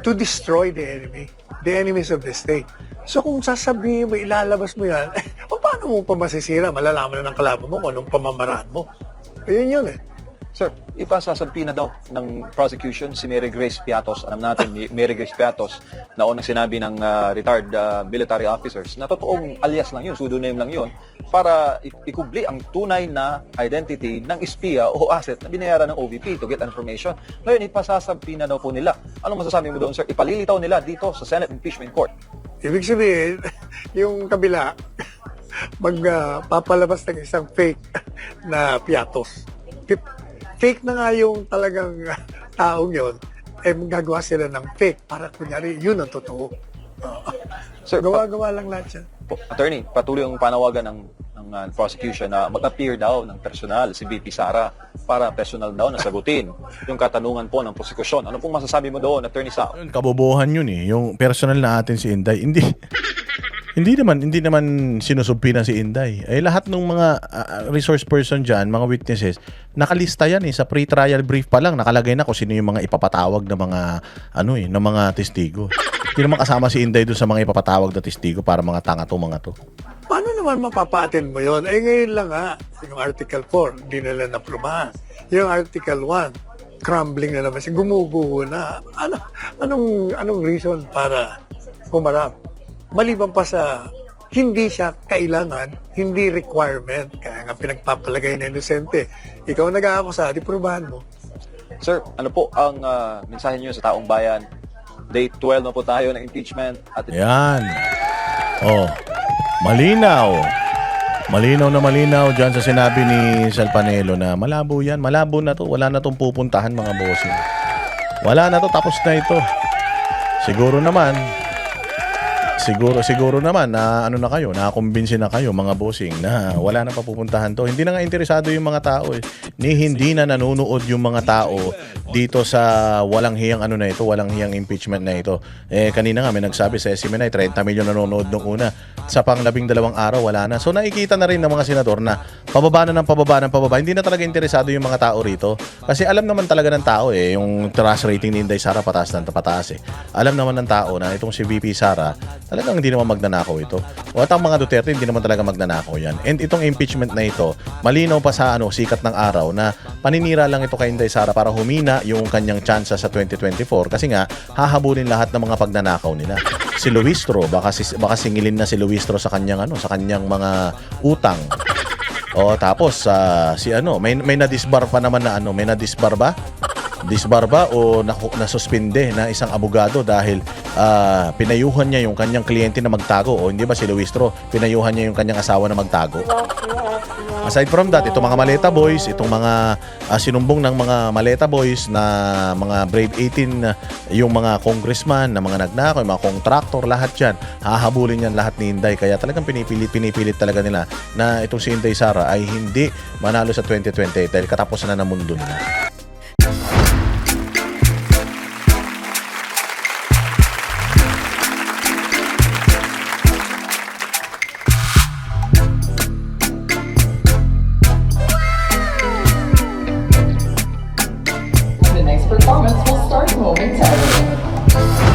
to destroy the enemies of the state. So kung sasabihin mo, ilalabas mo yan, paano mo pa masisira? Malalaman na ng kalaban mo kung anong pamamaraan mo. Ayun yun eh. Sir, ipasasampi na daw ng prosecution si Mary Grace Piatos. Alam natin, Mary Grace Piatos, na unang sinabi ng retired military officers na totoong alias lang yun, pseudonym lang yun, para ikubli ang tunay na identity ng espiya o asset na binayaran ng OVP to get information. Ngayon, ipasasampi na daw po nila. Anong masasabi mo doon, sir? Ipalilitaw nila dito sa Senate Impeachment Court. Ibig sabihin, yung kabila, papalabas ng isang fake na piatos. Fake na nga yung talagang taong yon, eh magagawa sila ng fake para kunyari yun ang totoo. Sir, Gawa-gawa lang lahat yan. Attorney, patuloy ang panawagan ng prosecution na mag-appear daw ng personal si VP Sara para personal daw na sagutin yung katanungan po ng prosecution. Ano pong masasabi mo doon, Attorney Sao? Yun, kabobohan yun eh. Yung personal na atin si Inday. Hindi naman sinusubpinan si Inday. Eh lahat ng mga resource person diyan, mga witnesses, nakalista yan eh sa pre-trial brief pa lang, nakalagay na kung sino yung mga ipapatawag na mga ng mga testigo. Hindi naman kasama si Inday doon sa mga ipapatawag na testigo para mga tanga to mga to. Paano naman mapapa-attend mo yon? Eh ngayon lang yung Article 4, hindi nila naprubahan. Yung Article 1, crumbling na naman, gumuguho na. Anong reason para humarap? Maliban pa sa hindi siya kailangan, hindi requirement, kaya nga pinagpapalagay na inosente. Ikaw nag-aakusa, di prubahan mo. Sir, ano po ang mensahe niyo sa taong bayan? Date 12 na po tayo ng impeachment. At Yan. Oh, malinaw. Malinaw dyan sa sinabi ni Salpanelo na malabo yan. Malabo na to. Wala na tong pupuntahan mga bossing. Wala na to. Tapos na ito. Siguro naman na na kayo, nakakumbinsi na kayo mga bossing na wala na papupuntahan to. Hindi na nga interesado yung mga tao eh. Hindi na nanonood yung mga tao dito sa walang hiyang walang hiyang impeachment na ito. Eh kanina nga may nagsabi sa SMNI 30 milyon nanonood nung una. Sa pang-12 araw wala na. So nakikita na rin ng mga senador na pababa. Hindi na talaga interesado yung mga tao rito. Kasi alam naman talaga ng tao eh, yung trust rating ni Inday Sara pataas eh. Alam naman ng tao na itong si VP Sara talagang hindi naman magnanakaw ito. O at ang mga Duterte hindi naman talaga magnanakaw yan. And itong impeachment na ito, malinaw pa sa sikat ng araw na paninira lang ito kay Inday Sara para humina yung kanyang tsansa sa 2024 kasi nga hahabulin lahat ng mga pagnanakaw nila. Si Luistro, baka singilin na si Luistro sa kanyang mga utang. O tapos may na-disbar pa naman na may na-disbar ba? Disbar ba o nasuspinde na isang abogado dahil pinayuhan niya yung kanyang kliyente na magtago o hindi ba si Luistro pinayuhan niya yung kanyang asawa na magtago. Aside from that, itong mga Maleta Boys, itong mga sinumbong ng mga Maleta Boys na mga Brave 18 yung mga congressman na mga nagnakaw, yung mga contractor, lahat yan hahabulin yan lahat ni Inday. Kaya talagang pinipilit talaga nila na itong si Inday Sara ay hindi manalo sa 2020 dahil katapusan na ng mundo nila. The next performance will start momentarily.